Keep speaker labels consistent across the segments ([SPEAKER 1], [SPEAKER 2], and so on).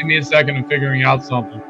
[SPEAKER 1] give me a second. I'm figuring out something.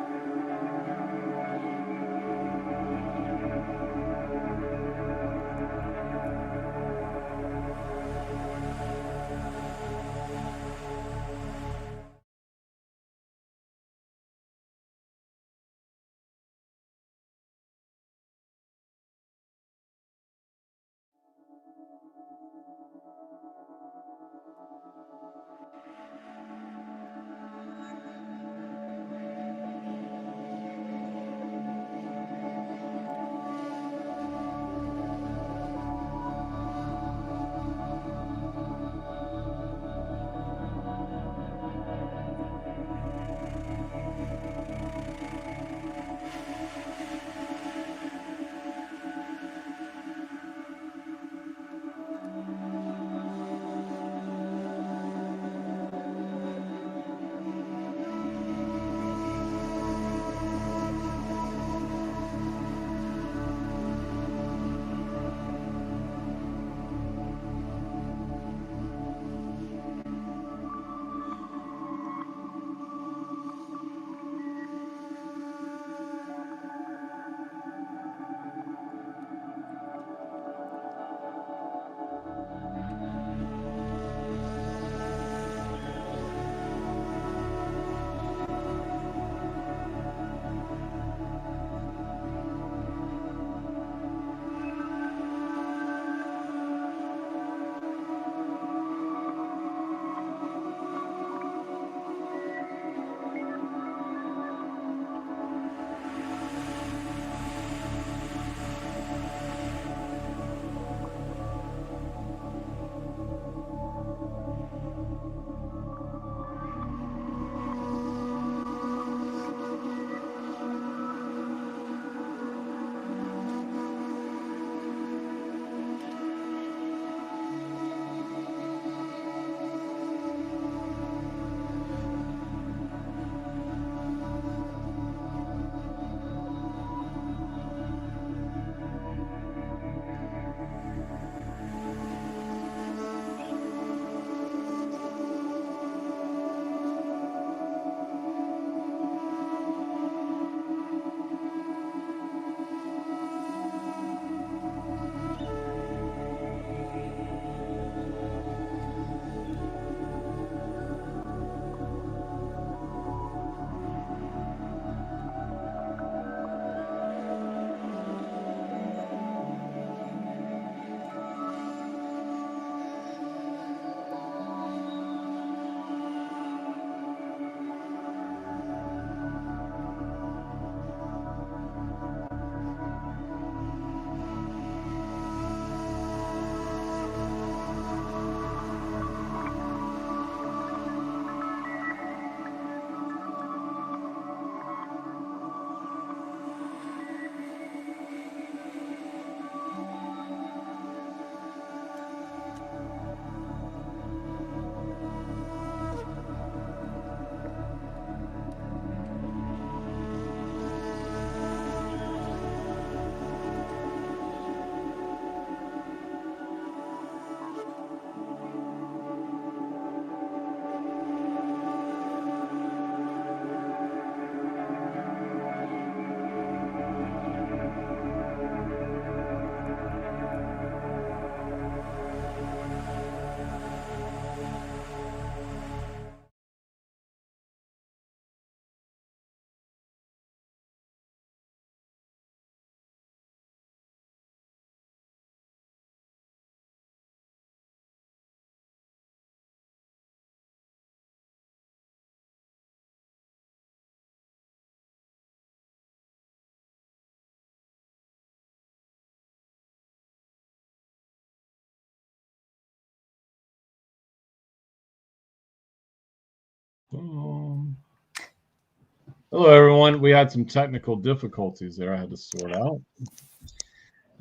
[SPEAKER 1] Hello, everyone. We had some technical difficulties there I had to sort out.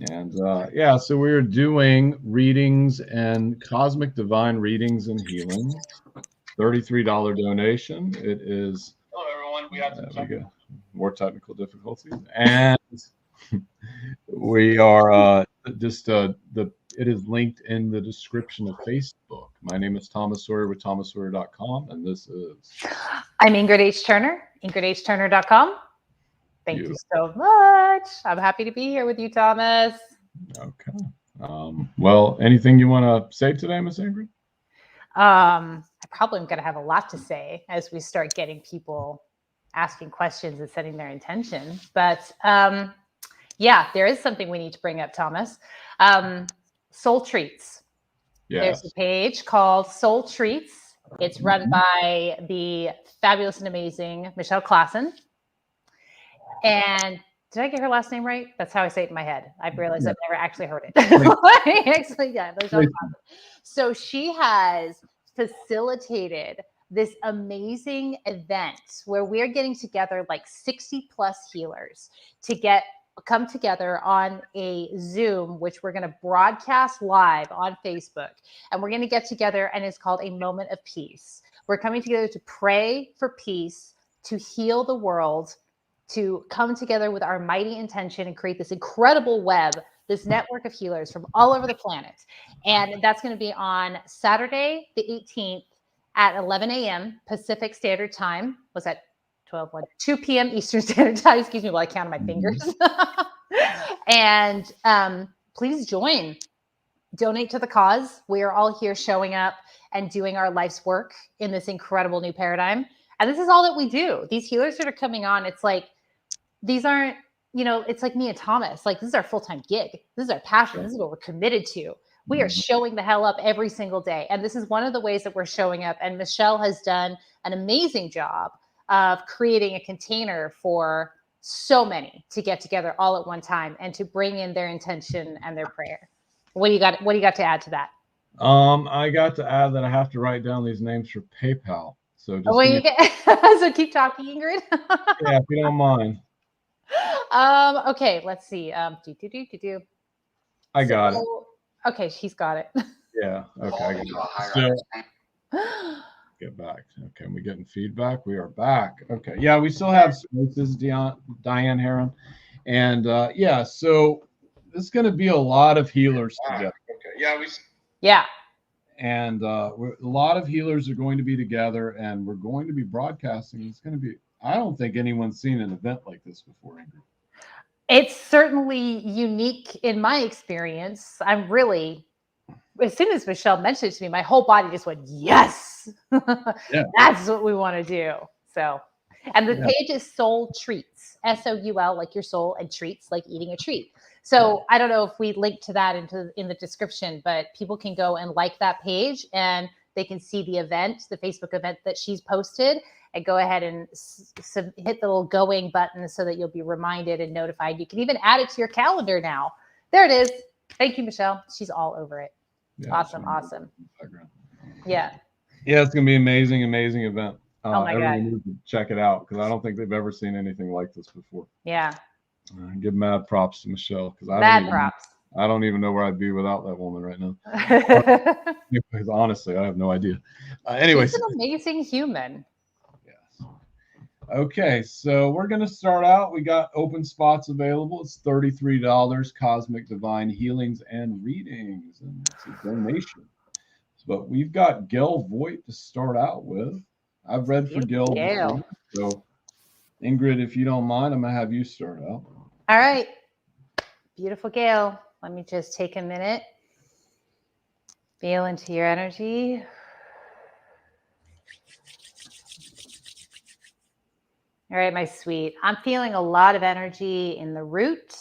[SPEAKER 1] And yeah, so we were doing readings and cosmic divine readings and healing. $33 donation. It is. Hello, everyone. We had more technical difficulties. And we are just the it is linked in the description of Facebook. My name is Thomas Sawyer with thomassawyer.com, and this is...
[SPEAKER 2] I'm Ingrid H. Turner, ingridhturner.com. Thank you so much. I'm happy to be here with you, Thomas.
[SPEAKER 1] Okay. Well, anything you want to say today, Miss Ingrid?
[SPEAKER 2] I probably am going to have a lot to say as we start getting people asking questions and setting their intention. But yeah, there is something we need to bring up, Thomas. Soul Treats.
[SPEAKER 1] Yes.
[SPEAKER 2] There's a page called Soul Treats. It's run by the fabulous and amazing Michelle Klassen. And did I get her last name right? That's how I say it in my head. I've realized I've never actually heard it. Actually, yeah, so she has facilitated this amazing event where we're getting together like 60 plus healers to come together on a Zoom, which we're going to broadcast live on Facebook. And we're going to get together, and it's called A Moment of Peace. We're coming together to pray for peace, to heal the world, to come together with our mighty intention and create this incredible web, this network of healers from all over the planet. And that's going to be on Saturday, the 18th at 11 a.m. Pacific Standard Time. Was that 2 p.m. Eastern Standard Time? Excuse me while I count on my fingers. And please join. Donate to the cause. We are all here showing up and doing our life's work in this incredible new paradigm. And this is all that we do. These healers that are coming on, it's like, these aren't, it's like me and Thomas. Like, this is our full-time gig. This is our passion. This is what we're committed to. We are showing the hell up every single day. And this is one of the ways that we're showing up. And Michelle has done an amazing job of creating a container for so many to get together all at one time and to bring in their intention and their prayer. What do you got to add to that?
[SPEAKER 1] I got to add that I have to write down these names for PayPal. So just
[SPEAKER 2] so keep talking, Ingrid.
[SPEAKER 1] Yeah, if you don't mind.
[SPEAKER 2] Okay, let's see. I
[SPEAKER 1] got it.
[SPEAKER 2] Okay, he's got it.
[SPEAKER 1] Yeah. Okay. So, get back. Okay, we getting feedback? We are back. Okay. Yeah, we still have spaces, Diane Heron. And yeah, so this is going to be a lot of healers together. Okay.
[SPEAKER 2] Yeah.
[SPEAKER 1] And a lot of healers are going to be together, and we're going to be broadcasting. It's going to be, I don't think anyone's seen an event like this before, Ingrid.
[SPEAKER 2] It's certainly unique in my experience. I'm really, as soon as Michelle mentioned it to me, my whole body just went, yes, That's what we want to do. So, and the page is Soul Treats, SOUL, like your soul, and treats, like eating a treat. So I don't know if we link to that in the description, but people can go and like that page and they can see the event, the Facebook event that she's posted, and go ahead and hit the little going button so that you'll be reminded and notified. You can even add it to your calendar now. There it is. Thank you, Michelle. She's all over it. Yeah, awesome. Yeah.
[SPEAKER 1] Yeah, it's going to be amazing event.
[SPEAKER 2] Oh my God.
[SPEAKER 1] Needs to check it out because I don't think they've ever seen anything like this before.
[SPEAKER 2] Yeah.
[SPEAKER 1] Give mad props to Michelle because I don't even know where I'd be without that woman right now. Because honestly, I have no idea. Anyways,
[SPEAKER 2] she's an amazing human.
[SPEAKER 1] Yes. Okay, so we're going to start out. We got open spots available. It's $33. Cosmic Divine Healings and Readings, and it's a donation. But we've got Gail Voigt to start out with. I've read for Gail before, so Ingrid, if you don't mind, I'm going to have you start out.
[SPEAKER 2] All right. Beautiful Gail. Let me just take a minute. Feel into your energy. All right, my sweet. I'm feeling a lot of energy in the root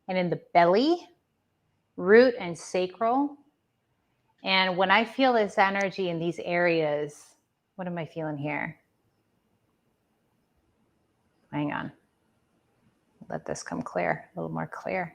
[SPEAKER 2] and in the belly, root and sacral. And when I feel this energy in these areas, what am I feeling here? Hang on. Let this come clear, a little more clear.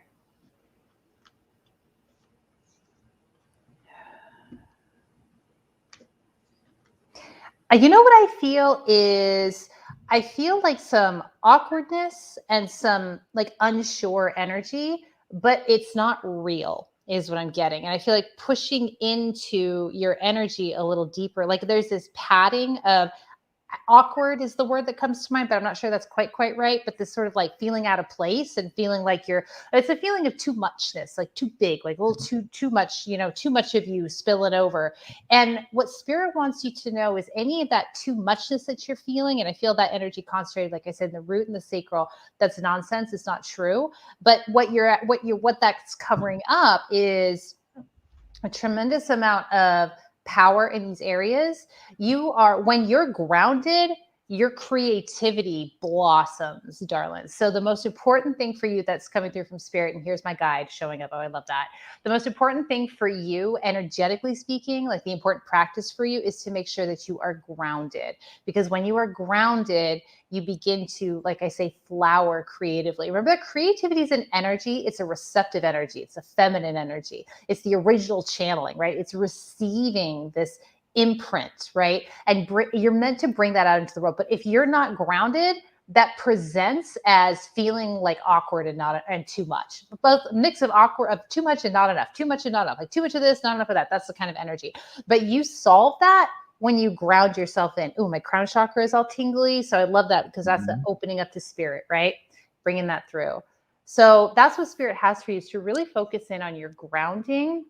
[SPEAKER 2] You know what I feel is, I feel like some awkwardness and some like unsure energy, but it's not real is what I'm getting. And I feel like pushing into your energy a little deeper, like there's this padding of, awkward is the word that comes to mind, but I'm not sure that's quite right. But this sort of like feeling out of place and feeling like it's a feeling of too muchness, like too big, like a little too much, too much of you spilling over. And what spirit wants you to know is any of that too muchness that you're feeling, and I feel that energy concentrated, like I said, in the root and the sacral, that's nonsense. It's not true. But what that's covering up is a tremendous amount of power in these areas. When you're grounded, your creativity blossoms, darling. So the most important thing for you that's coming through from spirit, and here's my guide showing up. Oh, I love that. The most important thing for you, energetically speaking, like the important practice for you, is to make sure that you are grounded. Because when you are grounded, you begin to, like I say, flower creatively. Remember that creativity is an energy. It's a receptive energy. It's a feminine energy. It's the original channeling, right? It's receiving this imprint, right? And you're meant to bring that out into the world. But if you're not grounded, that presents as feeling like awkward and too much. Both a mix of awkward, of too much and not enough, too much and not enough, like too much of this, not enough of that. That's the kind of energy. But you solve that when you ground yourself in. Ooh, my crown chakra is all tingly. So I love that because that's the opening up to spirit, right? Bringing that through. So that's what spirit has for you, is to really focus in on your grounding.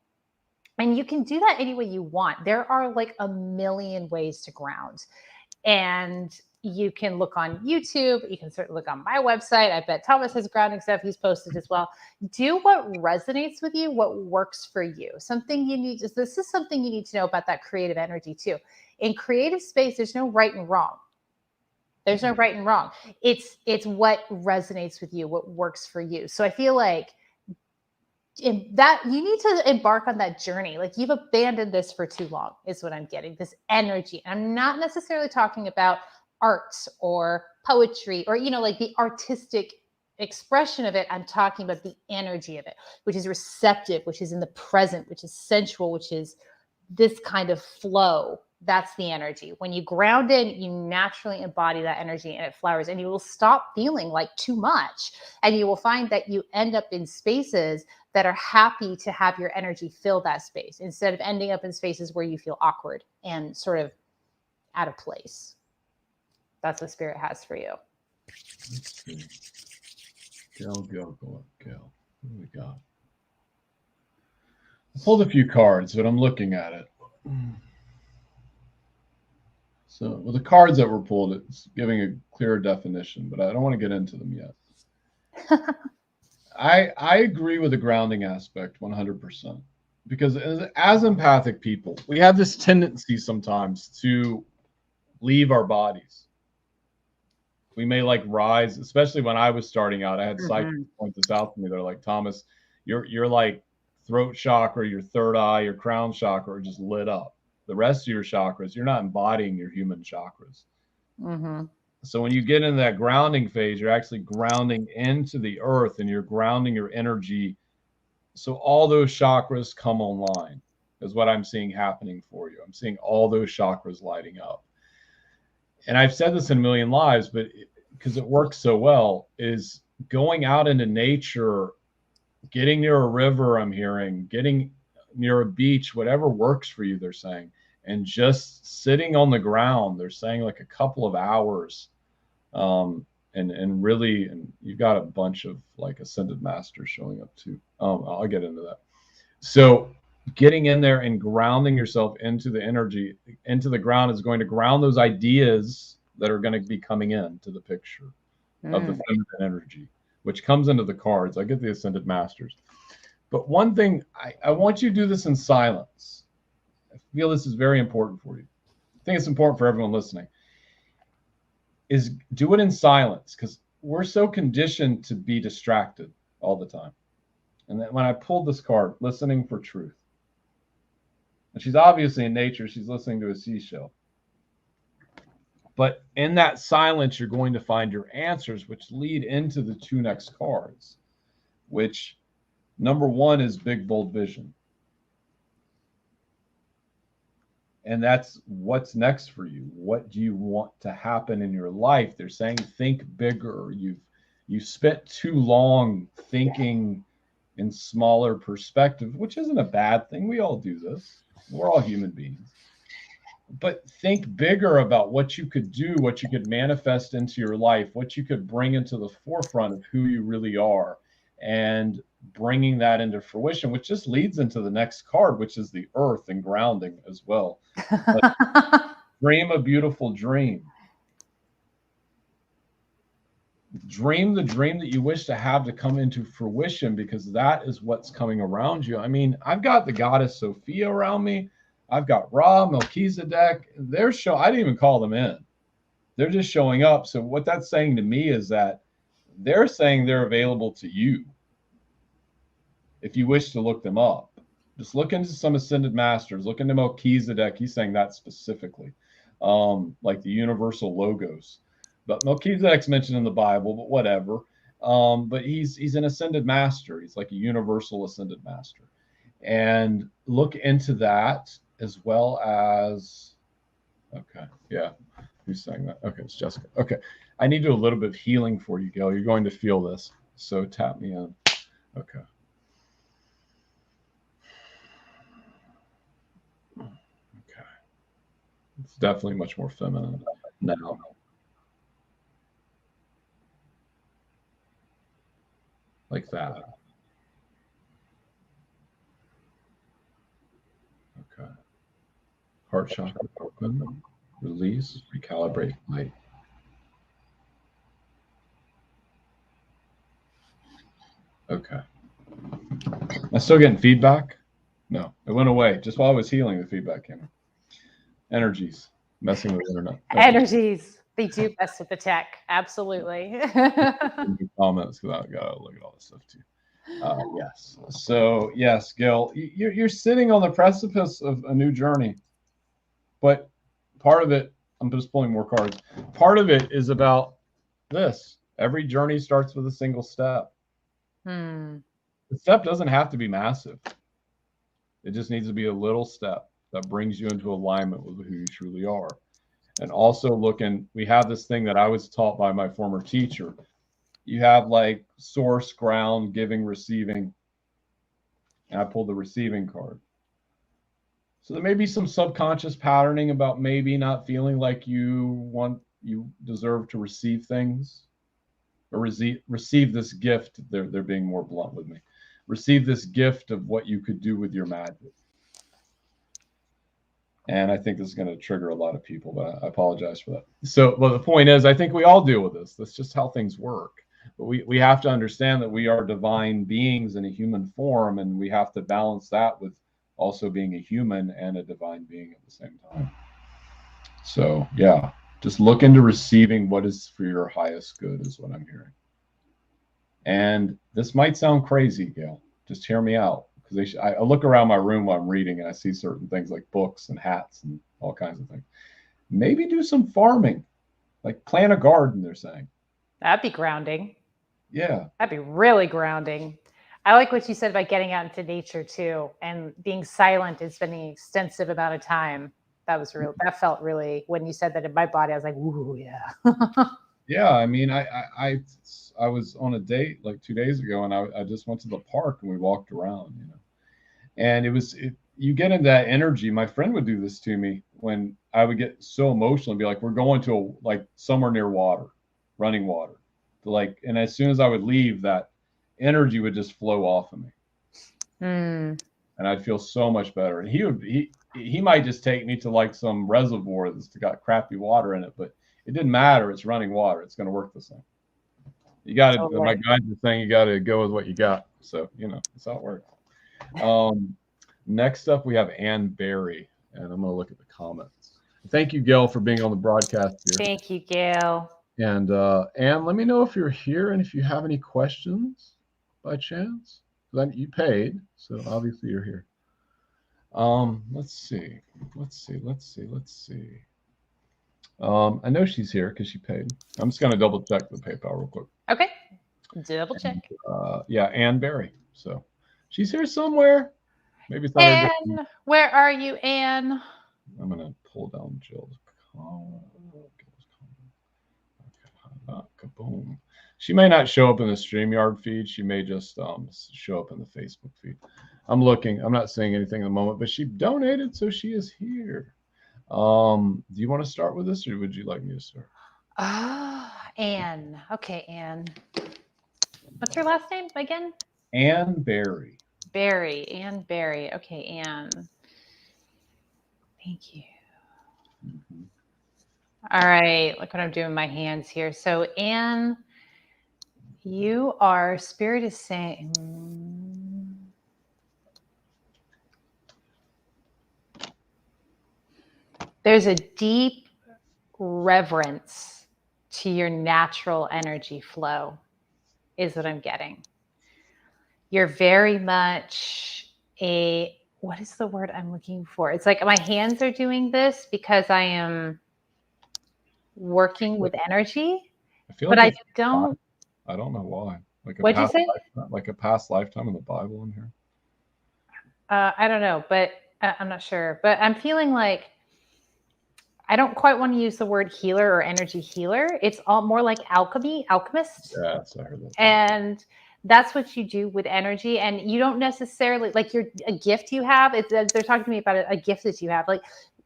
[SPEAKER 2] And you can do that any way you want. There are like a million ways to ground. And you can look on YouTube. You can certainly look on my website. I bet Thomas has grounding stuff he's posted as well. Do what resonates with you, what works for you. This is something you need to know about that creative energy too. In creative space, there's no right and wrong. There's no right and wrong. It's what resonates with you, what works for you. So I feel like that you need to embark on that journey. Like, you've abandoned this for too long, is what I'm getting, this energy. I'm not necessarily talking about art or poetry or, like the artistic expression of it. I'm talking about the energy of it, which is receptive, which is in the present, which is sensual, which is this kind of flow. That's the energy. When you ground in, you naturally embody that energy and it flowers, and you will stop feeling like too much. And you will find that you end up in spaces that are happy to have your energy fill that space, instead of ending up in spaces where you feel awkward and sort of out of place. That's what spirit has for you.
[SPEAKER 1] Let's see. Go. What do we got? I pulled a few cards, but I'm looking at it. So, with the cards that were pulled, it's giving a clearer definition, but I don't want to get into them yet. I agree with the grounding aspect 100%, because as empathic people, we have this tendency sometimes to leave our bodies. We may like rise, especially when I was starting out. I had psychics point this out to me. They're like, Thomas, you're like throat chakra, your third eye, your crown chakra are just lit up. The rest of your chakras, you're not embodying your human chakras. So when you get into that grounding phase, you're actually grounding into the earth, and you're grounding your energy. So all those chakras come online is what I'm seeing happening for you. I'm seeing all those chakras lighting up. And I've said this in a million lives, but because it works so well, is going out into nature, getting near a river, I'm hearing, getting near a beach, whatever works for you, they're saying, and just sitting on the ground. They're saying like a couple of hours. And really, and you've got a bunch of like ascended masters showing up too. I'll get into that. So getting in there and grounding yourself into the energy, into the ground, is going to ground those ideas that are going to be coming into the picture of the feminine energy, which comes into the cards. I get the ascended masters. But one thing, I want you to do this in silence. I feel this is very important for you. I think it's important for everyone listening. Is do it in silence, because we're so conditioned to be distracted all the time. And then when I pulled this card, listening for truth, and she's obviously in nature, she's listening to a seashell. But in that silence, you're going to find your answers, which lead into the two next cards, which number one is big, bold vision. And that's what's next for you. What do you want to happen in your life? They're saying think bigger. You've spent too long thinking in smaller perspective, which isn't a bad thing. We all do this. We're all human beings. but think bigger about what you could do, what you could manifest into your life, what you could bring into the forefront of who you really are, and bringing that into fruition, which just leads into the next card, which is the earth and grounding as well. But dream a beautiful dream. Dream the dream that you wish to have to come into fruition, because that is what's coming around you. I mean, I've got the goddess Sophia around me. I've got Ra, Melchizedek. I didn't even call them in. They're just showing up. So what that's saying to me is that they're saying they're available to you if you wish to look them up. Just look into some ascended masters. Look into Melchizedek. He's saying that specifically, like the universal logos. But Melchizedek's mentioned in the Bible, but whatever. But he's an ascended master. He's like a universal ascended master. And look into that, as well as, okay, yeah. Who's saying that? Okay, it's Jessica. Okay. I need to do a little bit of healing for you, Gail. You're going to feel this. So tap me in. Okay. Okay. It's definitely much more feminine now. Like that. Okay. Heart chakra open. Release. Recalibrate. Light. Okay. Am I still getting feedback? No, it went away. Just while I was healing, the feedback came in. Energies. Messing with the internet. Okay.
[SPEAKER 2] Energies. They do mess with the tech. Absolutely.
[SPEAKER 1] Comments, because I gotta look at all this stuff too. Yes. So yes, Gil, you're sitting on the precipice of a new journey, but part of it, I'm just pulling more cards. Part of it is about this. Every journey starts with a single step. The step doesn't have to be massive. It just needs to be a little step that brings you into alignment with who you truly are. And also we have this thing that I was taught by my former teacher. You have like source, ground, giving, receiving. And I pulled the receiving card. So there may be some subconscious patterning about maybe not feeling like you deserve to receive things, or receive this gift. They're being more blunt with me. Receive this gift of what you could do with your magic. And I think this is going to trigger a lot of people, but I apologize for that. So, well, the point is, I think we all deal with this. That's just how things work. But we have to understand that we are divine beings in a human form, and we have to balance that with also being a human and a divine being at the same time. So, yeah, just look into receiving what is for your highest good is what I'm hearing. And this might sound crazy, Gail. Just hear me out. Because I look around my room while I'm reading and I see certain things like books and hats and all kinds of things. Maybe do some farming, like plant a garden, they're saying.
[SPEAKER 2] That'd be grounding.
[SPEAKER 1] Yeah.
[SPEAKER 2] That'd be really grounding. I like what you said about getting out into nature too, and being silent and spending an extensive amount of time. That felt really, when you said that in my body, I was like, ooh, yeah.
[SPEAKER 1] Yeah, I mean, I was on a date like 2 days ago, and I just went to the park and we walked around, and you get into that energy. My friend would do this to me when I would get so emotional and be like, we're going to somewhere near water, running water, and as soon as I would leave, that energy would just flow off of me, and I'd feel so much better. And he might just take me to some reservoir that's got crappy water in it, but it didn't matter. It's running water. It's going to work the same. You got to, my guys are saying you got to go with what you got. So, that's how it works. Next up, we have Ann Berry, and I'm going to look at the comments. Thank you, Gail, for being on the broadcast here.
[SPEAKER 2] Thank you, Gail.
[SPEAKER 1] And Ann, let me know if you're here and if you have any questions by chance. You paid, so obviously you're here. Let's see. I know she's here because she paid. I'm just going to double check the PayPal real quick.
[SPEAKER 2] Okay. Double check.
[SPEAKER 1] Yeah, Ann Berry. So she's here somewhere. Maybe it's not
[SPEAKER 2] Ann, where are you, Ann?
[SPEAKER 1] I'm going to pull down Jill's comment. Kaboom. She may not show up in the StreamYard feed. She may just show up in the Facebook feed. I'm looking. I'm not saying anything at the moment, but she donated, so she is here. Do you want to start with this, or would you like me to start?
[SPEAKER 2] Anne. Okay, Anne. What's her last name again?
[SPEAKER 1] Anne Berry.
[SPEAKER 2] Barry. Anne Barry. Okay, Anne. Thank you.
[SPEAKER 1] Mhm.
[SPEAKER 2] All right, look what I'm doing with my hands here. So, Anne, you are, Spirit is saying, there's a deep reverence to your natural energy flow, is what I'm getting. You're very much what is the word I'm looking for? It's like my hands are doing this because I am working with energy,
[SPEAKER 1] I feel
[SPEAKER 2] but
[SPEAKER 1] like
[SPEAKER 2] I
[SPEAKER 1] it's
[SPEAKER 2] don't.
[SPEAKER 1] I don't know why. Like a
[SPEAKER 2] What'd you
[SPEAKER 1] past
[SPEAKER 2] say?
[SPEAKER 1] lifetime, like a past lifetime in the Bible in here.
[SPEAKER 2] I don't know, but I'm not sure. But I'm feeling like I don't quite want to use the word healer or energy healer. It's all more like alchemy, alchemist.
[SPEAKER 1] Yes, I heard that too.
[SPEAKER 2] And that's what you do with energy. And you don't necessarily like a gift you have. They're talking to me about a gift that you have, like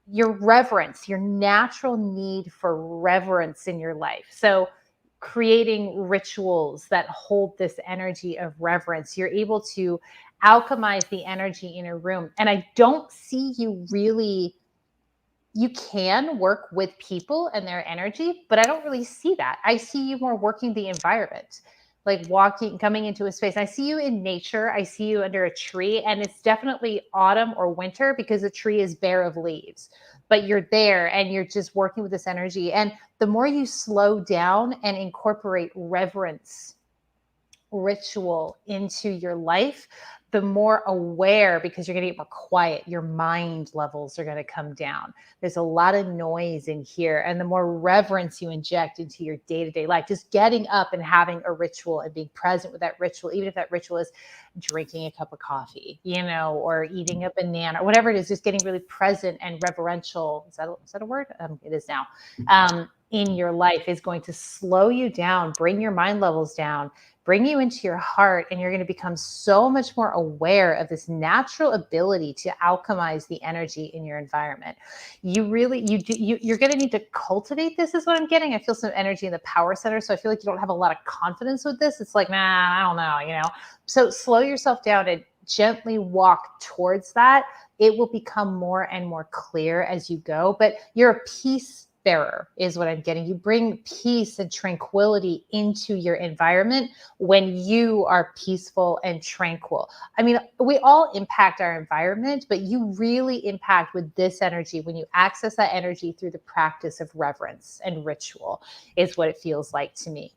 [SPEAKER 2] your reverence, your natural need for reverence in your life. So creating rituals that hold this energy of reverence, you're able to alchemize the energy in a room. And I don't see you really, you can work with people and their energy, but I don't really see that. I see you more working the environment, like walking, coming into a space. I see you in nature. I see you under a tree, and it's definitely autumn or winter because the tree is bare of leaves. But you're there and you're just working with this energy. And the more you slow down and incorporate reverence, ritual into your life, the more aware, because you're going to get more quiet, your mind levels are going to come down. There's a lot of noise in here. And the more reverence you inject into your day-to-day life, just getting up and having a ritual and being present with that ritual, even if that ritual is drinking a cup of coffee, or eating a banana, or whatever it is, just getting really present and reverential. Is that a word? It is now. In your life is going to slow you down, bring your mind levels down, bring you into your heart, and you're going to become so much more aware of this natural ability to alchemize the energy in your environment. You're going to need to cultivate this, is what I'm getting. I feel some energy in the power center, so I feel like you don't have a lot of confidence with this. It's like, nah, I don't know. So slow yourself down and gently walk towards that. It will become more and more clear as you go, but you're a peace bearer, is what I'm getting. You bring peace and tranquility into your environment when you are peaceful and tranquil. I mean, we all impact our environment, but you really impact with this energy when you access that energy through the practice of reverence and ritual, is what it feels like to me.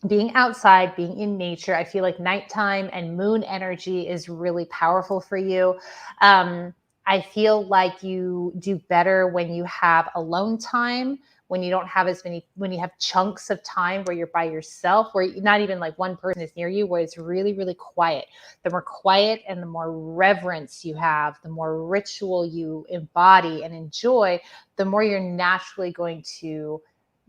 [SPEAKER 2] Being outside, being in nature, I feel like nighttime and moon energy is really powerful for you. I feel like you do better when you have alone time, when you don't have as many, when you have chunks of time where you're by yourself, where not even like one person is near you, where it's really, really quiet. The more quiet and the more reverence you have, the more ritual you embody and enjoy, the more you're naturally going to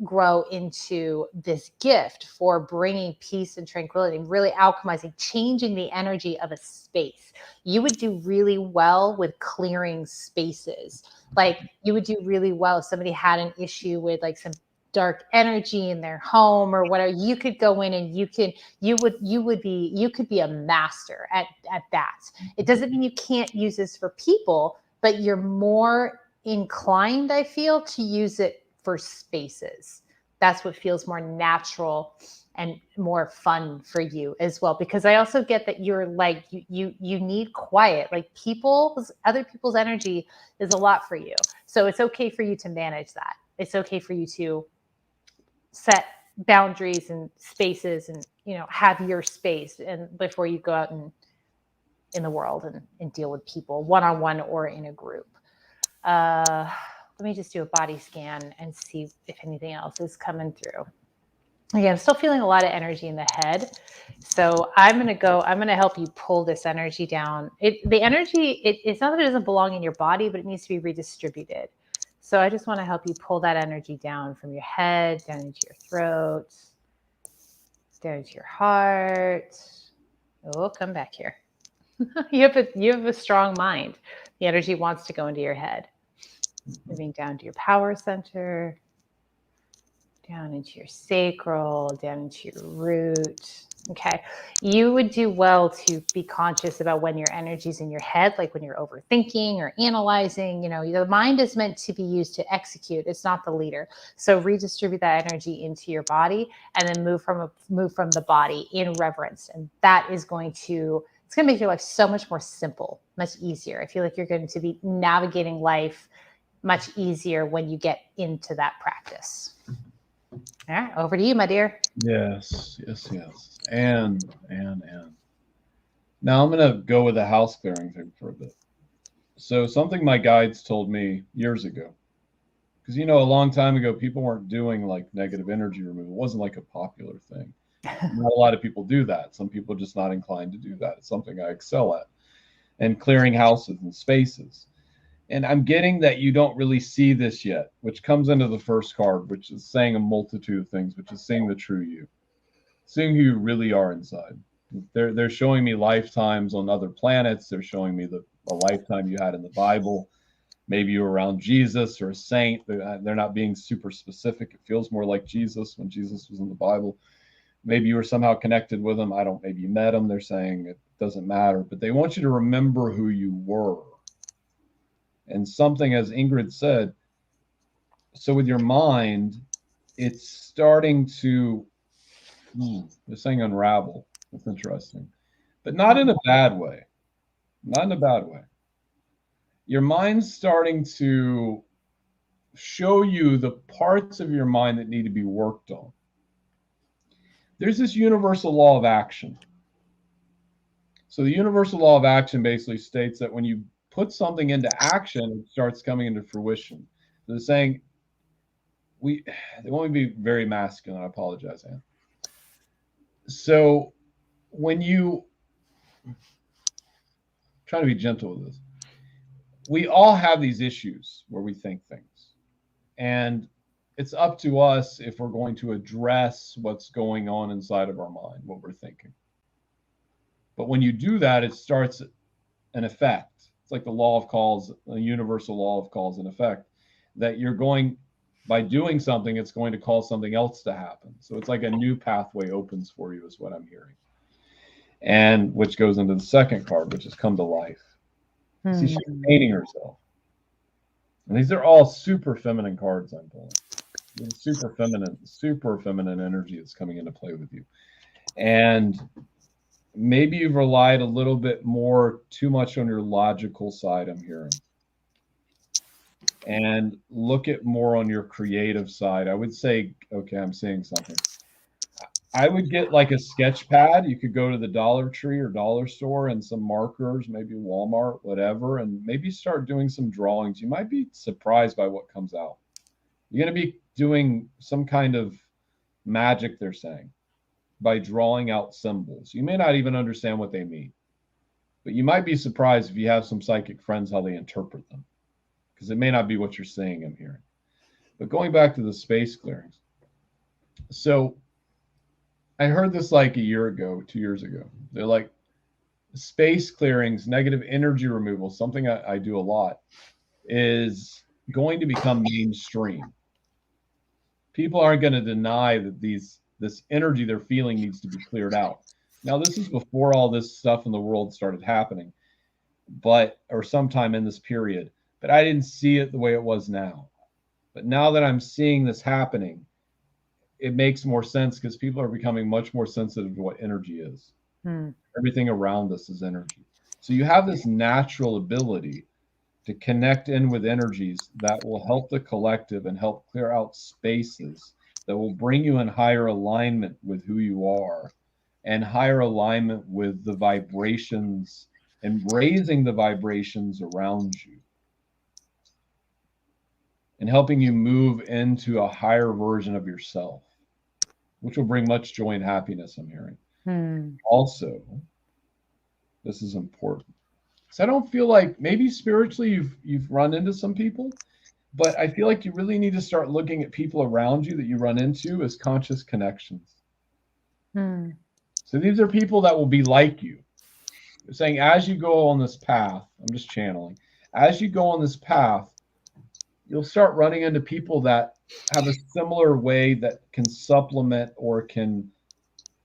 [SPEAKER 2] grow into this gift for bringing peace and tranquility, really alchemizing, changing the energy of a space. You would do really well with clearing spaces. Like you would do really well if somebody had an issue with like some dark energy in their home or whatever. You could go in and you could be a master at that. It doesn't mean you can't use this for people, but you're more inclined, I feel, to use it for spaces. That's what feels more natural and more fun for you as well, because I also get that you're like you need quiet. Like other people's energy is a lot for you, so it's okay for you to manage that. It's okay for you to set boundaries and spaces and have your space and before you go out and in the world and deal with people one-on-one or in a group. Let me just do a body scan and see if anything else is coming through. Yeah, I'm still feeling a lot of energy in the head. So I'm going to help you pull this energy down. The energy, it's not that it doesn't belong in your body, but it needs to be redistributed. So I just want to help you pull that energy down from your head, down into your throat, down into your heart. Oh, come back here. You have a strong mind. The energy wants to go into your head. Moving down to your power center, down into your sacral, down into your root. Okay. You would do well to be conscious about when your energy's in your head, like when you're overthinking or analyzing. The mind is meant to be used to execute. It's not the leader. So redistribute that energy into your body and then move from the body in reverence. And that is it's going to make your life so much more simple, much easier. I feel like you're going to be navigating life much easier when you get into that practice. All right, over to you, my dear.
[SPEAKER 1] Yes. And. Now I'm going to go with the house clearing thing for a bit. So something my guides told me years ago, because, a long time ago, people weren't doing like negative energy removal. It wasn't like a popular thing. Not a lot of people do that. Some people are just not inclined to do that. It's something I excel at. And clearing houses and spaces. And I'm getting that you don't really see this yet, which comes into the first card, which is saying a multitude of things, which is seeing the true you, seeing who you really are inside. They're showing me lifetimes on other planets. They're showing me a lifetime you had in the Bible. Maybe you were around Jesus or a saint. They're not being super specific. It feels more like Jesus when Jesus was in the Bible. Maybe you were somehow connected with him. Maybe you met him. They're saying it doesn't matter, but they want you to remember who you were. And something, as Ingrid said, so with your mind, it's starting to, they're saying unravel. That's interesting, but not in a bad way. Not in a bad way. Your mind's starting to show you the parts of your mind that need to be worked on. There's this universal law of action. So the universal law of action basically states that when you put something into action, it starts coming into fruition. So they're saying, they want me to be very masculine. I apologize, Anne. So when you, I'm trying to be gentle with this, we all have these issues where we think things. And it's up to us if we're going to address what's going on inside of our mind, what we're thinking. But when you do that, it starts an effect. It's like the law of cause, a universal law of cause and effect, that you're going, by doing something, it's going to cause something else to happen. So it's like a new pathway opens for you, is what I'm hearing. And which goes into the second card, which is come to life. See, she's painting herself. And these are all super feminine cards I'm pulling. Super feminine energy that's coming into play with you. And maybe you've relied a little bit too much on your logical side, I'm hearing. And look at more on your creative side. I would say, okay, I'm seeing something. I would get like a sketch pad. You could go to the Dollar Tree or dollar store and some markers, maybe Walmart, whatever, and maybe start doing some drawings. You might be surprised by what comes out. You're going to be doing some kind of magic, they're saying, by drawing out symbols. You may not even understand what they mean, but you might be surprised if you have some psychic friends how they interpret them, because it may not be what you're saying, I'm hearing. But going back to the space clearings. So I heard this like a year ago, 2 years ago. They're like, space clearings, negative energy removal, something I do a lot, is going to become mainstream. People aren't going to deny that this energy they're feeling needs to be cleared out. Now, this is before all this stuff in the world started happening, or sometime in this period, but I didn't see it the way it was now. But now that I'm seeing this happening, it makes more sense because people are becoming much more sensitive to what energy is. Everything around us is energy. So you have this natural ability to connect in with energies that will help the collective and help clear out spaces that will bring you in higher alignment with who you are and higher alignment with the vibrations and raising the vibrations around you and helping you move into a higher version of yourself, which will bring much joy and happiness, I'm hearing. Also, this is important. So I don't feel like, maybe spiritually you've run into some people, but I feel like you really need to start looking at people around you that you run into as conscious connections. So these are people that will be like you. They're saying as you go on this path, I'm just channeling, as you go on this path, you'll start running into people that have a similar way that can supplement or can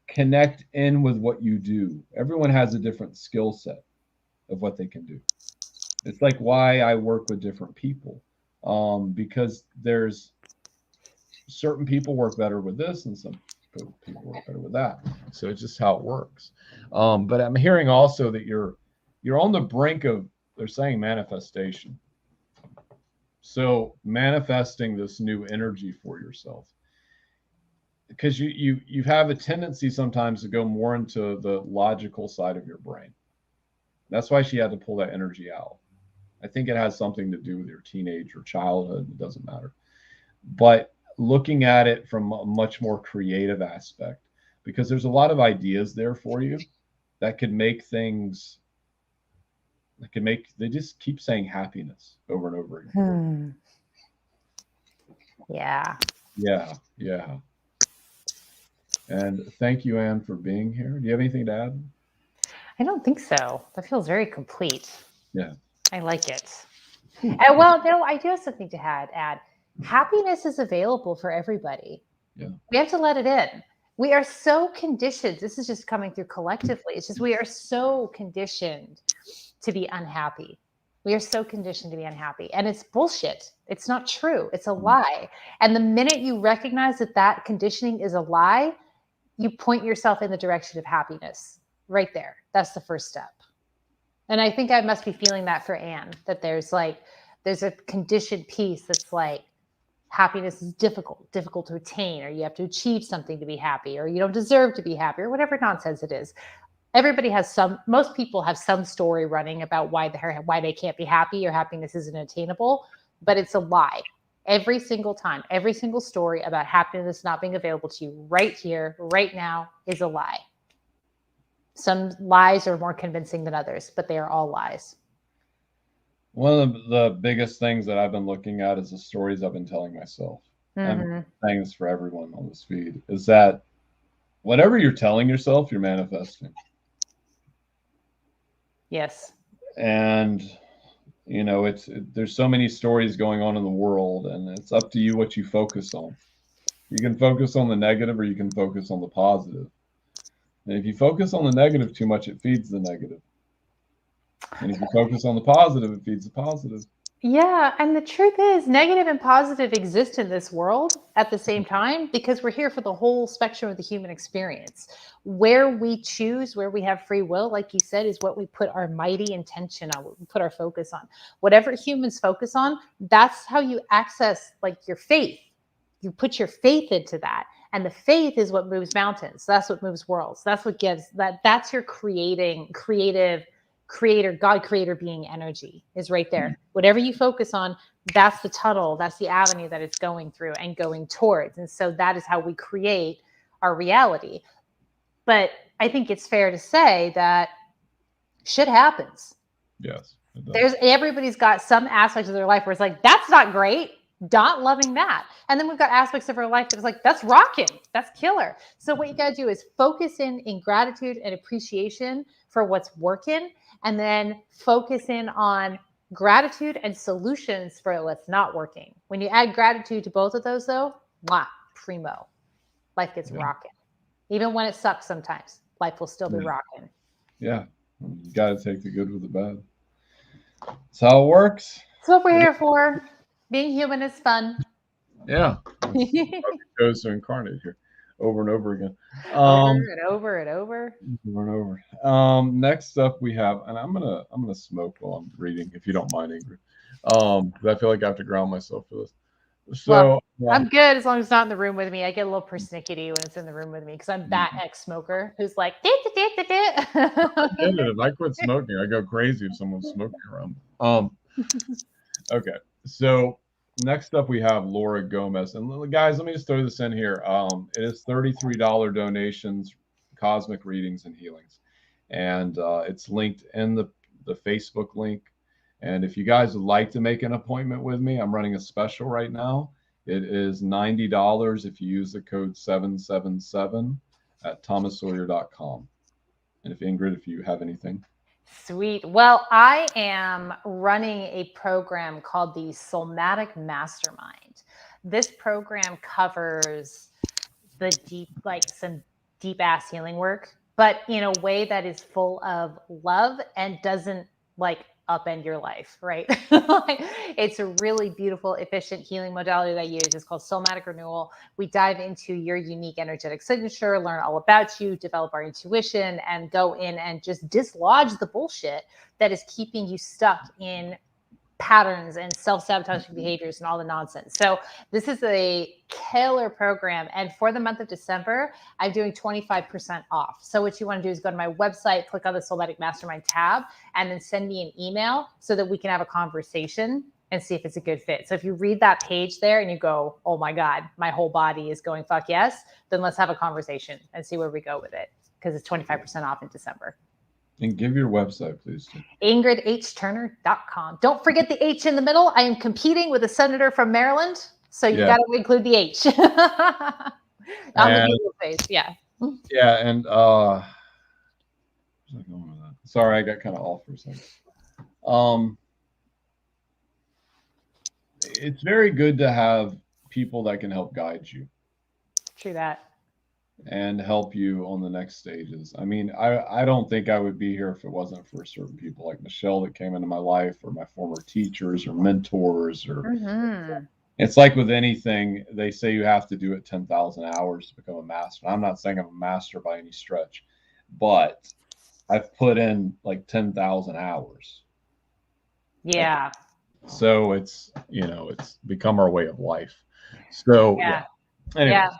[SPEAKER 1] connect in with what you do. Everyone has a different skill set of what they can do. It's like why I work with different people, because there's certain people work better with this and some people work better with that. So it's just how it works. But I'm hearing also that you're on the brink of, they're saying, manifestation. So manifesting this new energy for yourself, because you have a tendency sometimes to go more into the logical side of your brain. That's why she had to pull that energy out. I think it has something to do with your teenage or childhood. It doesn't matter. But looking at it from a much more creative aspect, because there's a lot of ideas there for you that could make things, that could make, they just keep saying happiness over and over again.
[SPEAKER 2] Yeah.
[SPEAKER 1] Yeah. Yeah. And thank you, Anne, for being here. Do you have anything to add?
[SPEAKER 2] I don't think so. That feels very complete.
[SPEAKER 1] Yeah.
[SPEAKER 2] I like it. And well, no, I do have something to add. Happiness is available for everybody.
[SPEAKER 1] Yeah.
[SPEAKER 2] We have to let it in. We are so conditioned. This is just coming through collectively. It's just we are so conditioned to be unhappy. We are so conditioned to be unhappy. And it's bullshit. It's not true. It's a lie. And the minute you recognize that that conditioning is a lie, you point yourself in the direction of happiness right there. That's the first step. And I think I must be feeling that for Anne, that there's a conditioned piece that's like, happiness is difficult to attain, or you have to achieve something to be happy, or you don't deserve to be happy, or whatever nonsense it is. Everybody has most people have some story running about why they can't be happy or happiness isn't attainable, but it's a lie. Every single time, every single story about happiness not being available to you right here, right now is a lie. Some lies are more convincing than others, but they are all lies.
[SPEAKER 1] One of the biggest things that I've been looking at is the stories I've been telling myself. And saying this for everyone on this feed, is that whatever you're telling yourself, you're manifesting.
[SPEAKER 2] Yes.
[SPEAKER 1] And there's so many stories going on in the world, and it's up to you what you focus on. You can focus on the negative, or you can focus on the positive. And if you focus on the negative too much, it feeds the negative. And if you focus on the positive, it feeds the positive.
[SPEAKER 2] Yeah, and the truth is, negative and positive exist in this world at the same time, because we're here for the whole spectrum of the human experience. Where we choose, where we have free will, like you said, is what we put our mighty intention on, what we put our focus on. Whatever humans focus on, that's how you access like your faith. You put your faith into that. And the faith is what moves mountains. That's what moves worlds. That's what gives that's your creative creator, God creator being energy is right there. Whatever you focus on, that's the tunnel, that's the avenue that it's going through and going towards. And so that is how we create our reality. But I think it's fair to say that shit happens.
[SPEAKER 1] Yes.
[SPEAKER 2] Everybody's got some aspects of their life where it's like, that's not great. Not loving that. And then we've got aspects of our life that's like, that's rocking, that's killer. So what you got to do is focus in gratitude and appreciation for what's working, and then focus in on gratitude and solutions for what's not working. When you add gratitude to both of those, though, primo, life gets rocking. Even when it sucks sometimes, life will still be rocking.
[SPEAKER 1] Yeah, you got to take the good with the bad. That's how it works.
[SPEAKER 2] That's what we're here for. Being human is fun.
[SPEAKER 1] Yeah. Goes to incarnate here over and over again.
[SPEAKER 2] Over and over and over.
[SPEAKER 1] Over and over. Next up we have, and I'm gonna smoke while I'm reading, if you don't mind, Ingrid. Because I feel like I have to ground myself for this. So
[SPEAKER 2] I'm good as long as it's not in the room with me. I get a little persnickety when it's in the room with me, because I'm that ex-smoker who's like,
[SPEAKER 1] if I quit smoking, I go crazy if someone's smoking around. Okay, so next up we have Laura Gomez, and guys, let me just throw this in here. It is $33 donations, cosmic readings and healings, and it's linked in the Facebook link. And if you guys would like to make an appointment with me, I'm running a special right now. It is $90 if you use the code 777 at thomassawyer.com. And if Ingrid, if you have anything.
[SPEAKER 2] Sweet. Well, I am running a program called the Somatic Mastermind. This program covers the deep, like some deep ass healing work, but in a way that is full of love and doesn't like upend your life, right? Like, it's a really beautiful, efficient healing modality that I use. It's called somatic renewal. We dive into your unique energetic signature, learn all about you, develop our intuition, and go in and just dislodge the bullshit that is keeping you stuck in patterns and self-sabotaging behaviors and all the nonsense. So this is a killer program. And for the month of December, I'm doing 25% off. So what you want to do is go to my website, click on the Somatic Mastermind tab, and then send me an email so that we can have a conversation and see if it's a good fit. So if you read that page there and you go, oh my God, my whole body is going fuck yes, then let's have a conversation and see where we go with it, because it's 25% off in December.
[SPEAKER 1] And give your website, please.
[SPEAKER 2] IngridHTurner.com. Don't forget the H in the middle. I am competing with a senator from Maryland, so you got to include the H. On the Google face, yeah.
[SPEAKER 1] Yeah, and sorry, I got kind of off for a second. It's very good to have people that can help guide you.
[SPEAKER 2] True that.
[SPEAKER 1] And help you on the next stages. I mean, I don't think I would be here if it wasn't for certain people like Michelle that came into my life, or my former teachers or mentors, or it's like with anything, they say you have to do it 10,000 hours to become a master. I'm not saying I'm a master by any stretch, but I've put in like 10,000 hours.
[SPEAKER 2] Yeah.
[SPEAKER 1] So it's, it's become our way of life. So yeah.
[SPEAKER 2] Anyways.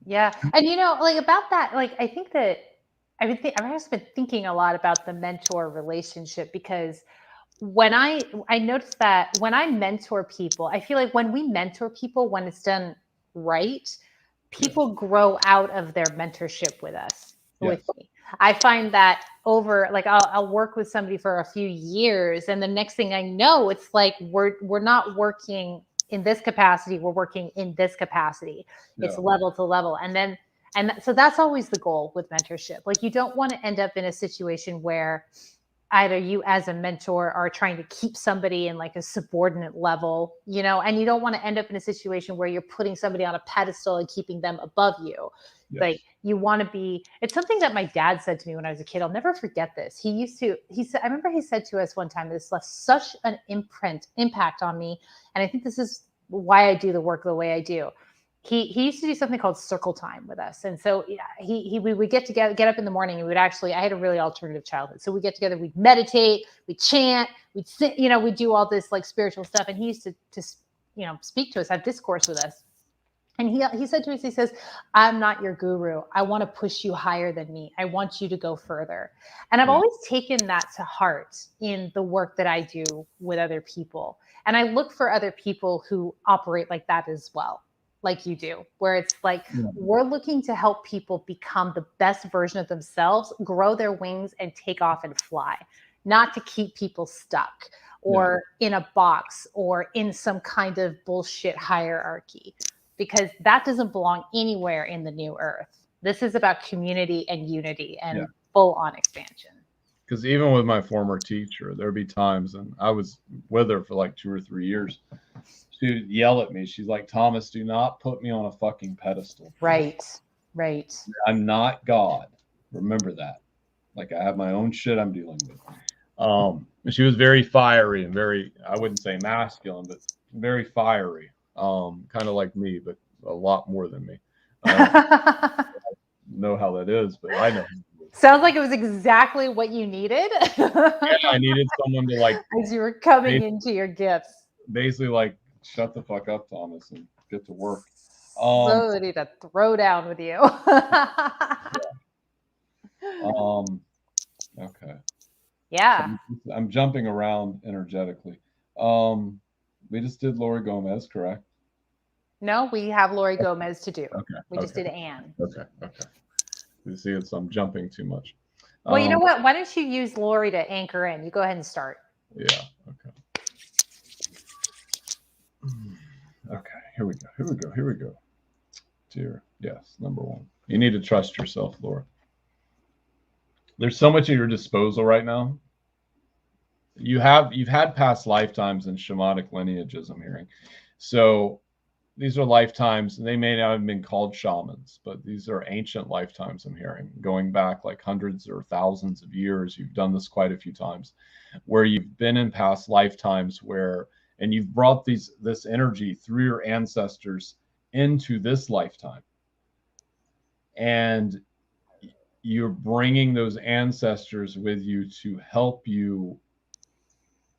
[SPEAKER 2] Yeah. And like about that, like I think that I've just been thinking a lot about the mentor relationship, because when I noticed that when I mentor people, I feel like when we mentor people, when it's done right, people grow out of their mentorship with us, with me. I find that over, like I'll work with somebody for a few years, and the next thing I know, it's like we're not working in this capacity, we're working in this capacity. It's level to level. So that's always the goal with mentorship. Like, you don't want to end up in a situation where either you as a mentor are trying to keep somebody in like a subordinate level, and you don't want to end up in a situation where you're putting somebody on a pedestal and keeping them above you. Yes. Like, you want to be, it's something that my dad said to me when I was a kid. I'll never forget this. I remember he said to us one time, this left such an impact on me. And I think this is why I do the work the way I do. He used to do something called circle time with us. And so we would get together, get up in the morning, and I had a really alternative childhood. So we get together, we'd meditate, we'd chant, we'd sit, we'd do all this like spiritual stuff. And he used to speak to us, have discourse with us. And he said to us, he says, I'm not your guru. I want to push you higher than me. I want you to go further. And I've always taken that to heart in the work that I do with other people. And I look for other people who operate like that as well, like you do, where it's like, we're looking to help people become the best version of themselves, grow their wings, and take off and fly, not to keep people stuck or in a box or in some kind of bullshit hierarchy, because that doesn't belong anywhere in the new earth. This is about community and unity and full on expansion.
[SPEAKER 1] Because even with my former teacher, there'd be times, and I was with her for like 2 or 3 years, she'd yell at me. She's like, Thomas, do not put me on a fucking pedestal.
[SPEAKER 2] Right.
[SPEAKER 1] I'm not God. Remember that. Like, I have my own shit I'm dealing with. She was very fiery and very, I wouldn't say masculine, but very fiery. Kind of like me, but a lot more than me. I know how that is, but I know.
[SPEAKER 2] Sounds like it was exactly what you needed.
[SPEAKER 1] I needed someone to, like,
[SPEAKER 2] as you were coming into your gifts.
[SPEAKER 1] Basically, like, shut the fuck up, Thomas, and get to work.
[SPEAKER 2] Somebody to throw down with you.
[SPEAKER 1] Okay.
[SPEAKER 2] Yeah.
[SPEAKER 1] So I'm jumping around energetically. We just did Lori Gomez, correct?
[SPEAKER 2] No, we have Lori Gomez to do.
[SPEAKER 1] Okay.
[SPEAKER 2] We just did Anne.
[SPEAKER 1] Okay. You see, I'm jumping too much.
[SPEAKER 2] Well, you know what? Why don't you use Lori to anchor in? You go ahead and start.
[SPEAKER 1] Yeah. Okay. Here we go. Dear. Yes. Number 1. You need to trust yourself, Laura. There's so much at your disposal right now. you've had past lifetimes in shamanic lineages, I'm hearing. So these are lifetimes, and they may not have been called shamans, but these are ancient lifetimes, I'm hearing, going back like hundreds or thousands of years. You've done this quite a few times, where you've been in past lifetimes and you've brought this energy through your ancestors into this lifetime. And you're bringing those ancestors with you to help you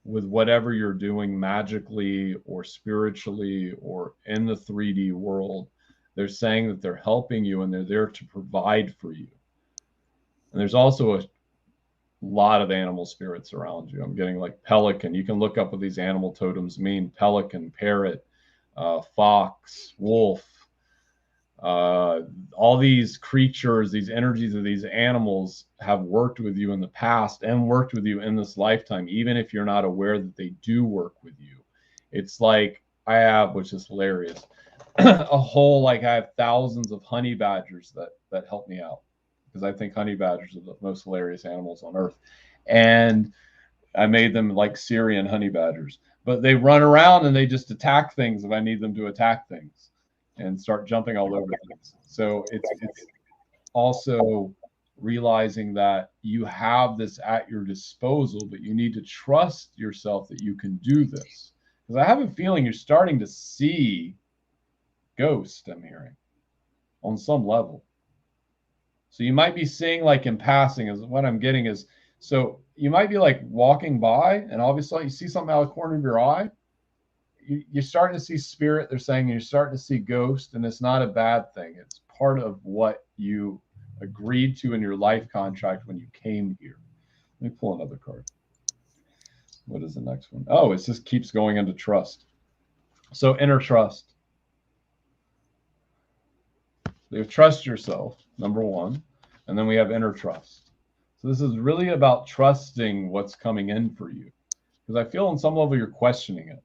[SPEAKER 1] with whatever you're doing magically or spiritually or in the 3D world. They're saying that they're helping you and they're there to provide for you. And there's also a lot of animal spirits around you. I'm getting like pelican. You can look up what these animal totems mean: pelican, parrot, fox, wolf. All these creatures, these energies of these animals have worked with you in the past and worked with you in this lifetime, even if you're not aware that they do work with you. It's like I have, which is hilarious, I have thousands of honey badgers that help me out, because I think honey badgers are the most hilarious animals on earth. And I made them like Syrian honey badgers, but they run around and they just attack things if I need them to attack things, and start jumping all over things. So it's also realizing that you have this at your disposal, but you need to trust yourself that you can do this. Because I have a feeling you're starting to see ghosts, I'm hearing, on some level. So you might be seeing like in passing, is what I'm getting is, so you might be like walking by and obviously you see something out of the corner of your eye. You're starting to see spirit, they're saying, you're starting to see ghost, and it's not a bad thing. It's part of what you agreed to in your life contract when you came here. Let me pull another card. What is the next one? Oh, it just keeps going into trust. So inner trust. You trust yourself, number one, and then we have inner trust. So this is really about trusting what's coming in for you, because I feel on some level you're questioning it.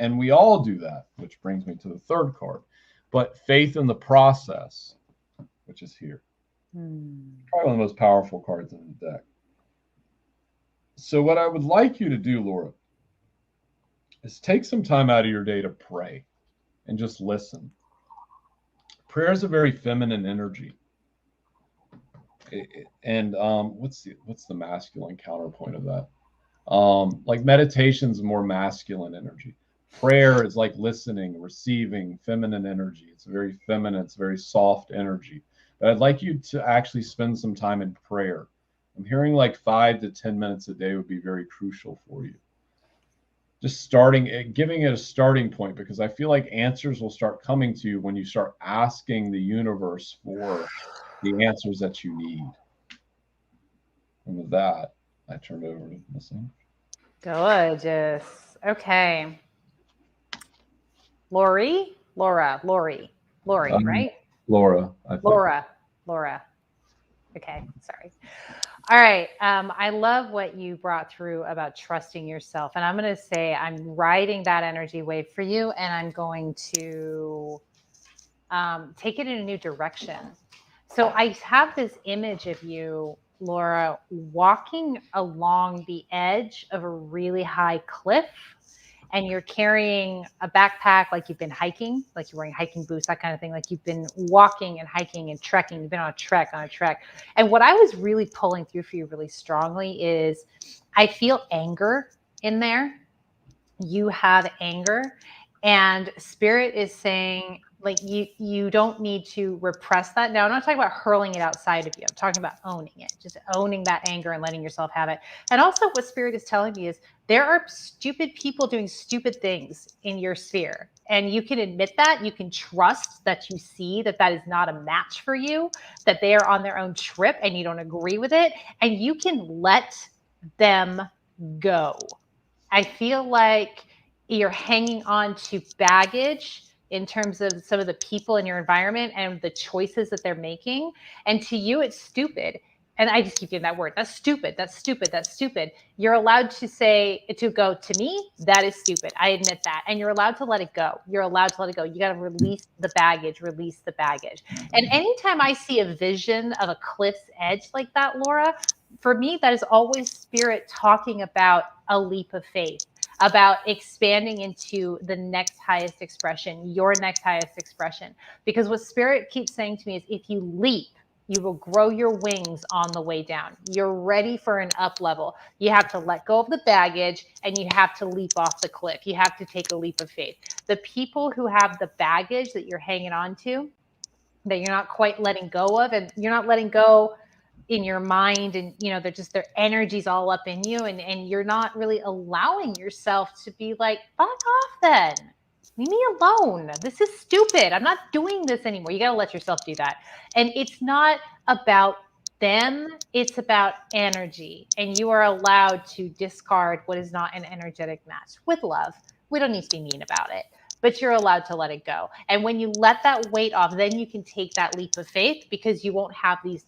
[SPEAKER 1] And we all do that, which brings me to the third card. But faith in the process, which is here. Probably one of the most powerful cards in the deck. So what I would like you to do, Laura, is take some time out of your day to pray and just listen. Prayer is a very feminine energy. And what's the masculine counterpoint of that? Like meditation is more masculine energy. Prayer is like listening, receiving, feminine energy. It's very feminine, it's very soft energy. But I'd like you to actually spend some time in prayer. I'm hearing like 5 to 10 minutes a day would be very crucial for you. Just giving it a starting point, because I feel like answers will start coming to you when you start asking the universe for the answers that you need. And with that, I turn it over to Missing.
[SPEAKER 2] Gorgeous. Okay. Lori, right?
[SPEAKER 1] Laura.
[SPEAKER 2] Laura. Okay, sorry. All right. I love what you brought through about trusting yourself. And I'm going to say I'm riding that energy wave for you, and I'm going to take it in a new direction. So I have this image of you, Laura, walking along the edge of a really high cliff, and you're carrying a backpack like you've been hiking, like you're wearing hiking boots, that kind of thing, like you've been walking and hiking and trekking, you've been on a trek. And what I was really pulling through for you really strongly is I feel anger in there. You have anger, and Spirit is saying, like, you don't need to repress that. Now, I'm not talking about hurling it outside of you. I'm talking about owning it, just owning that anger and letting yourself have it. And also what Spirit is telling me is there are stupid people doing stupid things in your sphere. And you can admit that. You can trust that you see that is not a match for you, that they are on their own trip and you don't agree with it. And you can let them go. I feel like you're hanging on to baggage in terms of some of the people in your environment and the choices that they're making. And to you, it's stupid. And I just keep getting that word. That's stupid. That's stupid. That's stupid. You're allowed to go, to me, that is stupid. I admit that. And you're allowed to let it go. You're allowed to let it go. You got to release the baggage. And anytime I see a vision of a cliff's edge like that, Laura, for me, that is always spirit talking about a leap of faith, about expanding into the next highest expression, your next highest expression. Because what spirit keeps saying to me is if you leap, you will grow your wings on the way down. You're ready for an up level. You have to let go of the baggage and you have to leap off the cliff. You have to take a leap of faith. The people who have the baggage that you're hanging on to, that you're not quite letting go of, and you're not letting go in your mind, and they're just, their energy's all up in you, and you're not really allowing yourself to be like, fuck off then, leave me alone, this is stupid, I'm not doing this anymore. You got to let yourself do that. And it's not about them, it's about energy, and you are allowed to discard what is not an energetic match with love. We don't need to be mean about it, but you're allowed to let it go. And when you let that weight off, then you can take that leap of faith, because you won't have these,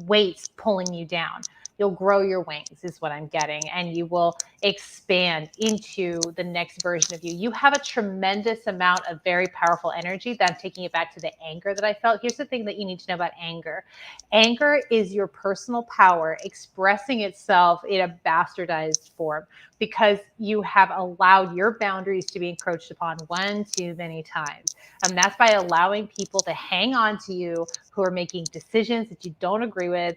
[SPEAKER 2] weights pulling you down. You'll grow your wings, is what I'm getting, and you will expand into the next version of you. You have a tremendous amount of very powerful energy. That I'm taking it back to the anger that I felt. Here's the thing that you need to know about anger. Anger is your personal power expressing itself in a bastardized form, because you have allowed your boundaries to be encroached upon one too many times. And that's by allowing people to hang on to you who are making decisions that you don't agree with.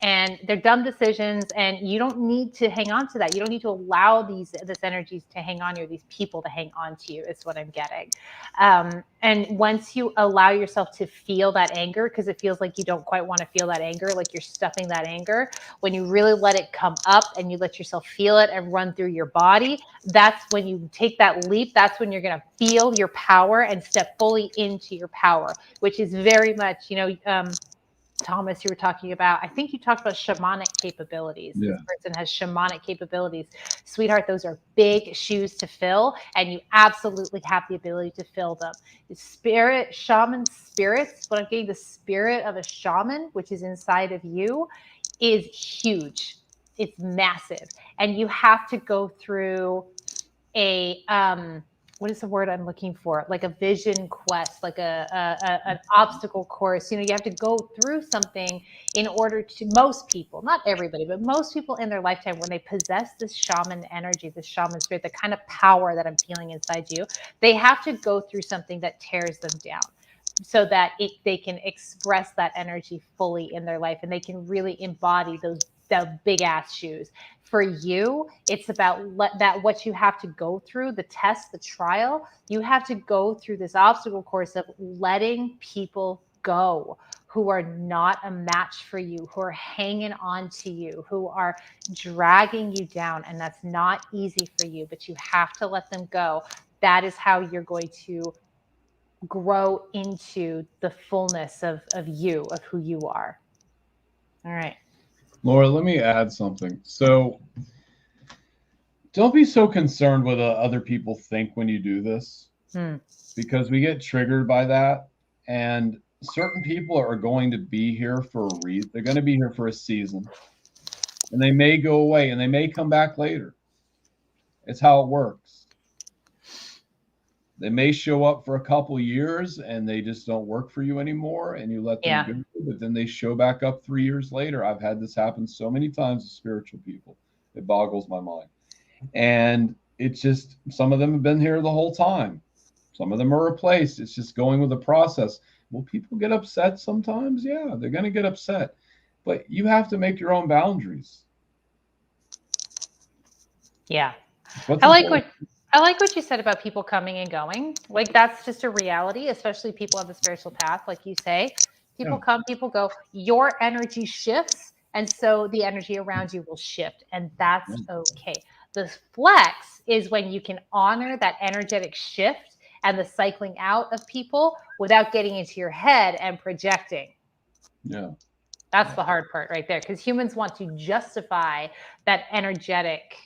[SPEAKER 2] And they're dumb decisions, and you don't need to hang on to that. You don't need to allow this energies to hang on you, or these people to hang on to you, is what I'm getting. And once you allow yourself to feel that anger, because it feels like you don't quite want to feel that anger, like you're stuffing that anger, when you really let it come up and you let yourself feel it and run through your body, that's when you take that leap. That's when you're going to feel your power and step fully into your power, which is very much, Thomas, you were talking about, I think you talked about shamanic capabilities.
[SPEAKER 1] Yeah.
[SPEAKER 2] This person has shamanic capabilities. Sweetheart, those are big shoes to fill, and you absolutely have the ability to fill them. The shaman spirits, what I'm getting, the spirit of a shaman, which is inside of you, is huge. It's massive. And you have to go through a what is the word I'm looking for? Like a vision quest, like an obstacle course. You have to go through something in order to, most people, not everybody, but most people in their lifetime, when they possess this shaman energy, this shaman spirit, the kind of power that I'm feeling inside you, they have to go through something that tears them down, so that they can express that energy fully in their life, and they can really embody the big ass shoes. For you, it's about what you have to go through, the test, the trial. You have to go through this obstacle course of letting people go who are not a match for you, who are hanging on to you, who are dragging you down. And that's not easy for you, but you have to let them go. That is how you're going to grow into the fullness of you, of who you are. All right.
[SPEAKER 1] Laura, let me add something. So don't be so concerned what other people think when you do this, because we get triggered by that. And certain people are going to be here for a reason. They're going to be here for a season, and they may go away, and they may come back later. It's how it works. They may show up for a couple years and they just don't work for you anymore, and you let them go, but then they show back up 3 years later. I've had this happen so many times with spiritual people. It boggles my mind. And it's just, some of them have been here the whole time. Some of them are replaced. It's just going with the process. Will people get upset sometimes? Yeah, they're going to get upset. But you have to make your own boundaries.
[SPEAKER 2] Yeah. I like what you said about people coming and going. Like, that's just a reality, especially people on the spiritual path, like you say. People come, people go. Your energy shifts, and so the energy around you will shift, and that's okay. The flex is when you can honor that energetic shift and the cycling out of people without getting into your head and projecting.
[SPEAKER 1] Yeah.
[SPEAKER 2] That's the hard part right there, because humans want to justify that energetic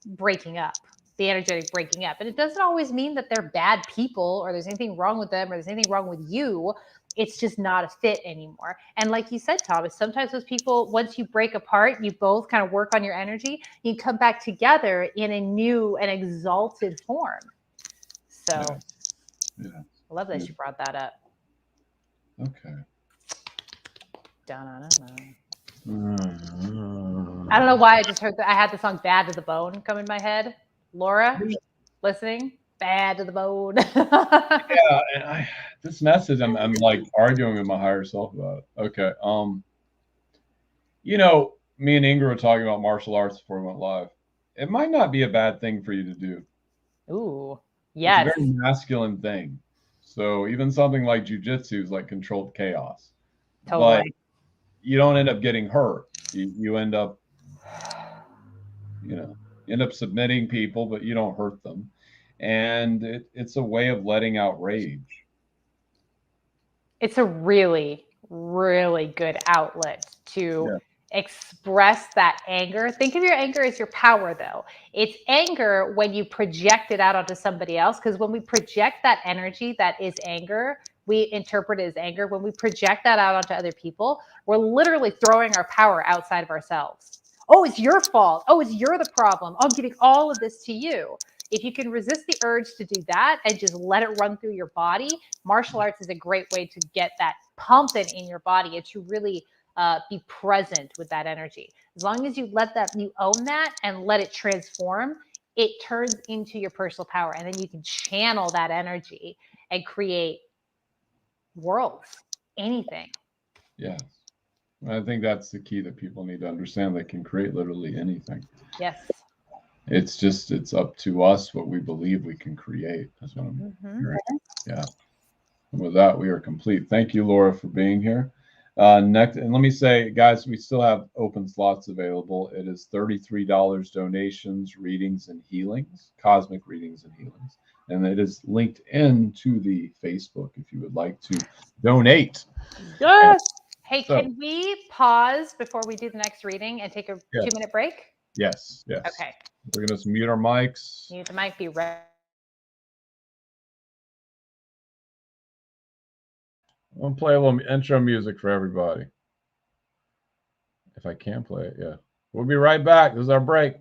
[SPEAKER 2] breaking up, the energetic breaking up. And it doesn't always mean that they're bad people, or there's anything wrong with them, or there's anything wrong with you. It's just not a fit anymore. And like you said, Thomas, sometimes those people, once you break apart, you both kind of work on your energy, you come back together in a new and exalted form. So I love that you brought that up.
[SPEAKER 1] Okay.
[SPEAKER 2] Da-na-na-na. I don't know why I just heard that. I had the song "Bad to the Bone" come in my head. Laura, listening, "Bad to the Bone."
[SPEAKER 1] Yeah, and this message, I'm like arguing with my higher self about it. Okay, me and Ingrid were talking about martial arts before we went live. It might not be a bad thing for you to do.
[SPEAKER 2] Ooh,
[SPEAKER 1] It's a
[SPEAKER 2] yes,
[SPEAKER 1] very masculine thing. So even something like jujitsu is like controlled chaos, but
[SPEAKER 2] totally.
[SPEAKER 1] you don't end up getting hurt. You end up, you know, submitting people, but you don't hurt them, and it's a way of letting out rage.
[SPEAKER 2] It's a really, really good outlet to
[SPEAKER 1] Yeah,
[SPEAKER 2] express that anger. Think of your anger as your power, though. It's anger when you project it out onto somebody else. Because when we project that energy that is anger, we interpret it as anger. When we project that out onto other people, we're literally throwing our power outside of ourselves. Oh, it's your fault. Oh, you're the problem. I'm giving all of this to you. If you can resist the urge to do that and just let it run through your body, martial arts is a great way to get that pumping in your body and to really be present with that energy. As long as you you own that and let it transform, it turns into your personal power. And then you can channel that energy and create worlds, anything.
[SPEAKER 1] yes. I think that's the key that people need to understand. They can create literally anything.
[SPEAKER 2] Yes.
[SPEAKER 1] It's up to us what we believe we can create. That's what I'm hearing. Yeah. And with that, we are complete. Thank you, Laura, for being here. Next, and let me say, guys, we still have open slots available. It is $33 donations, readings, and healings, cosmic readings and healings. And it is linked into the Facebook if you would like to donate.
[SPEAKER 2] Yes. Hey,
[SPEAKER 1] So,
[SPEAKER 2] can we pause before we do the next reading and take a
[SPEAKER 1] yes,
[SPEAKER 2] 2-minute break?
[SPEAKER 1] yes.
[SPEAKER 2] Okay.
[SPEAKER 1] We're going to mute our mics.
[SPEAKER 2] Mute the mic, be ready.
[SPEAKER 1] I'm going to play a little intro music for everybody. If I can play it, yeah. We'll be right back. This is our break.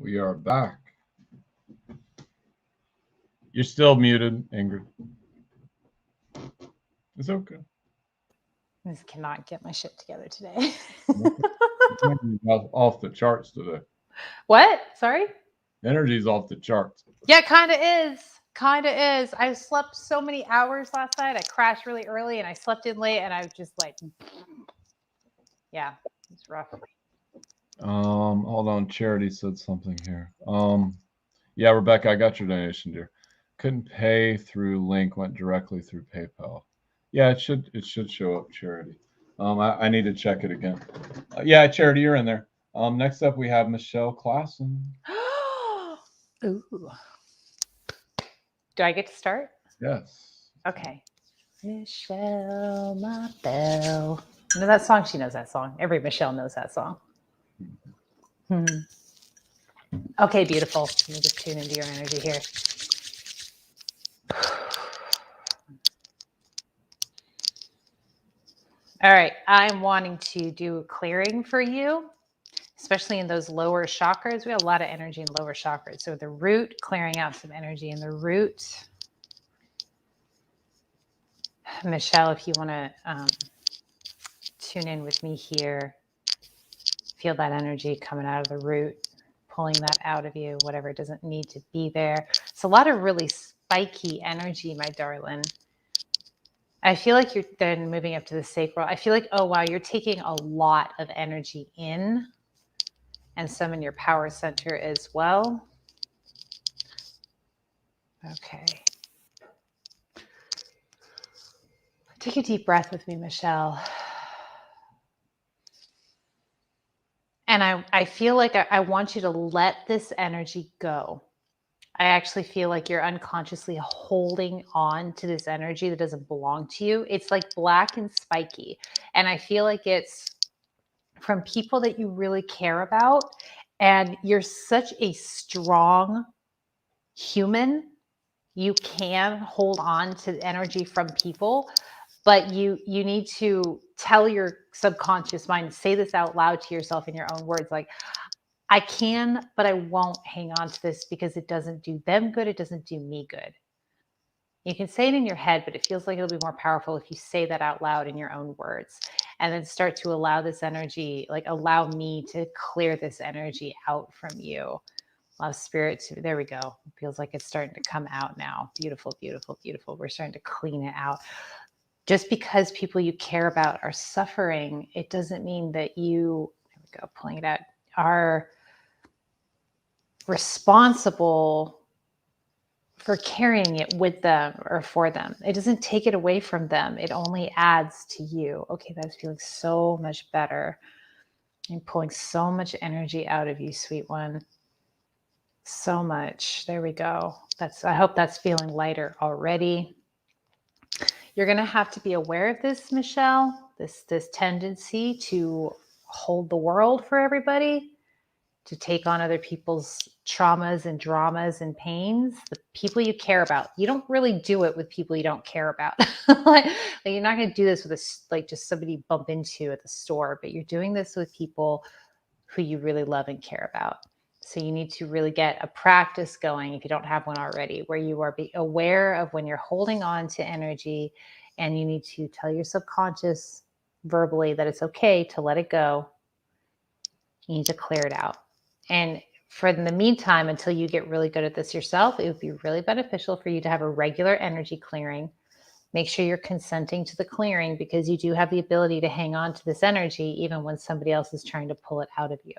[SPEAKER 1] We are back. You're still muted, Ingrid. It's okay.
[SPEAKER 2] I just cannot get my shit together today.
[SPEAKER 1] Off the charts today.
[SPEAKER 2] What? Sorry?
[SPEAKER 1] Energy's off the charts.
[SPEAKER 2] Yeah, kind of is. Kind of is. I slept so many hours last night. I crashed really early and I slept in late and I was just like, yeah, it's rough.
[SPEAKER 1] Hold on. Charity said something here. Yeah, Rebecca, I got your donation, dear. Couldn't pay through link, went directly through PayPal. Yeah, it should show up, Charity. I need to check it again. Yeah, Charity, you're in there. Next up we have Michelle Klassen.
[SPEAKER 2] Ooh. Do I get to start?
[SPEAKER 1] Yes.
[SPEAKER 2] Okay. Michelle, my belle. You know that song? She knows that song. Every Michelle knows that song. Okay, beautiful. Let me just tune into your energy here. All right, I'm wanting to do a clearing for you, especially in those lower chakras. We have a lot of energy in lower chakras. So the root, clearing out some energy in the root. Michelle, if you want to tune in with me here, feel that energy coming out of the root, pulling that out of you, whatever doesn't need to be there. It's a lot of really spiky energy, my darling. I feel like you're then moving up to the sacral. I feel like, oh, wow, you're taking a lot of energy in, and some in your power center as well. Okay. Take a deep breath with me, Michelle. And I feel like I want you to let this energy go. I actually feel like you're unconsciously holding on to this energy that doesn't belong to you. It's like black and spiky. And I feel like it's from people that you really care about. And you're such a strong human. You can hold on to energy from people, but you need to tell your subconscious mind, say this out loud to yourself in your own words, like, I can, but I won't hang on to this because it doesn't do them good. It doesn't do me good. You can say it in your head, but it feels like it'll be more powerful if you say that out loud in your own words, and then start to allow this energy, like allow me to clear this energy out from you. Allow spirit to, there we go. It feels like it's starting to come out now. Beautiful, beautiful, beautiful. We're starting to clean it out. Just because people you care about are suffering, it doesn't mean that you, there we go, pulling it out, are responsible for carrying it with them or for them. It doesn't take it away from them. It only adds to you. Okay, that's feeling so much better. I'm pulling so much energy out of you, sweet one. So much. There we go. I hope that's feeling lighter already. You're going to have to be aware of this, Michelle, this tendency to hold the world for everybody, to take on other people's traumas and dramas and pains, the people you care about. You don't really do it with people you don't care about. like you're not going to do this with just somebody you bump into at the store, but you're doing this with people who you really love and care about. So you need to really get a practice going, if you don't have one already, where you are be aware of when you're holding on to energy, and you need to tell your subconscious verbally that it's okay to let it go. You need to clear it out. And for the meantime, until you get really good at this yourself, it would be really beneficial for you to have a regular energy clearing. Make sure you're consenting to the clearing, because you do have the ability to hang on to this energy even when somebody else is trying to pull it out of you.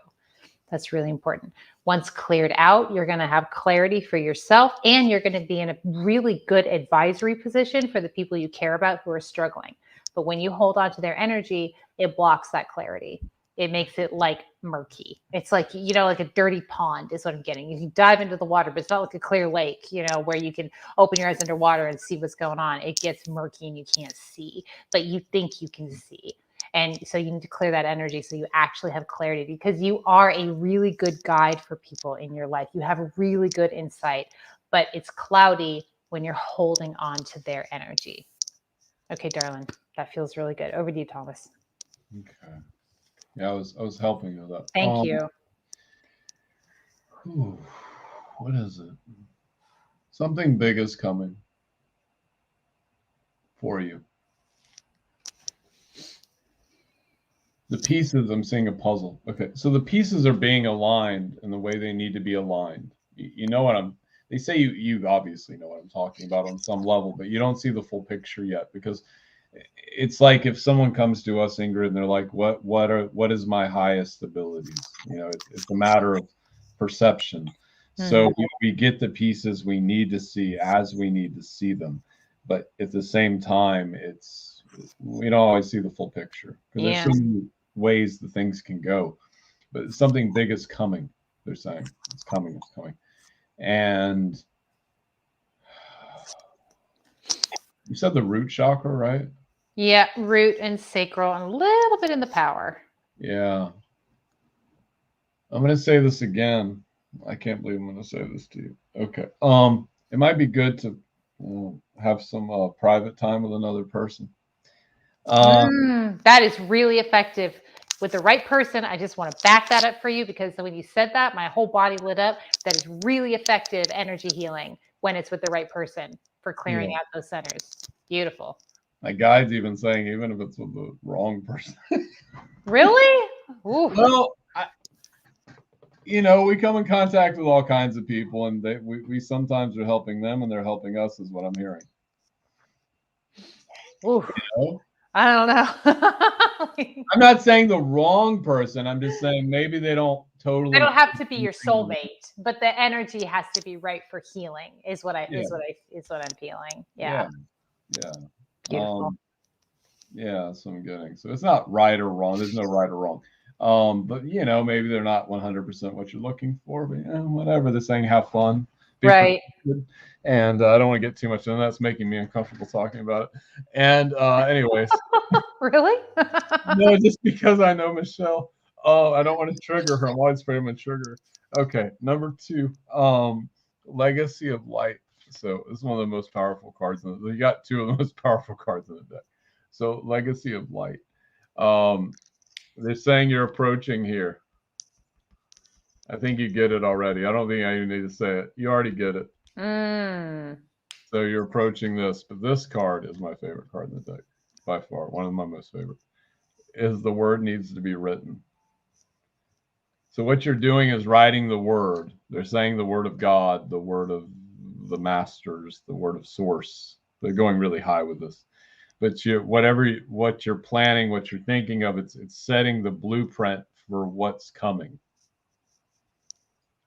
[SPEAKER 2] That's really important. Once cleared out, you're going to have clarity for yourself, and you're going to be in a really good advisory position for the people you care about who are struggling. But when you hold on to their energy, it blocks that clarity. It makes it like murky. It's like, like a dirty pond is what I'm getting. You can dive into the water, but it's not like a clear lake, where you can open your eyes underwater and see what's going on. It gets murky and you can't see, but you think you can see. And so you need to clear that energy so you actually have clarity, because you are a really good guide for people in your life. You have a really good insight, but it's cloudy when you're holding on to their energy. Okay, darling, that feels really good. Over to you, Thomas.
[SPEAKER 1] Okay. Yeah, I was helping with that.
[SPEAKER 2] Thank you.
[SPEAKER 1] What is it? Something big is coming for you. The pieces, I'm seeing a puzzle. Okay, so the pieces are being aligned in the way they need to be aligned. You know what they say you obviously know what I'm talking about on some level, but you don't see the full picture yet, because it's like if someone comes to us, Ingrid, and they're like, what is my highest abilities? It's a matter of perception. So we get the pieces we need to see as we need to see them, but at the same time, we don't always see the full picture because there's so many ways the things can go. But something big is coming. They're saying it's coming, and you said the root chakra, right?
[SPEAKER 2] Yeah, root and sacral, and a little bit in the power.
[SPEAKER 1] Yeah. I'm going to say this again. I can't believe I'm going to say this to you. Okay. It might be good to have some private time with another person.
[SPEAKER 2] That is really effective with the right person. I just want to back that up for you because when you said that, my whole body lit up. That is really effective energy healing when it's with the right person for clearing out those centers. Beautiful.
[SPEAKER 1] My guide's even saying, even if it's with the wrong person.
[SPEAKER 2] Really? Ooh.
[SPEAKER 1] Well, we come in contact with all kinds of people, and we sometimes are helping them, and they're helping us, is what I'm hearing.
[SPEAKER 2] Ooh. I don't know.
[SPEAKER 1] I'm not saying the wrong person. I'm just saying maybe they don't totally.
[SPEAKER 2] They don't have to be your soulmate, but the energy has to be right for healing. Is what I'm feeling. Yeah. Beautiful.
[SPEAKER 1] Yeah, so I'm getting. So it's not right or wrong. There's no right or wrong. But maybe they're not 100% what you're looking for. But whatever. They're saying have fun.
[SPEAKER 2] Right.
[SPEAKER 1] And I don't want to get too much in that. It's making me uncomfortable talking about it. And anyways.
[SPEAKER 2] Really?
[SPEAKER 1] No, just because I know Michelle. I don't want to trigger her. I'm always afraid I'm going to trigger her. Okay, number 2, Legacy of Light. So this is one of the most powerful cards. You got 2 of the most powerful cards in the deck. So Legacy of Light. They're saying you're approaching here. I think you get it already. I don't think I even need to say it. You already get it. So you're approaching this, but this card is my favorite card in the deck by far. One of my most favorite. Is the word needs to be written. So what you're doing is writing the word. They're saying the word of God, the word of the masters, the word of source. They're going really high with this. But what you're planning, what you're thinking of, it's setting the blueprint for what's coming.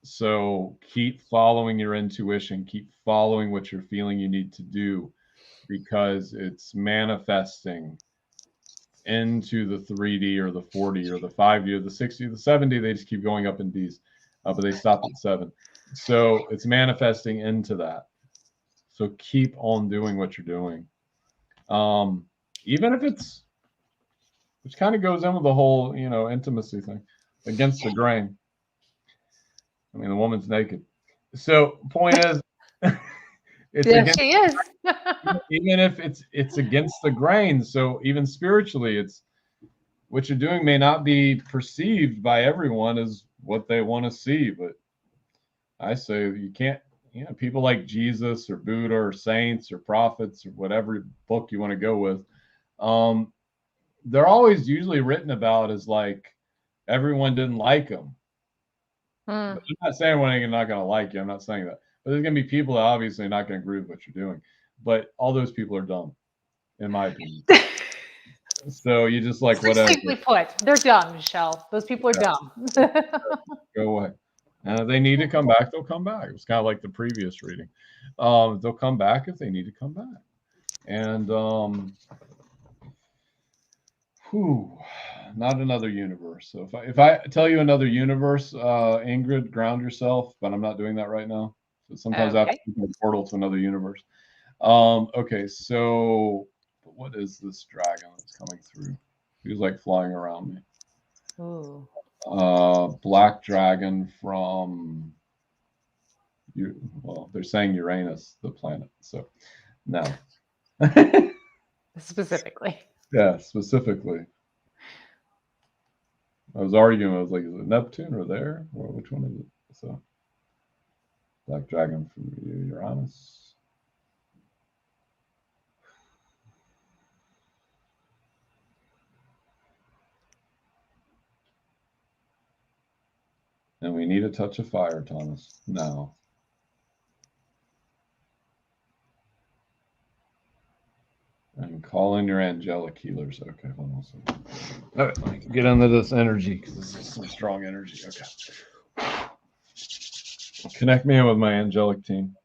[SPEAKER 1] So keep following your intuition, keep following what you're feeling you need to do, because it's manifesting into the 3D or the 4D or the 5D or the 60 or the 70. They just keep going up in Ds, but they stop at 7. So it's manifesting into that. So keep on doing what you're doing. Even if which kind of goes in with the whole, intimacy thing, against the grain. I mean, the woman's naked. So point is,
[SPEAKER 2] she is.
[SPEAKER 1] even if it's against the grain. So even spiritually, what you're doing may not be perceived by everyone as what they want to see, but I say you can't. People like Jesus or Buddha or saints or prophets or whatever book you want to go with, they're always usually written about as like everyone didn't like them. I'm not saying everyone's not going to like you. I'm not saying that. But there's going to be people that obviously are not going to agree with what you're doing. But all those people are dumb, in my opinion. So you just like whatever.
[SPEAKER 2] Simply put, they're dumb, Michelle. Those people are dumb.
[SPEAKER 1] Go away. And if they need to come back, they'll come back. It's kind of like the previous reading. They'll come back if they need to come back. And not another universe. So if I tell you another universe, Ingrid, ground yourself. But I'm not doing that right now. So sometimes I have to open a portal to another universe. Okay, so what is this dragon that's coming through? He's like flying around me.
[SPEAKER 2] Ooh.
[SPEAKER 1] Black dragon from they're saying Uranus, the planet. So no.
[SPEAKER 2] Specifically.
[SPEAKER 1] Yeah, specifically. I was arguing. I was like, is it Neptune or there? Or which one is it? So black dragon from Uranus. And we need a touch of fire, Thomas. No. Call in your angelic healers. Okay, hold on a second. All right, let me get into this energy because this is some strong energy. Okay. Connect me in with my angelic team.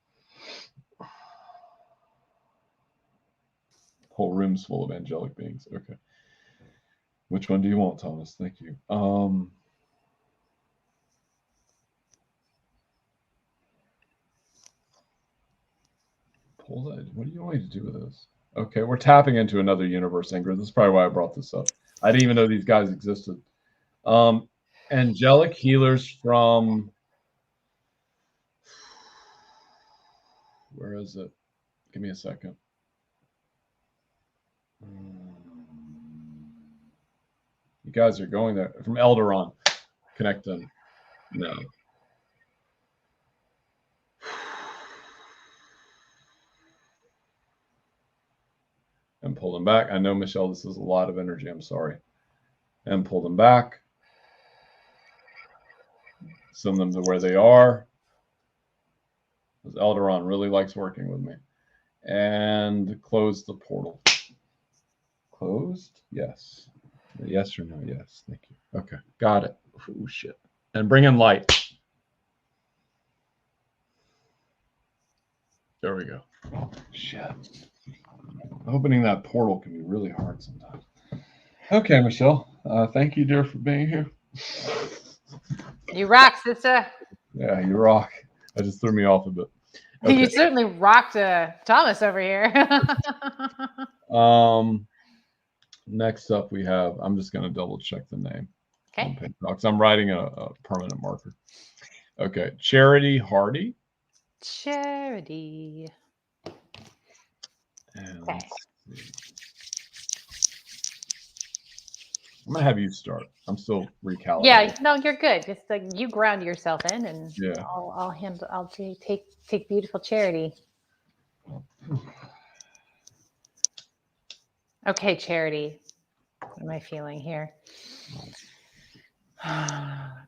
[SPEAKER 1] Whole room's full of angelic beings. Okay. Which one do you want, Thomas? Thank you. Pull that. What do you want me to do with this? Okay, we're tapping into another universe, Ingrid. This is probably why I brought this up. I didn't even know these guys existed. Angelic healers from, where is it? Give me a second. You guys are going there. From Elderon. Connect them. No. And pull them back. I know, Michelle, this is a lot of energy. I'm sorry. And pull them back. Send them to where they are. Because Elderon really likes working with me. And close the portal. Closed? Yes. Yes or no? Yes. Thank you. Okay. Got it. Oh, shit. And bring in light. There we go. Oh, shit. Opening that portal can be really hard sometimes. Okay, Michelle. Thank you, dear, for being here.
[SPEAKER 2] You rock, sister.
[SPEAKER 1] Yeah, you rock. That just threw me off a bit. Okay.
[SPEAKER 2] You certainly rocked Thomas over here.
[SPEAKER 1] Next up we have, I'm just going to double check the name.
[SPEAKER 2] Okay.
[SPEAKER 1] Because I'm writing a permanent marker. Okay. Charity Hardy.
[SPEAKER 2] Charity.
[SPEAKER 1] And
[SPEAKER 2] Okay.
[SPEAKER 1] I'm going to have you start. I'm still recalibrating.
[SPEAKER 2] Yeah, no, you're good. Just like you ground yourself in, and
[SPEAKER 1] yeah.
[SPEAKER 2] I'll take beautiful Charity. Okay, Charity. What am I feeling here? I'm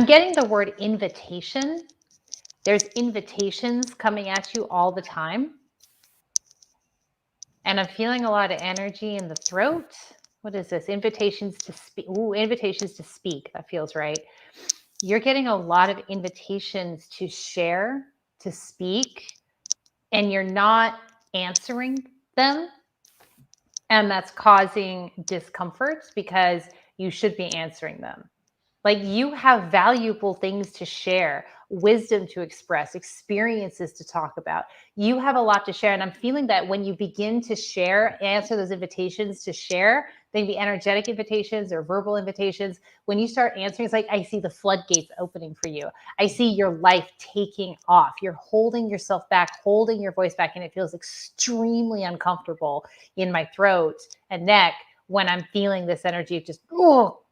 [SPEAKER 2] getting the word invitation. There's invitations coming at you all the time. And I'm feeling a lot of energy in the throat. What is this? Invitations to speak. Ooh, invitations to speak. That feels right. You're getting a lot of invitations to share, to speak, and you're not answering them. And that's causing discomfort because you should be answering them. Like, you have valuable things to share, wisdom to express, experiences to talk about. You have a lot to share. And I'm feeling that when you begin to share, answer those invitations to share, they can be energetic invitations or verbal invitations. When you start answering, it's like, I see the floodgates opening for you. I see your life taking off. You're holding yourself back, holding your voice back, and it feels extremely uncomfortable in my throat and neck when I'm feeling this energy of just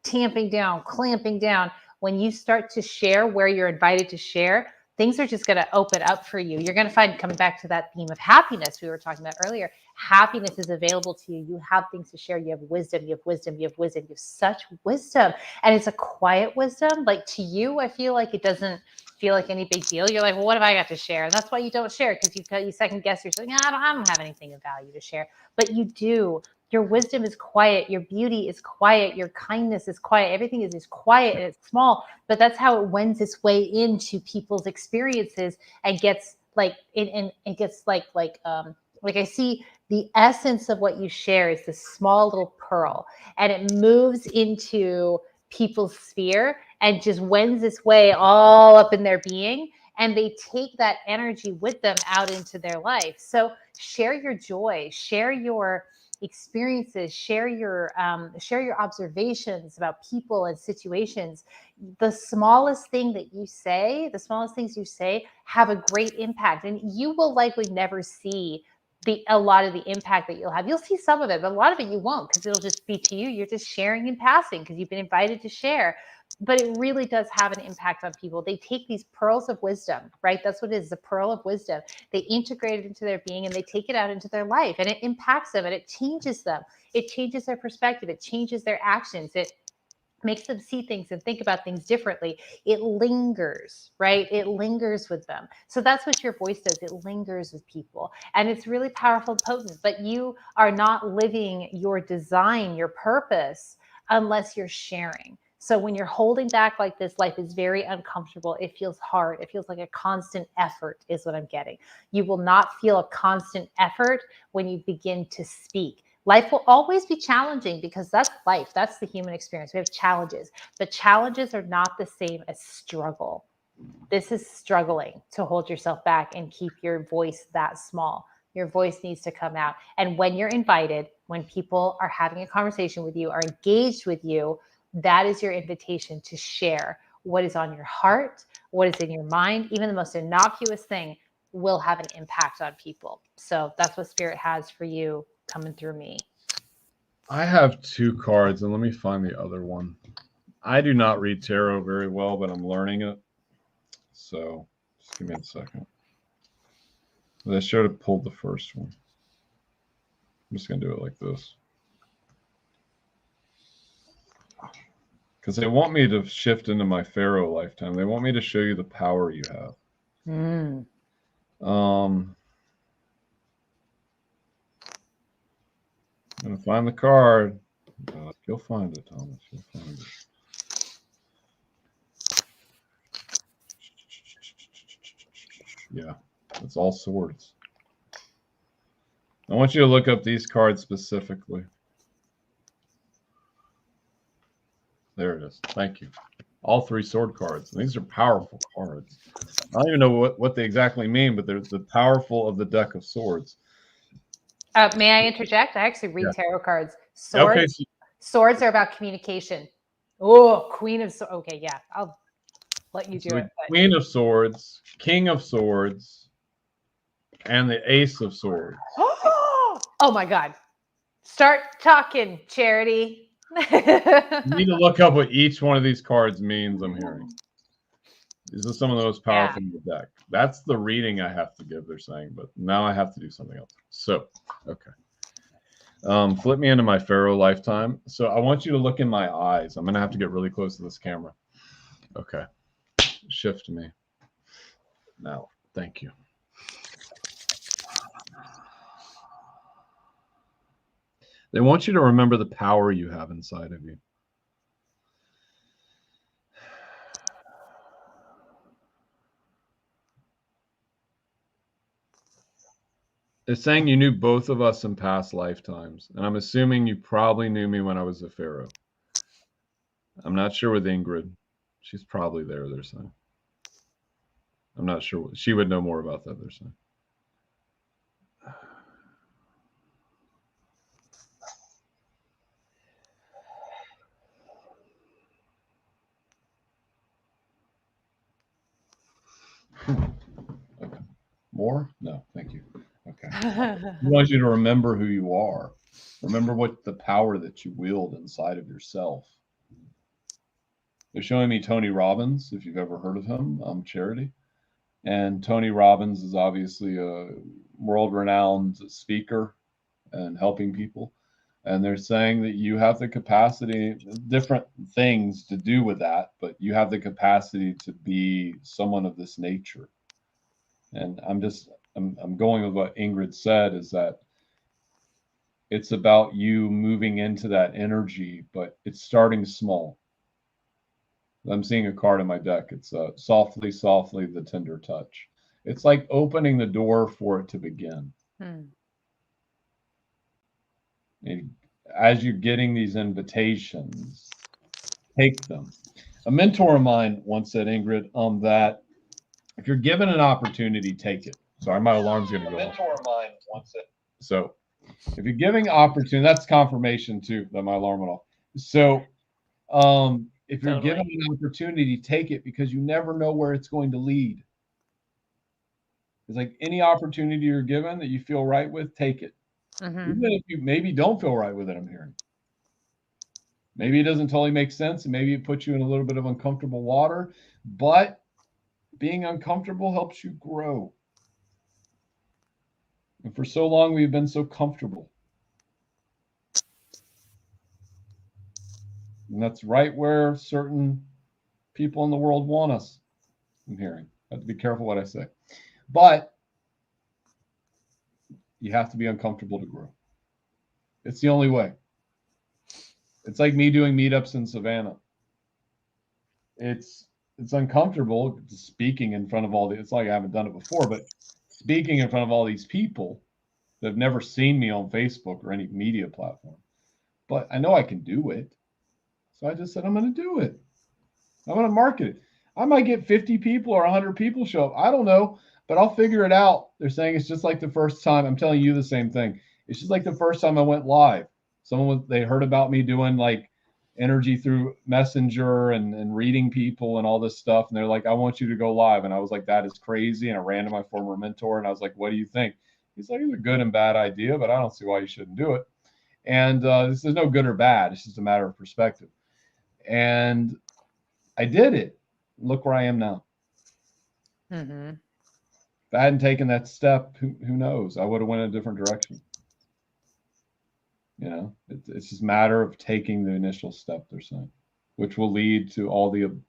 [SPEAKER 2] tamping down, clamping down. When you start to share where you're invited to share, things are just going to open up for you. You're going to find, coming back to that theme of happiness we were talking about earlier, happiness is available to you. You have things to share. You have wisdom. You have wisdom. You have wisdom. You have such wisdom. And it's a quiet wisdom. Like, to you, I feel like it doesn't feel like any big deal. You're like, well, what have I got to share? And that's why you don't share, because you second guess yourself. I don't have anything of value to share. But you do. Your wisdom is quiet. Your beauty is quiet. Your kindness is quiet. Everything is quiet and it's small, but that's how it wends its way into people's experiences and gets like it gets like I see the essence of what you share is this small little pearl, and it moves into people's sphere and just wends its way all up in their being. And they take that energy with them out into their life. So share your joy, share your experiences, share your observations about people and situations. The smallest things you say have a great impact, and you will likely never see a lot of the impact that you'll have. You'll see some of it, but a lot of it you won't, because it'll just be to you. You're just sharing in passing because you've been invited to share. But it really does have an impact on people. They take these pearls of wisdom, right? That's what it is, a pearl of wisdom. They integrate it into their being and they take it out into their life, and it impacts them and it changes them. It changes their perspective. It changes their actions. It makes them see things and think about things differently, it lingers, right? It lingers with them. So that's what your voice does. It lingers with people, and it's really powerful and potent. But you are not living your design, your purpose, unless you're sharing. So when you're holding back like this, life is very uncomfortable. It feels hard. It feels like a constant effort is what I'm getting. You will not feel a constant effort when you begin to speak. Life will always be challenging because that's life. That's the human experience. We have challenges. The challenges are not the same as struggle. This is struggling to hold yourself back and keep your voice that small. Your voice needs to come out. And when you're invited, when people are having a conversation with you, are engaged with you, that is your invitation to share what is on your heart, what is in your mind. Even the most innocuous thing will have an impact on people. So that's what Spirit has for you coming through me.
[SPEAKER 1] I have 2 cards, and let me find the other one. I do not read tarot very well, but I'm learning it. So just give me a second. I should have pulled the first one. I'm just going to do it like this. Because they want me to shift into my Pharaoh lifetime. They want me to show you the power you have. I'm going to find the card. You'll find it, Thomas. You'll find it. Yeah, it's all swords. I want you to look up these cards specifically. There it is. Thank you. All 3 sword cards. And these are powerful cards. I don't even know what they exactly mean, but they're the powerful of the deck of swords.
[SPEAKER 2] May I interject? I actually read tarot cards. Swords,
[SPEAKER 1] okay, so
[SPEAKER 2] swords are about communication. Oh, Queen of Swords. Okay, yeah, I'll let you do it. But...
[SPEAKER 1] Queen of Swords, King of Swords, and the Ace of Swords.
[SPEAKER 2] Oh my God. Start talking, Charity.
[SPEAKER 1] You need to look up what each one of these cards means, I'm hearing. These are some of the most powerful in the deck. That's the reading I have to give, they're saying, but now I have to do something else. So, okay. Flip me into my Pharaoh lifetime. So I want you to look in my eyes. I'm going to have to get really close to this camera. Okay. Shift me. Now, thank you. They want you to remember the power you have inside of you. It's saying you knew both of us in past lifetimes, and I'm assuming you probably knew me when I was a Pharaoh. I'm not sure with Ingrid. She's probably there, they're saying. I'm not sure. She would know more about that, they're saying. Okay. More? No, thank you. Okay. I want you to remember who you are. Remember what the power that you wield inside of yourself. They're showing me Tony Robbins, if you've ever heard of him, Charity. And Tony Robbins is obviously a world-renowned speaker and helping people. And they're saying that you have the capacity, different things to do with that, but you have the capacity to be someone of this nature. And I'm going with what Ingrid said, is that it's about you moving into that energy, but it's starting small. I'm seeing a card in my deck. It's softly, softly, the tender touch. It's like opening the door for it to begin. And as you're getting these invitations, take them. A mentor of mine once said, Ingrid, that if you're given an opportunity, take it. Sorry, my alarm's going to go off. A mentor of mine once said. So if you're giving opportunity, that's confirmation too that my alarm went off. So if you're given an opportunity, take it, because you never know where it's going to lead. It's like any opportunity you're given that you feel right with, take it. Even if you maybe don't feel right with it, I'm hearing. Maybe it doesn't totally make sense, and maybe it puts you in a little bit of uncomfortable water, but being uncomfortable helps you grow. And for so long, we've been so comfortable. And that's right where certain people in the world want us. I'm hearing. I have to be careful what I say. But you have to be uncomfortable to grow. It's the only way. It's like me doing meetups in Savannah. It's uncomfortable speaking in front of all the. It's like I haven't done it before, but speaking in front of all these people that have never seen me on Facebook or any media platform. But I know I can do it. So I just said, I'm going to do it. I'm going to market it. I might get 50 people or 100 people show up. I don't know, but I'll figure it out. They're saying it's just like the first time. I'm telling you the same thing. It's just like the first time I went live. They heard about me doing like energy through Messenger and reading people and all this stuff. And they're like, I want you to go live. And I was like, that is crazy. And I ran to my former mentor and I was like, what do you think? He's like, it's a good and bad idea, but I don't see why you shouldn't do it. And this is no good or bad. It's just a matter of perspective. And I did it. Look where I am now.
[SPEAKER 2] Mm-hmm.
[SPEAKER 1] If I hadn't taken that step, who knows? I would have went in a different direction. You know, it's just a matter of taking the initial step, they're saying, which will lead to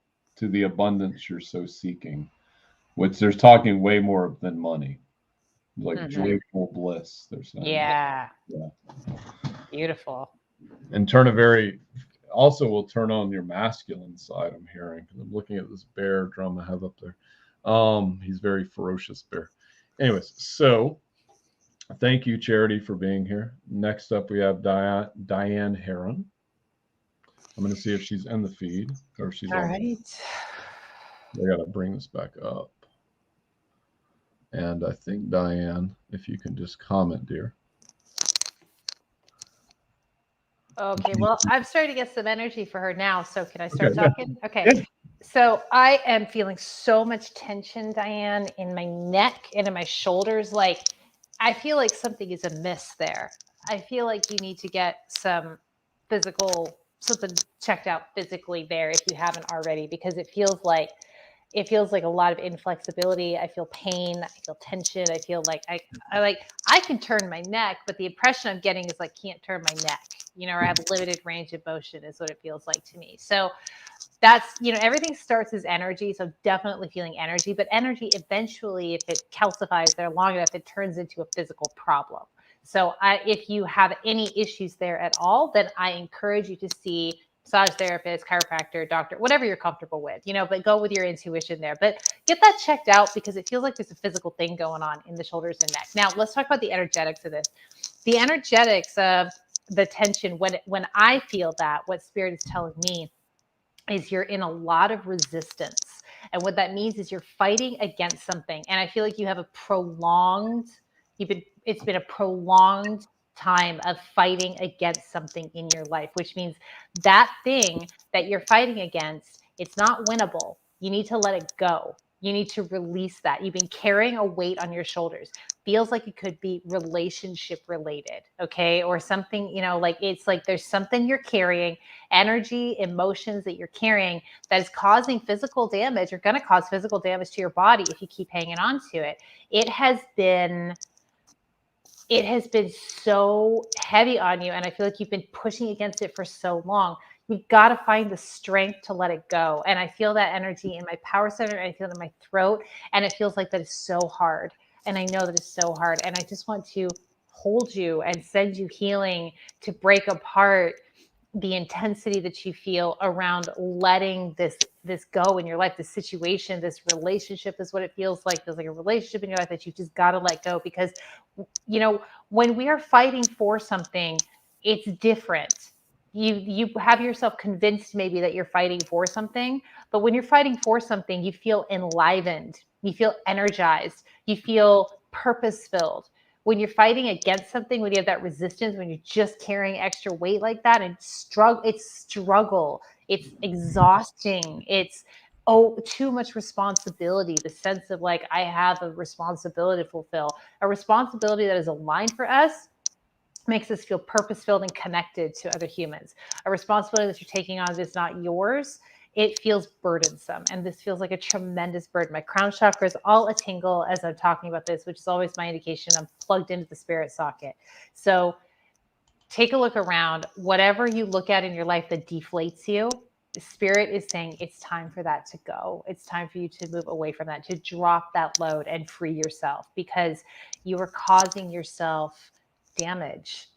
[SPEAKER 1] the abundance you're so seeking, which there's talking way more than money, like joyful bliss, they're saying.
[SPEAKER 2] Yeah. Beautiful.
[SPEAKER 1] And also will turn on your masculine side, I'm hearing, because I'm looking at this bear drum I have up there. He's very ferocious bear. Anyways, so thank you, Charity, for being here. Next up, we have Diane Heron. I'm going to see if she's in the feed or if she's
[SPEAKER 2] all
[SPEAKER 1] on.
[SPEAKER 2] right.
[SPEAKER 1] I got to bring this back up. And I think, Diane, if you can just comment, dear.
[SPEAKER 2] Okay, well, I'm starting to get some energy for her now. So can I start talking? Okay. Yeah. So I am feeling so much tension, Diane, in my neck and in my shoulders. Like, I feel like something is amiss there. I feel like you need to get something checked out physically there if you haven't already, because it feels like a lot of inflexibility. I feel pain. I feel tension. I feel like I can turn my neck, but the impression I'm getting is like can't turn my neck. Or I have limited range of motion is what it feels like to me. So that's, everything starts as energy. So definitely feeling energy, but energy eventually, if it calcifies there long enough, it turns into a physical problem. So if you have any issues there at all, then I encourage you to see massage therapist, chiropractor, doctor, whatever you're comfortable with, but go with your intuition there. But get that checked out because it feels like there's a physical thing going on in the shoulders and neck. Now, let's talk about the energetics of this. The energetics of the tension, when I feel that, what Spirit is telling me is you're in a lot of resistance. And what that means is you're fighting against something. And I feel like you have it's been a prolonged time of fighting against something in your life, which means that thing that you're fighting against, it's not winnable. You need to let it go. You need to release that. You've been carrying a weight on your shoulders. Feels like it could be relationship related, okay? Or something, like it's like there's something you're carrying, energy, emotions that you're carrying that is causing physical damage or going to cause physical damage to your body if you keep hanging on to it. It has been so heavy on you, and I feel like you've been pushing against it for so long. You've got to find the strength to let it go. And I feel that energy in my power center. I feel it in my throat. And it feels like that is so hard. And I know that it's so hard. And I just want to hold you and send you healing to break apart the intensity that you feel around letting this go in your life, this situation, this relationship is what it feels like. There's like a relationship in your life that you just got to let go because, when we are fighting for something, it's different. You have yourself convinced maybe that you're fighting for something, but when you're fighting for something, you feel enlivened, you feel energized, you feel purpose-filled. When you're fighting against something, when you have that resistance, when you're just carrying extra weight like that, and it's struggle, it's exhausting, it's too much responsibility, the sense of like, I have a responsibility to fulfill, a responsibility that is aligned for us makes us feel purpose-filled and connected to other humans. A responsibility that you're taking on that's not yours, it feels burdensome. And this feels like a tremendous burden. My crown chakra is all a tingle as I'm talking about this, which is always my indication I'm plugged into the spirit socket. So take a look around. Whatever you look at in your life that deflates you, the spirit is saying it's time for that to go. It's time for you to move away from that, to drop that load and free yourself, because you are causing yourself damage.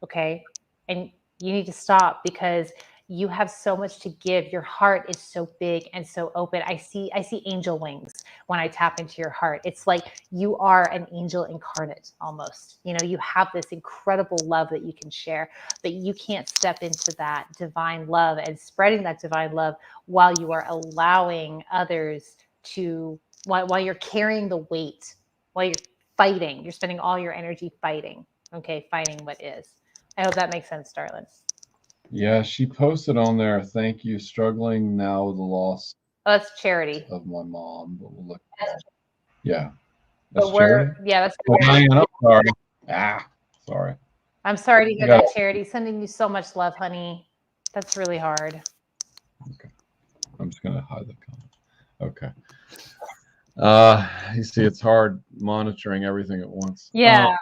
[SPEAKER 2] Okay. And you need to stop, because you have so much to give. Your heart is so big and so open. I see angel wings when I tap into your heart. It's like you are an angel incarnate almost. You know, you have this incredible love that you can share, but you can't step into that divine love and spreading that divine love while you are allowing others to, while you're carrying the weight, while you're fighting, you're spending all your energy fighting. Okay. Fighting what is. I hope that makes sense, darling.
[SPEAKER 1] Yeah, she posted on there, thank you, struggling now with the loss
[SPEAKER 2] that's charity
[SPEAKER 1] of my mom. But we'll look. Yeah.
[SPEAKER 2] That's charity? That's
[SPEAKER 1] charity. I'm sorry. Sorry.
[SPEAKER 2] I'm sorry to hear that, Charity. Sending you so much love, honey. That's really hard.
[SPEAKER 1] Okay. I'm just going to hide the comment. Okay. You see, it's hard monitoring everything at once.
[SPEAKER 2] Yeah.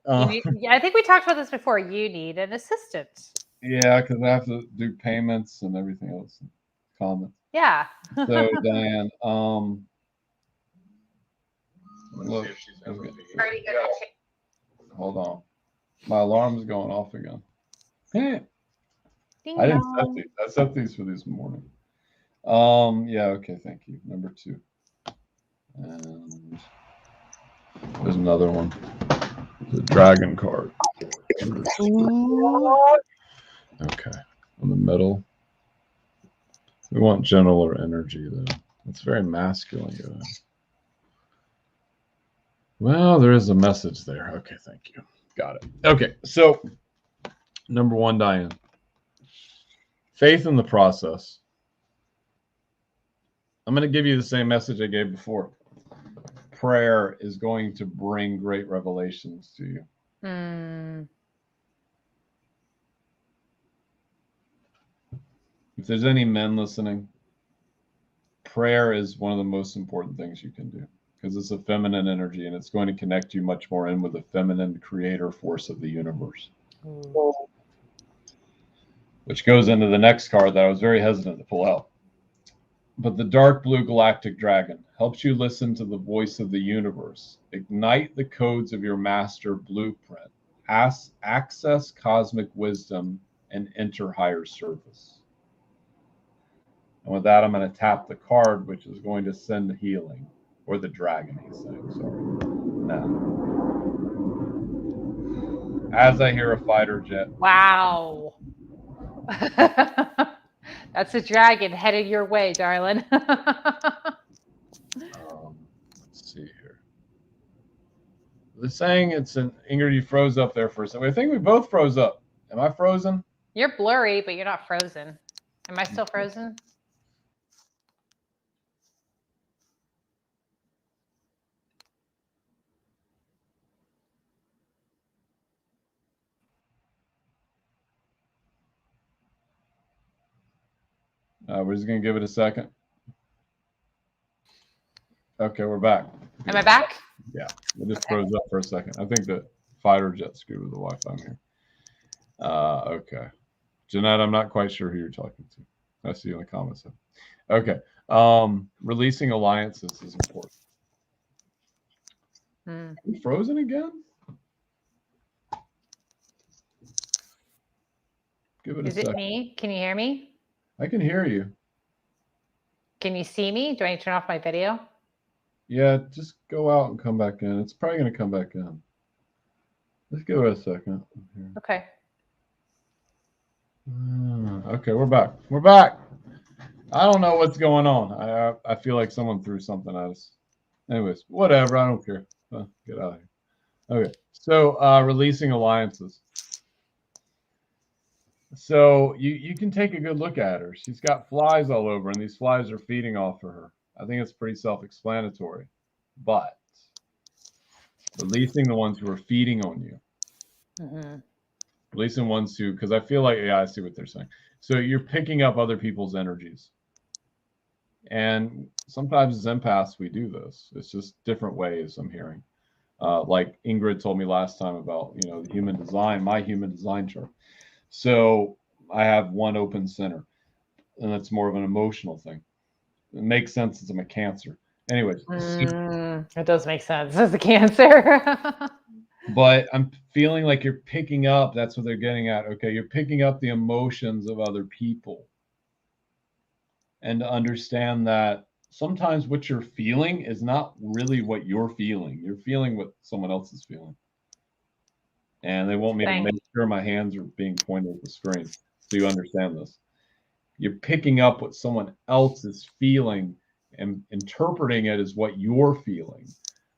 [SPEAKER 2] I think we talked about this before. You need an assistant.
[SPEAKER 1] Yeah, because I have to do payments and everything else. Comments.
[SPEAKER 2] Yeah.
[SPEAKER 1] So Diane, look, hold on. My alarm's going off again. Hey. I didn't set these. I set these for this morning. Yeah, okay, thank you. Number 2. And there's another one. The dragon card.
[SPEAKER 2] Ooh.
[SPEAKER 1] Okay. On the middle. We want gentler energy though. It's very masculine. Well, there is a message there. Okay, thank you. Got it. Okay, so number 1, Diane. Faith in the process. I'm going to give you the same message I gave before. Prayer is going to bring great revelations to you. If there's any men listening, prayer is one of the most important things you can do, because it's a feminine energy and it's going to connect you much more in with the feminine creator force of the universe. Which goes into the next card that I was very hesitant to pull out. But the dark blue galactic dragon helps you listen to the voice of the universe, ignite the codes of your master blueprint, access cosmic wisdom, and enter higher service. And with that, I'm going to tap the card, which is going to send healing, or the dragon, he's saying. Sorry. Now, as I hear a fighter jet.
[SPEAKER 2] Wow. That's a dragon headed your way, darling.
[SPEAKER 1] Let's see here. The saying, it's an Ingrid, you froze up there for a second. I think we both froze up. Am I frozen?
[SPEAKER 2] You're blurry, but you're not frozen. Am I still frozen?
[SPEAKER 1] We're just going to give it a second. Okay, we're back.
[SPEAKER 2] Am I back?
[SPEAKER 1] Yeah, it just froze up for a second. I think the fighter jet screwed with the Wi-Fi here. Okay. Jeanette, I'm not quite sure who you're talking to. I see you in the comments. Okay. Releasing alliances is important. Are you frozen again? Give it a second.
[SPEAKER 2] Is it me? Can you hear me?
[SPEAKER 1] I can hear you.
[SPEAKER 2] Can you see me? Do I need to turn off my video?
[SPEAKER 1] Yeah, just go out and come back in. It's probably going to come back in. Let's give it a second.
[SPEAKER 2] Okay.
[SPEAKER 1] Okay, we're back. We're back. I don't know what's going on. I feel like someone threw something at us. Anyways, whatever. I don't care. Get out of here. Okay, so releasing alliances. So you can take a good look at her. She's got flies all over, and these flies are feeding off of her. I think it's pretty self-explanatory. But releasing the ones who are feeding on you. Releasing ones who, because I feel like, yeah, I see what they're saying. So you're picking up other people's energies. And sometimes as empaths, we do this. It's just different ways, I'm hearing. Like Ingrid told me last time about, the human design, my human design chart. So I have one open center, and that's more of an emotional thing. It makes sense as I'm a Cancer. Anyways,
[SPEAKER 2] it does make sense as a Cancer.
[SPEAKER 1] but I'm feeling like you're picking up, that's what they're getting at. Okay, you're picking up the emotions of other people. And to understand that sometimes what you're feeling is not really what you're feeling. You're feeling what someone else is feeling. And they want me to make sure my hands are being pointed at the screen so you understand this. You're picking up what someone else is feeling and interpreting it as what you're feeling.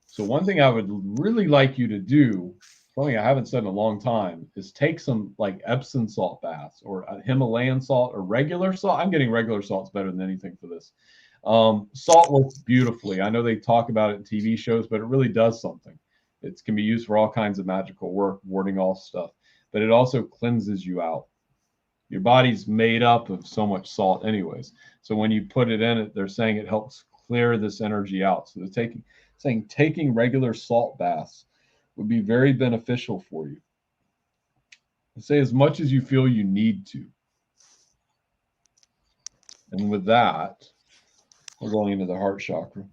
[SPEAKER 1] So one thing I would really like you to do, something I haven't said in a long time, is take some like Epsom salt baths or a Himalayan salt or regular salt. I'm getting regular salt's better than anything for this. Salt works beautifully. I know they talk about it in TV shows, but it really does something. It can be used for all kinds of magical work, warding off stuff, but it also cleanses you out. Your body's made up of so much salt anyways. So when you put it in it, they're saying it helps clear this energy out. So they're saying taking regular salt baths would be very beneficial for you. I say as much as you feel you need to. And with that, we're going into the heart chakra,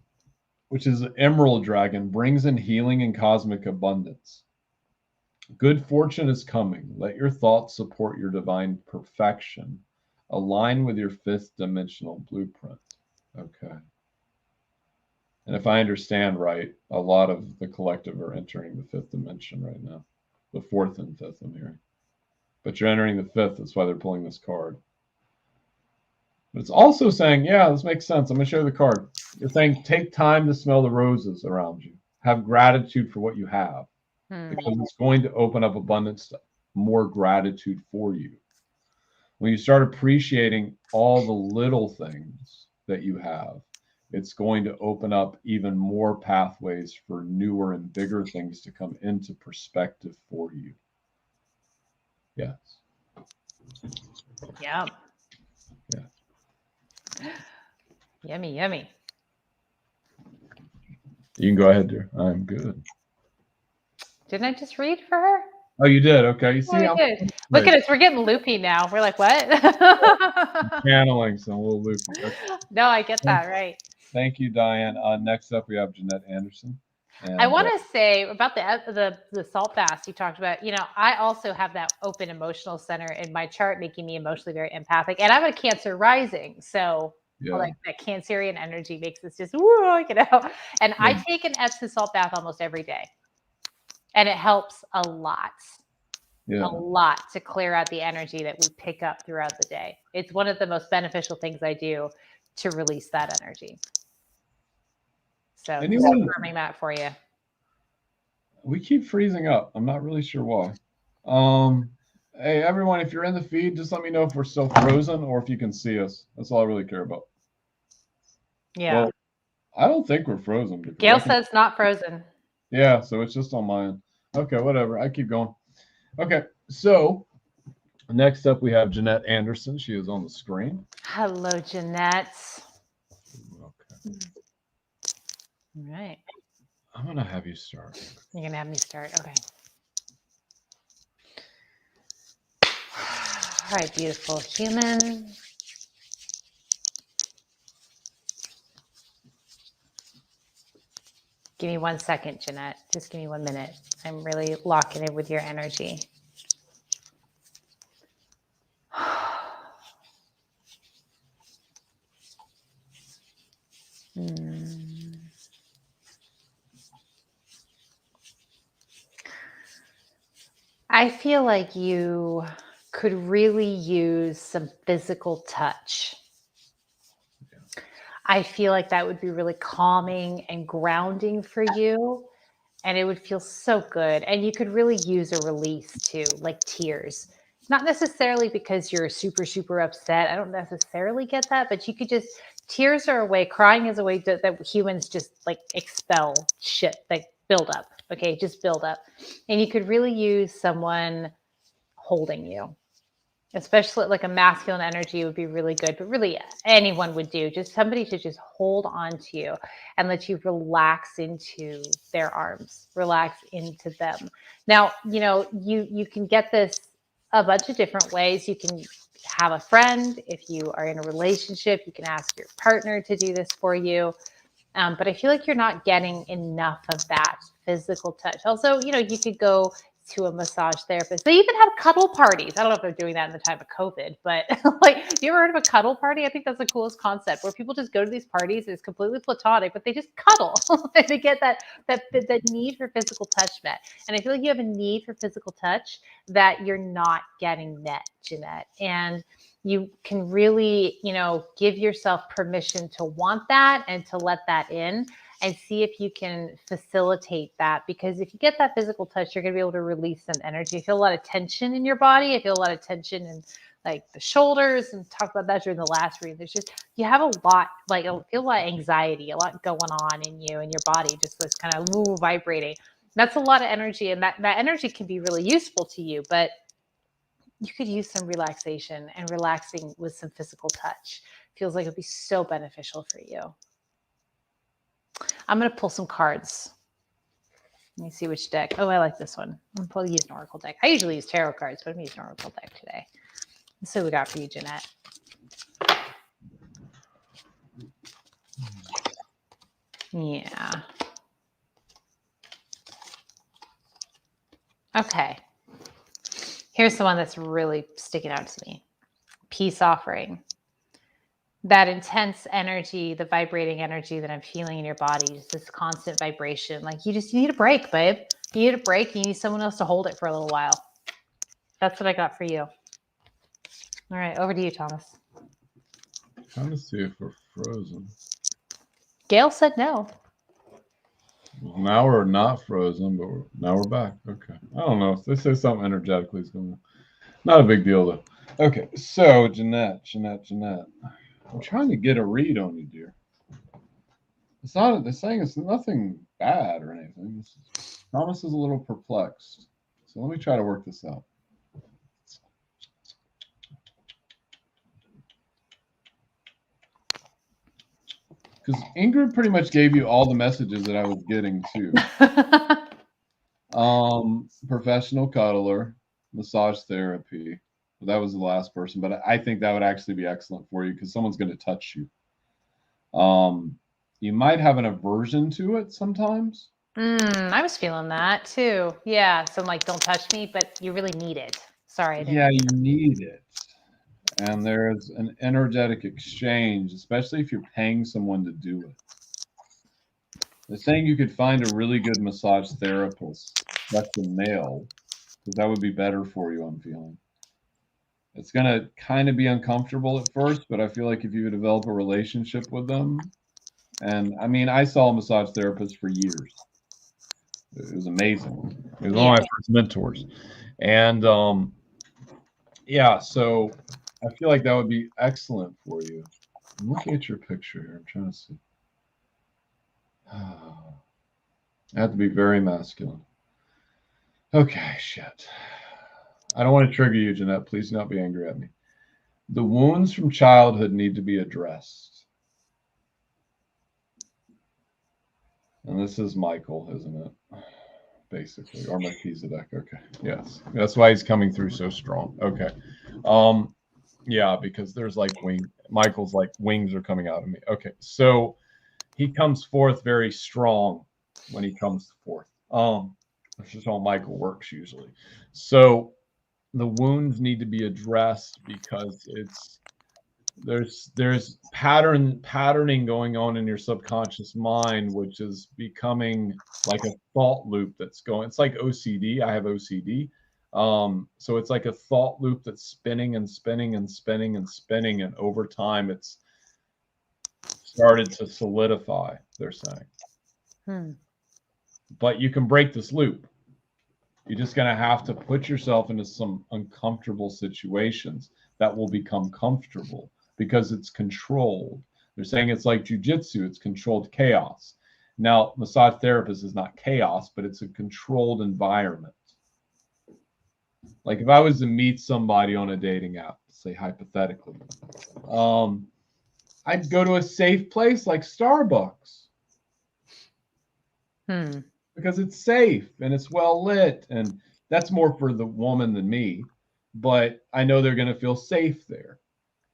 [SPEAKER 1] which is an emerald dragon, brings in healing and cosmic abundance. Good fortune is coming. Let your thoughts support your divine perfection. Align with your fifth dimensional blueprint. Okay. And if I understand right, a lot of the collective are entering the fifth dimension right now. The fourth and fifth, I'm hearing. But you're entering the fifth. That's why they're pulling this card. But it's also saying, yeah, this makes sense. I'm going to show you the card. You're saying take time to smell the roses around you. Have gratitude for what you have. Because it's going to open up abundance, more gratitude for you. When you start appreciating all the little things that you have, it's going to open up even more pathways for newer and bigger things to come into perspective for you. Yes.
[SPEAKER 2] Yeah.
[SPEAKER 1] Yeah.
[SPEAKER 2] Yummy, yummy.
[SPEAKER 1] You can go ahead, dear. I'm good.
[SPEAKER 2] Didn't I just read for her?
[SPEAKER 1] Oh, you did? Okay. You see,
[SPEAKER 2] we did. Look at us. We're getting loopy now. We're like, what?
[SPEAKER 1] Channeling some little loopy. Okay.
[SPEAKER 2] No, I get that, right.
[SPEAKER 1] Thank you, Diane. Next up, we have Jeanette Anderson. And,
[SPEAKER 2] I want to say about the salt baths you talked about. I also have that open emotional center in my chart, making me emotionally very empathic. And I'm a Cancer rising, so like that Cancerian energy makes this just woo, And I take an Epsom salt bath almost every day, and it helps a lot. A lot to clear out the energy that we pick up throughout the day. It's one of the most beneficial things I do to release that energy. So just confirming that for you.
[SPEAKER 1] We keep freezing up. I'm not really sure why. Hey, everyone, if you're in the feed, just let me know if we're still frozen or if you can see us. That's all I really care about.
[SPEAKER 2] Yeah.
[SPEAKER 1] Well, I don't think we're frozen.
[SPEAKER 2] Gail says not frozen.
[SPEAKER 1] Yeah, so it's just on my end. Okay, whatever. I keep going. Okay, so next up we have Jeanette Anderson. She is on the screen.
[SPEAKER 2] Hello, Jeanette.
[SPEAKER 1] Okay.
[SPEAKER 2] All right.
[SPEAKER 1] I'm going to have you start.
[SPEAKER 2] You're going to have me start. Okay. All right, beautiful human. Give me 1 second, Jeanette. Just give me 1 minute. I'm really locking in with your energy. I feel like you could really use some physical touch. I feel like that would be really calming and grounding for you, and it would feel so good. And you could really use a release too, like tears. Not necessarily because you're super, super upset. I don't necessarily get that, but you could just, tears are a way, crying is a way that humans just like expel shit, like build up. Okay, just build up. And you could really use someone holding you. especially like a masculine energy would be really good, but really anyone would do. Just somebody to just hold on to you and let you relax into their arms, relax into them. Now, you can get this a bunch of different ways. You can have a friend. If you are in a relationship, you can ask your partner to do this for you. But I feel like you're not getting enough of that physical touch. Also, you could go to a massage therapist. They even have cuddle parties. I don't know if they're doing that in the time of COVID, but like, you ever heard of a cuddle party? I think that's the coolest concept where people just go to these parties. It's completely platonic, but they just cuddle. They get that need for physical touch met. And I feel like you have a need for physical touch that you're not getting met, Jeanette. And you can really, give yourself permission to want that and to let that in and see if you can facilitate that. Because if you get that physical touch, you're going to be able to release some energy. I feel a lot of tension in your body. I feel a lot of tension in like the shoulders, and talk about that during the last read. There's just, you have a lot, like I feel a lot of anxiety, a lot going on in you and your body, just this kind of vibrating. That's a lot of energy, and that energy can be really useful to you, but you could use some relaxation, and relaxing with some physical touch feels like it'd be so beneficial for you. I'm going to pull some cards. Let me see which deck. Oh, I like this one. I'm going to use an oracle deck. I usually use tarot cards, but I'm using an oracle deck today. Let's see what we got for you, Jeanette. Yeah. Okay. Here's the one that's really sticking out to me. Peace offering. That intense energy, the vibrating energy that I'm feeling in your body, just this constant vibration. Like you need a break, babe. You need a break. You need someone else to hold it for a little while. That's what I got for you. All right, over to you, Thomas.
[SPEAKER 1] Trying to see if we're frozen.
[SPEAKER 2] Gail said no.
[SPEAKER 1] Well, now we're not frozen, but now we're back. Okay. I don't know. If they say something energetically is going on. Not a big deal, though. Okay. So, Jeanette. I'm trying to get a read on you, dear. It's not, they're saying it's nothing bad or anything. Thomas is a little perplexed. So let me try to work this out. Because Ingrid pretty much gave you all the messages that I was getting too. Professional cuddler, massage therapy. That was the last person, but I think that would actually be excellent for you because someone's going to touch you. You might have an aversion to it sometimes.
[SPEAKER 2] I was feeling that too. Yeah. So I'm like, don't touch me, but you really need it. Sorry.
[SPEAKER 1] Yeah, you need it. And there's an energetic exchange, especially if you're paying someone to do it. They're saying you could find a really good massage therapist that's a male, because that would be better for you, I'm feeling. It's going to kind of be uncomfortable at first, but I feel like if you develop a relationship with them, and I mean, I saw a massage therapist for years. It was amazing. It was one of my first mentors. And yeah, so I feel like that would be excellent for you. I'm looking at your picture here. I'm trying to see. I have to be very masculine. Okay, shit. I don't want to trigger you, Jeanette. Please do not be angry at me. The wounds from childhood need to be addressed. And this is Michael, isn't it? Basically, or Melchizedek. Okay, yes, that's why he's coming through so strong. Okay, yeah, because there's like Michael's like wings are coming out of me. Okay, so he comes forth very strong when he comes forth. That's just how Michael works usually. So the wounds need to be addressed because there's patterning going on in your subconscious mind, which is becoming like a thought loop that's going. It's like OCD. I have OCD. So it's like a thought loop that's spinning and spinning and spinning and spinning, and over time it's started to solidify, they're saying. But you can break this loop. You're just going to have to put yourself into some uncomfortable situations that will become comfortable because it's controlled. They're saying it's like jujitsu, it's controlled chaos. Now, massage therapist is not chaos, but it's a controlled environment. Like if I was to meet somebody on a dating app, say hypothetically, I'd go to a safe place like Starbucks because it's safe and it's well lit, and that's more for the woman than me. But I know they're going to feel safe there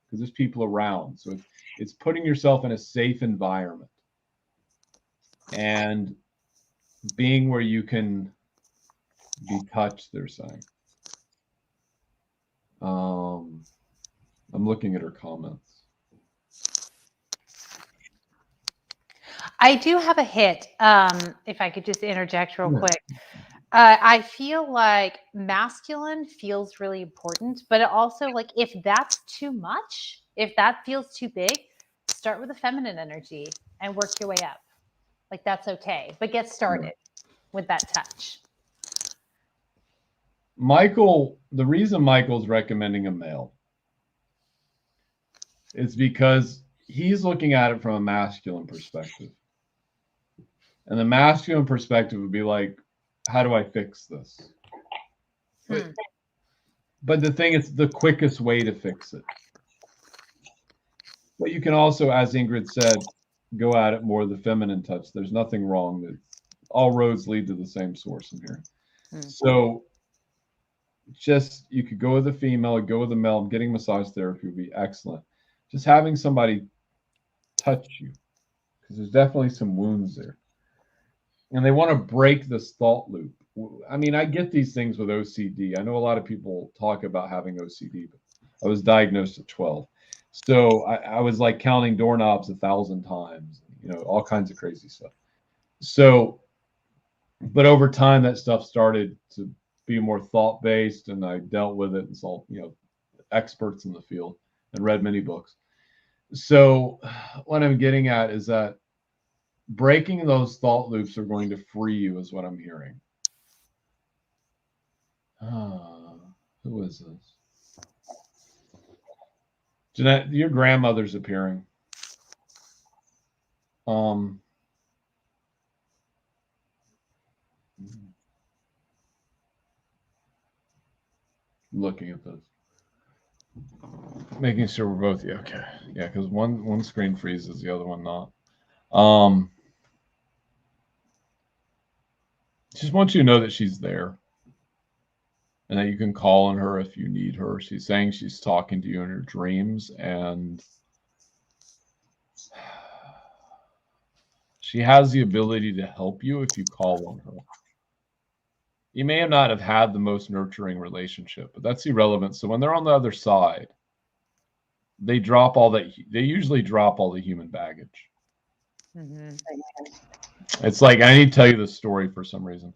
[SPEAKER 1] because there's people around. So it's putting yourself in a safe environment and being where you can be touched, they're saying. I'm looking at her comments.
[SPEAKER 2] I do have a hit. If I could just interject real quick. I feel like masculine feels really important, but it also, like, if that's too much, if that feels too big, start with the feminine energy and work your way up. Like, that's okay, but get started with that touch.
[SPEAKER 1] Michael, the reason Michael's recommending a male is because he's looking at it from a masculine perspective. And the masculine perspective would be like, how do I fix this? But the thing is, the quickest way to fix it. But you can also, as Ingrid said, go at it more the feminine touch. There's nothing wrong. All roads lead to the same source in here. So just, you could go with the female, go with the male. Getting massage therapy would be excellent. Just having somebody touch you, because there's definitely some wounds there. And they want to break this thought loop. I mean, I get these things with OCD. I know a lot of people talk about having OCD, but I was diagnosed at 12. So I was like counting doorknobs 1,000 times, all kinds of crazy stuff. So, but over time, that stuff started to be more thought-based, and I dealt with it and saw, experts in the field and read many books. So what I'm getting at is that breaking those thought loops are going to free you, is what I'm hearing. Who is this? Jeanette, your grandmother's appearing. Looking at this, making sure we're both okay. Yeah, because one screen freezes, the other one not. Just want you to know that she's there and that you can call on her if you need her. She's saying she's talking to you in her dreams, and she has the ability to help you if you call on her. You may not have had the most nurturing relationship, but that's irrelevant. So when they're on the other side, they drop all that. They usually drop all the human baggage. It's like, I need to tell you this story for some reason.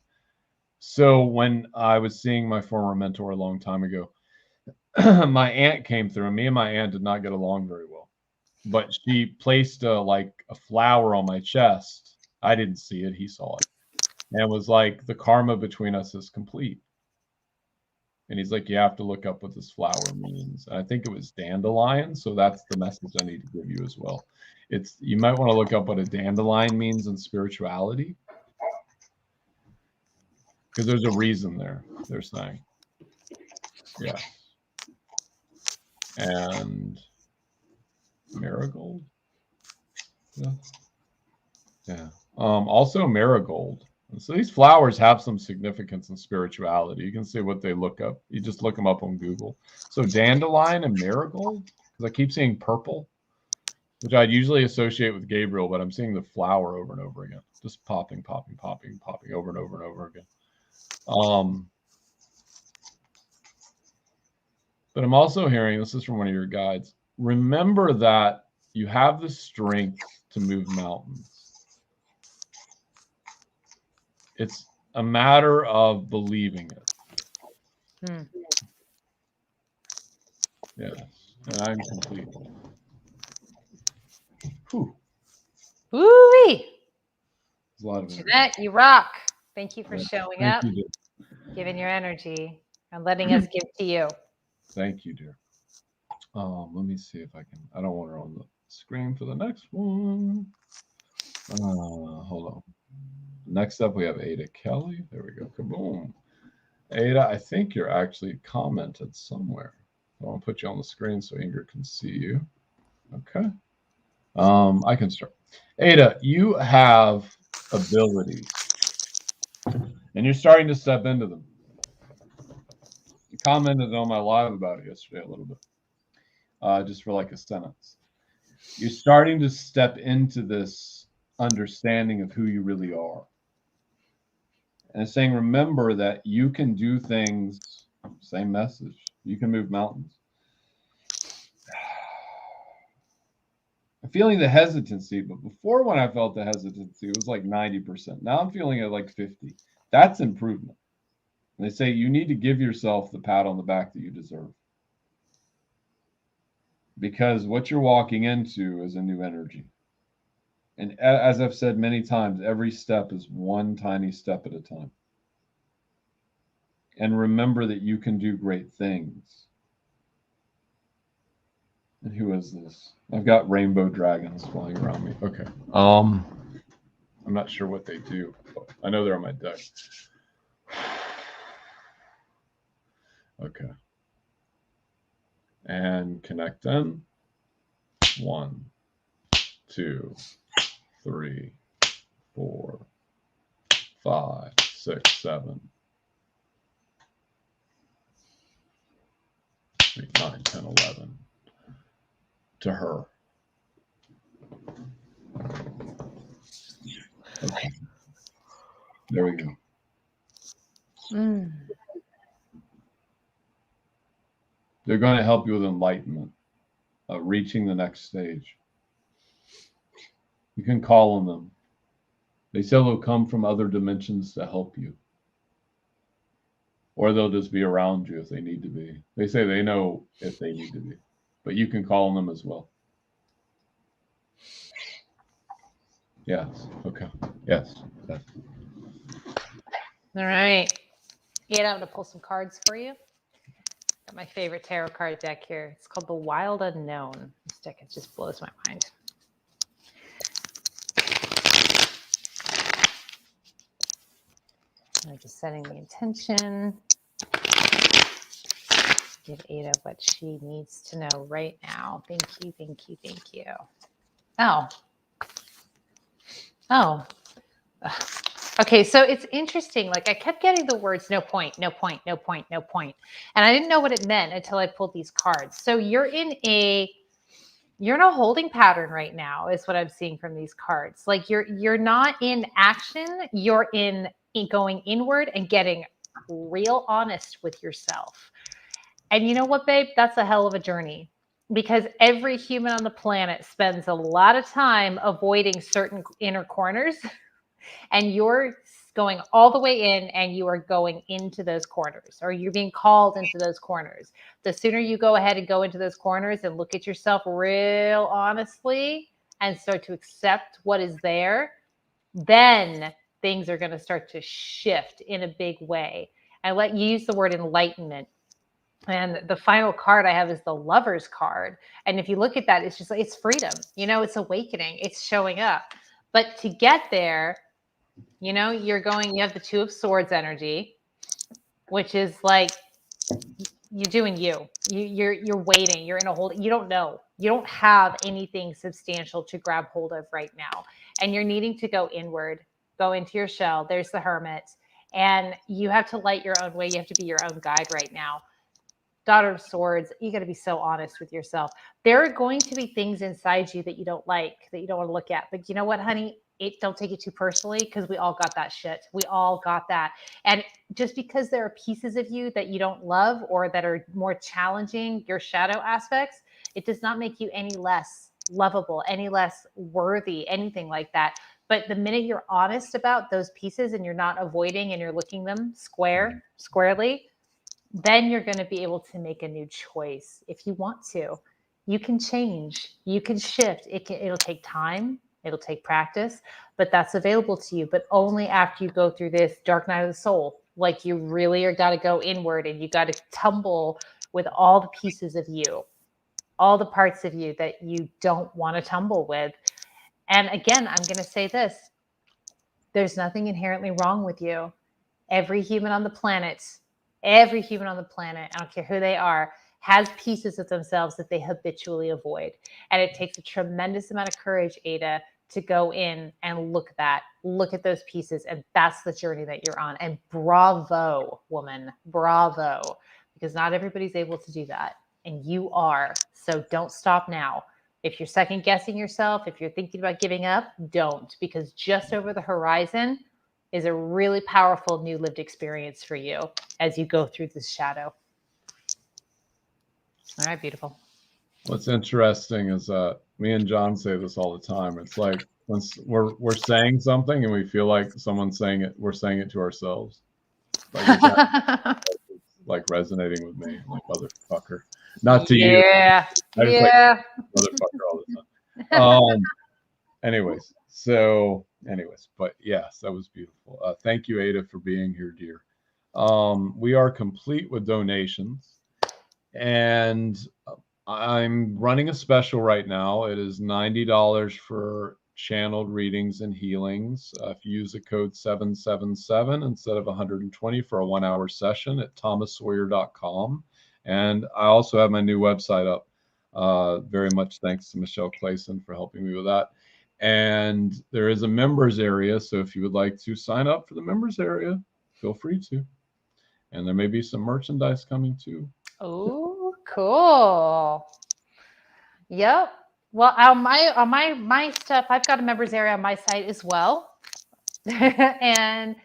[SPEAKER 1] So when I was seeing my former mentor a long time ago, my aunt came through, and me and my aunt did not get along very well. But she placed a flower on my chest. I didn't see it; he saw it, and was like, "The karma between us is complete." And he's like, "You have to look up what this flower means." And I think it was dandelion, so that's the message I need to give you as well. You might want to look up what a dandelion means in spirituality, because there's a reason there, they're saying. Yeah. And marigold. Yeah. Also marigold. So these flowers have some significance in spirituality. You can see what they look up. You just look them up on Google. So dandelion and marigold, because I keep seeing purple, which I'd usually associate with Gabriel, but I'm seeing the flower over and over again, just popping over and over and over again. But I'm also hearing, this is from one of your guides, remember that you have the strength to move mountains. It's a matter of believing it. Yes, and I'm complete. Whew.
[SPEAKER 2] Woo-wee.
[SPEAKER 1] A lot of
[SPEAKER 2] Jeanette, you rock. Thank you for showing up, giving your energy, and letting us give to you.
[SPEAKER 1] Thank you, dear. Let me see if I can. I don't want her on the screen for the next one. Hold on. Next up, we have Ada Kelly. There we go. Kaboom. Ada, I think you're actually commented somewhere. I want to put you on the screen so Ingrid can see you. Okay. I can start. Ada, you have abilities, and you're starting to step into them. You commented on my live about it yesterday a little bit, just for like a sentence. You're starting to step into this understanding of who you really are. And it's saying, remember that you can do things, same message, you can move mountains. I'm feeling the hesitancy, but before when I felt the hesitancy, it was like 90%. Now I'm feeling it like 50. That's improvement. And they say you need to give yourself the pat on the back that you deserve. Because what you're walking into is a new energy. And as I've said many times, every step is one tiny step at a time. And remember that you can do great things. And who is this? I've got rainbow dragons flying around me. Okay. I'm not sure what they do, but I know they're on my deck. Okay. And connect them. 1, 2, 3, 4, 5, 6, 7, 8, 9, 10, 11. To her. Okay. There we go. They're going to help you with enlightenment, reaching the next stage. You can call on them. They say they'll come from other dimensions to help you. Or they'll just be around you if they need to be. They say they know if they need to be. But you can call on them as well. Yes. Okay. Yes. Yes.
[SPEAKER 2] All right. Ian, I'm going to pull some cards for you. Got my favorite tarot card deck here. It's called The Wild Unknown. This deck, it just blows my mind. I'm just setting the intention. Give Ada what she needs to know right now. Thank you, thank you, thank you. Oh. Oh. Okay, so it's interesting. Like I kept getting the words no point, no point, no point, no point. And I didn't know what it meant until I pulled these cards. So you're in a holding pattern right now, is what I'm seeing from these cards. Like you're not in action, you're in going inward and getting real honest with yourself. And you know what, babe? That's a hell of a journey, because every human on the planet spends a lot of time avoiding certain inner corners, and you're going all the way in and you are going into those corners, or you're being called into those corners. The sooner you go ahead and go into those corners and look at yourself real honestly and start to accept what is there, then things are going to start to shift in a big way. I let you use the word enlightenment. And the final card I have is the Lover's card. And if you look at that, it's just like, it's freedom, it's awakening, it's showing up. But to get there, you have the Two of Swords energy, which is like, you're doing you're waiting, you're in a hold, you don't know, you don't have anything substantial to grab hold of right now. And you're needing to go inward, go into your shell. There's the Hermit. And you have to light your own way. You have to be your own guide right now. Daughter of Swords, you got to be so honest with yourself. There are going to be things inside you that you don't like, that you don't want to look at. But you know what, honey? Don't take it too personally, because we all got that shit. We all got that. And just because there are pieces of you that you don't love or that are more challenging, your shadow aspects, it does not make you any less lovable, any less worthy, anything like that. But the minute you're honest about those pieces and you're not avoiding and you're looking them squarely, then you're going to be able to make a new choice. If you want to, you can change, you can shift. It'll take time. It'll take practice, but that's available to you. But only after you go through this dark night of the soul. Like you really got to go inward, and you got to tumble with all the pieces of you, all the parts of you that you don't want to tumble with. And again, I'm going to say this. There's nothing inherently wrong with you. Every human on the planet Every human on the planet, I don't care who they are, has pieces of themselves that they habitually avoid. And it takes a tremendous amount of courage, Ada, to go in and look at those pieces. And that's the journey that you're on. And bravo, woman, bravo, because not everybody's able to do that. And you are. So don't stop now. If you're second guessing yourself, if you're thinking about giving up, don't, because just over the horizon is a really powerful new lived experience for you as you go through this shadow. All right, beautiful.
[SPEAKER 1] What's interesting is that me and John say this all the time. It's like once we're saying something and we feel like someone's saying it, we're saying it to ourselves. Like it's like resonating with me, like motherfucker. Not to you.
[SPEAKER 2] Yeah.
[SPEAKER 1] I just like motherfucker all the time. Anyways, but yes, that was beautiful. Thank you, Ada, for being here, dear. We are complete with donations, and I'm running a special right now. It is $90 for channeled readings and healings. If you use the code 777 instead of 120 for a 1-hour session at thomassawyer.com. And I also have my new website up. Very much thanks to Michelle Clayson for helping me with that. And there is a members area. So if you would like to sign up for the members area, feel free to. And there may be some merchandise coming too.
[SPEAKER 2] Oh, cool. Yep. Well, on my stuff, I've got a members area on my site as well. And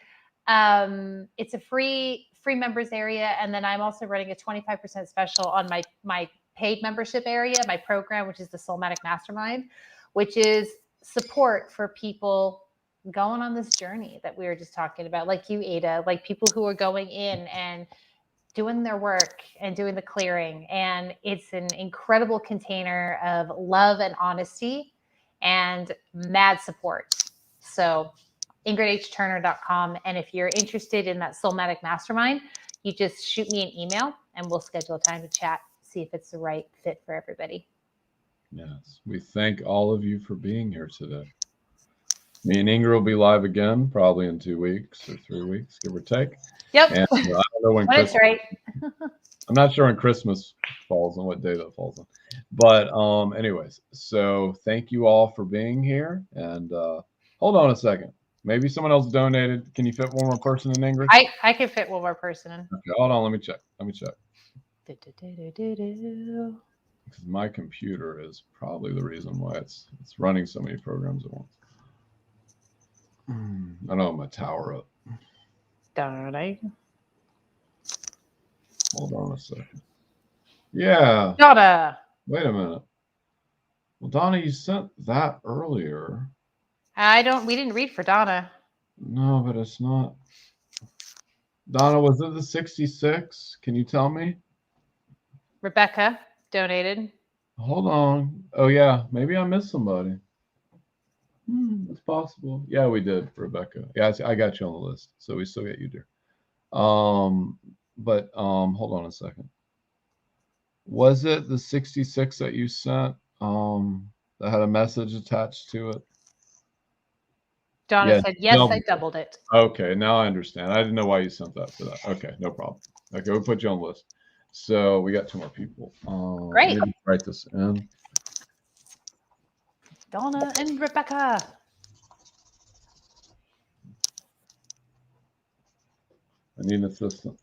[SPEAKER 2] it's a free members area. And then I'm also running a 25% special on my paid membership area, my program, which is the Soulmatic Mastermind, which is support for people going on this journey that we were just talking about, like you, Ada, like people who are going in and doing their work and doing the clearing. And it's an incredible container of love and honesty and mad support. So ingridhturner.com. And if you're interested in that Soulmatic Mastermind, you just shoot me an email and we'll schedule a time to chat, see if it's the right fit for everybody.
[SPEAKER 1] Yes, we thank all of you for being here today. Me and Ingrid will be live again, probably in 2 weeks or 3 weeks, give or take.
[SPEAKER 2] Yep.
[SPEAKER 1] And I don't know when
[SPEAKER 2] That's right.
[SPEAKER 1] I'm not sure when Christmas falls on, what day that falls on. But anyways, so thank you all for being here. And hold on a second. Maybe someone else donated. Can you fit one more person in, Ingrid?
[SPEAKER 2] I can fit one more person in.
[SPEAKER 1] Okay, hold on. Let me check. Because my computer is probably the reason why it's running so many programs at once. I don't have my tower up. Hold on a second. Yeah.
[SPEAKER 2] Donna.
[SPEAKER 1] Wait a minute. Well, Donna, you sent that earlier.
[SPEAKER 2] We didn't read for Donna.
[SPEAKER 1] No, but it's not. Donna, was it the 66? Can you tell me?
[SPEAKER 2] Rebecca donated.
[SPEAKER 1] Hold on. Oh, yeah. Maybe I missed somebody. It's possible. Yeah, we did, Rebecca. Yeah, I got you on the list. So we still get you, dear. But hold on a second. Was it the 66 that you sent that had a message attached to it?
[SPEAKER 2] Donna said, yes, no. I doubled it.
[SPEAKER 1] Okay, now I understand. I didn't know why you sent that for that. Okay, no problem. Okay, we'll put you on the list. So we got 2 more people.
[SPEAKER 2] Great.
[SPEAKER 1] Let me write this in.
[SPEAKER 2] Donna and Rebecca.
[SPEAKER 1] I need an assistant.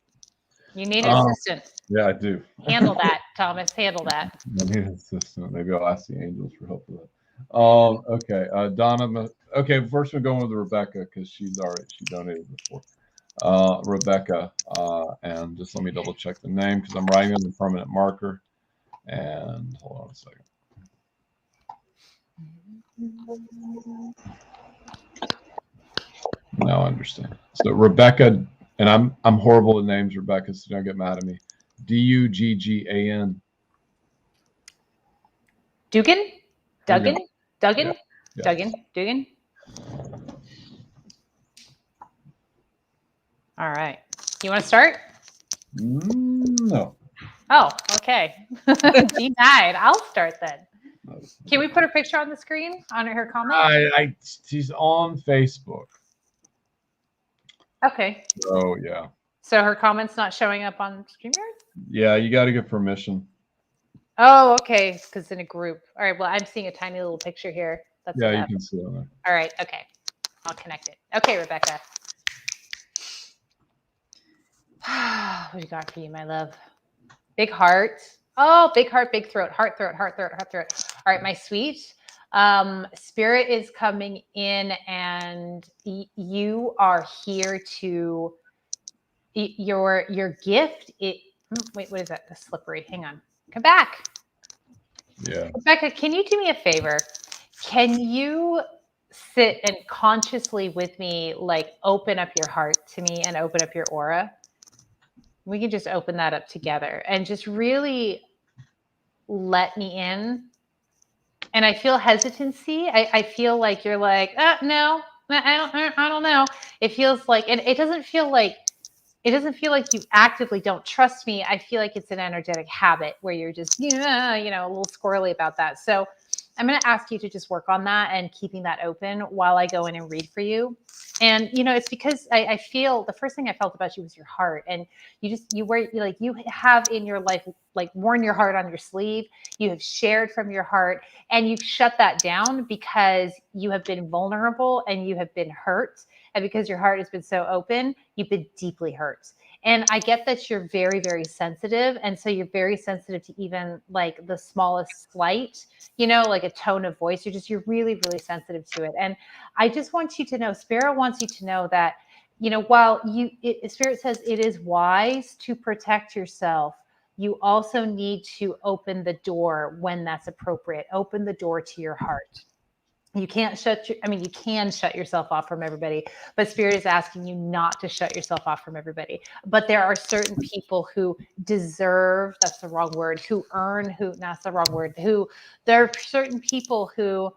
[SPEAKER 2] You need an assistant.
[SPEAKER 1] Yeah, I do.
[SPEAKER 2] Handle that, Thomas. Handle that.
[SPEAKER 1] I need an assistant. Maybe I'll ask the angels for help with that. Okay, Donna. Okay, first we're going with Rebecca because she donated before. Rebecca, and just let me double check the name because I'm writing on the permanent marker. And hold on a second. Now I understand. So Rebecca, and I'm horrible with names, Rebecca, so don't get mad at me. Duggan.
[SPEAKER 2] Dugan? Duggan? Duggan?
[SPEAKER 1] Yeah.
[SPEAKER 2] Duggan? Dugan? All right. You want to start?
[SPEAKER 1] No.
[SPEAKER 2] Oh, okay. Denied. I'll start then. Can we put a picture on the screen on her comment?
[SPEAKER 1] She's on Facebook.
[SPEAKER 2] Okay.
[SPEAKER 1] Oh yeah.
[SPEAKER 2] So her comment's not showing up on StreamYard?
[SPEAKER 1] Yeah, you got to get permission.
[SPEAKER 2] Oh, okay. Because in a group. All right. Well, I'm seeing a tiny little picture here. That's
[SPEAKER 1] Yeah, you
[SPEAKER 2] enough.
[SPEAKER 1] can see it.
[SPEAKER 2] All right. Okay. I'll connect it. Okay, Rebecca. What do you got for you, my love? Big heart. Oh, big heart, big throat. Heart, throat, heart, throat, heart, throat. All right, my sweet. Spirit is coming in, and you are here to your gift. Wait, what is that? The slippery. Hang on. Come back.
[SPEAKER 1] Yeah.
[SPEAKER 2] Rebecca, can you do me a favor? Can you sit and consciously with me, like open up your heart to me and open up your aura? We can just open that up together and just really let me in. And I feel hesitancy. I feel like you're like, no, I don't know. It feels like, and it doesn't feel like you actively don't trust me. I feel like it's an energetic habit where you're just, a little squirrely about that. So I'm going to ask you to just work on that and keeping that open while I go in and read for you. And, it's because I feel the first thing I felt about you was your heart. And you have in your life, like worn your heart on your sleeve. You have shared from your heart and you've shut that down because you have been vulnerable and you have been hurt. And because your heart has been so open, you've been deeply hurt. And I get that you're very, very sensitive. And so you're very sensitive to even like the smallest slight, like a tone of voice. You're really, really sensitive to it. And I just want you to know, Spirit wants you to know that, while Spirit says it is wise to protect yourself, you also need to open the door when that's appropriate. Open the door to your heart. You can't you can shut yourself off from everybody, but Spirit is asking you not to shut yourself off from everybody. But there are certain people who deserve, that's the wrong word, that's the wrong word, there are certain people who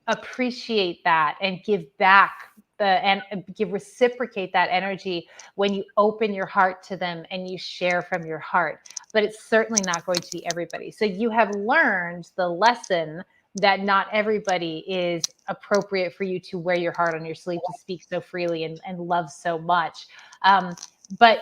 [SPEAKER 2] appreciate that and give back reciprocate that energy when you open your heart to them and you share from your heart. But it's certainly not going to be everybody. So you have learned the lesson that not everybody is appropriate for you to wear your heart on your sleeve, to speak so freely and love so much. But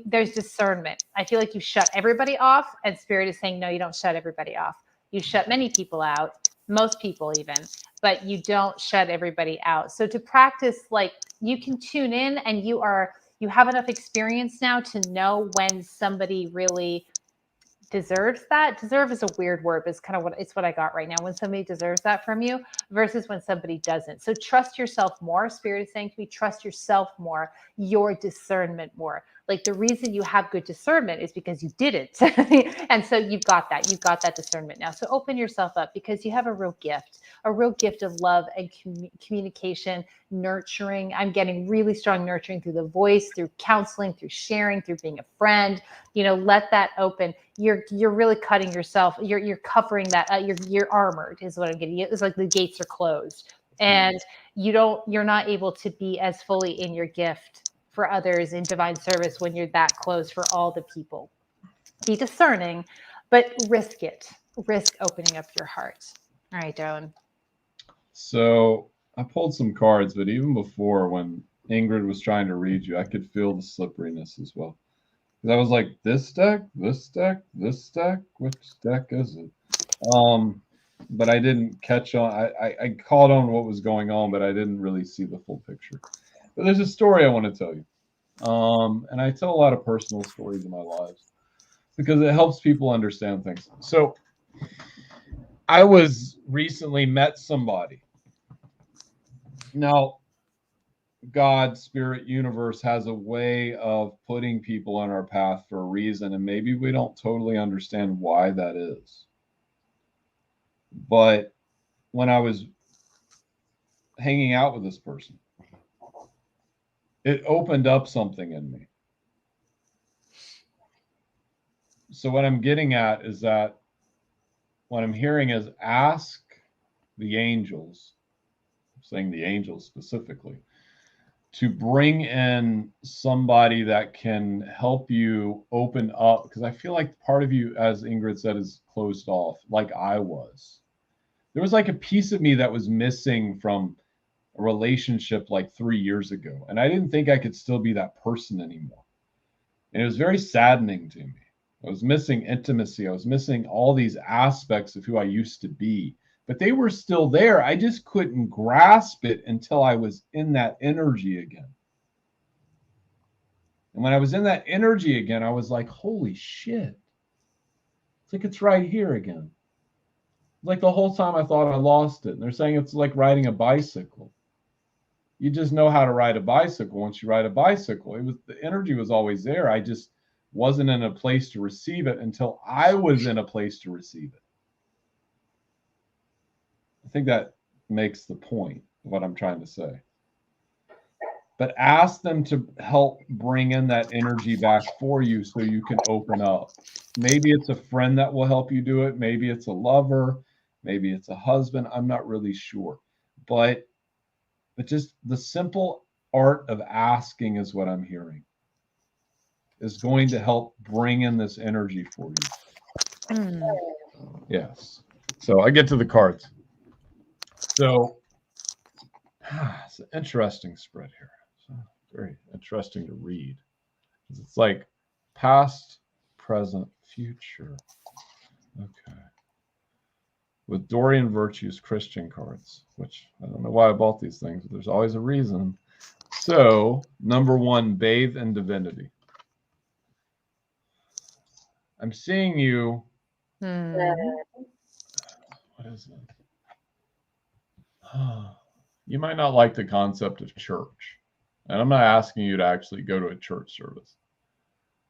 [SPEAKER 2] there's discernment. I feel like you shut everybody off, and Spirit is saying, no, you don't shut everybody off. You shut many people out, most people even, but you don't shut everybody out. So to practice, like, you can tune in and you have enough experience now to know when somebody really deserves that. Deserve is a weird word, but it's kind of what I got right now. When somebody deserves that from you versus when somebody doesn't. So trust yourself more. Spirit is saying to me, trust yourself more, your discernment more. Like the reason you have good discernment is because you did it. And so you've got that discernment now. So open yourself up because you have a real gift of love and communication, nurturing. I'm getting really strong nurturing through the voice, through counseling, through sharing, through being a friend. Let that open. You're really cutting yourself. You're covering that. You're armored is what I'm getting. It's like the gates are closed, and you're not able to be as fully in your gift for others in divine service when you're that close for all the people. Be discerning, but risk it. Risk opening up your heart. All right, darling.
[SPEAKER 1] So I pulled some cards, but even before, when Ingrid was trying to read you, I could feel the slipperiness as well. Because I was like, this deck, this deck, this deck, which deck is it? But I didn't catch on. I caught on what was going on, but I didn't really see the full picture. But there's a story I want to tell you. And I tell a lot of personal stories in my lives because it helps people understand things. So I was recently met somebody. Now, God, Spirit, Universe has a way of putting people on our path for a reason, and maybe we don't totally understand why that is. But when I was hanging out with this person, it opened up something in me. So what I'm getting at is that what I'm hearing is ask the angels, I'm saying the angels specifically, to bring in somebody that can help you open up. Because I feel like part of you, as Ingrid said, is closed off, like I was. There was like a piece of me that was missing from a relationship like 3 years ago. And I didn't think I could still be that person anymore. And it was very saddening to me. I was missing intimacy. I was missing all these aspects of who I used to be, but they were still there. I just couldn't grasp it until I was in that energy again. And when I was in that energy again, I was like, holy shit. It's like it's right here again. Like the whole time I thought I lost it. And they're saying it's like riding a bicycle. You just know how to ride a bicycle once you ride a bicycle. It was the energy was always there. I just wasn't in a place to receive it until I was in a place to receive it. I think that makes the point of what I'm trying to say. But ask them to help bring in that energy back for you so you can open up. Maybe it's a friend that will help you do it. Maybe it's a lover. Maybe it's a husband. I'm not really sure. But just the simple art of asking is what I'm hearing is going to help bring in this energy for you. Yes. So I get to the cards. So it's an interesting spread here. So very interesting to read. It's like past, present, future. Okay. With Dorian Virtue's Christian cards, which I don't know why I bought these things, but there's always a reason. So, number 1, bathe in divinity. I'm seeing you. What is it? You might not like the concept of church. And I'm not asking you to actually go to a church service.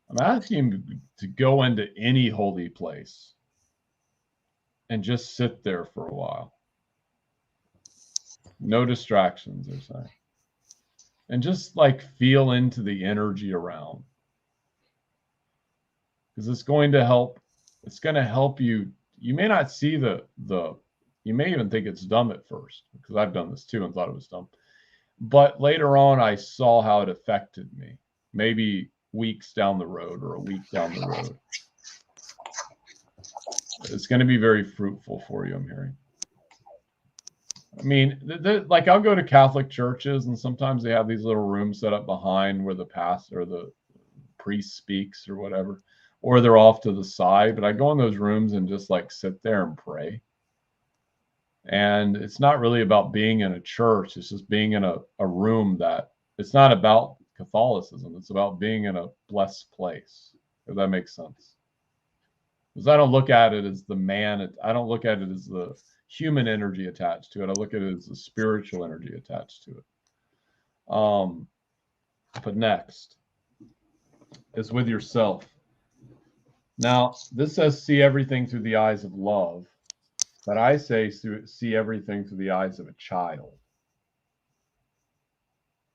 [SPEAKER 1] I'm asking you to go into any holy place and just sit there for a while. No distractions, they're saying. And just like feel into the energy around. Because it's going to help. It's going to help you. You may not see you may even think it's dumb at first, because I've done this too and thought it was dumb. But later on, I saw how it affected me. Maybe weeks down the road or a week down the road. It's going to be very fruitful for you, I'm hearing. I mean, like I'll go to Catholic churches and sometimes they have these little rooms set up behind where the pastor or the priest speaks or whatever, or they're off to the side. But I go in those rooms and just like sit there and pray. And it's not really about being in a church. It's just being in a room that it's not about Catholicism. It's about being in a blessed place, if that makes sense. Because I don't look at it as the man. I don't look at it as the human energy attached to it. I look at it as the spiritual energy attached to it. But next is with yourself. Now, this says see everything through the eyes of love. But I say see everything through the eyes of a child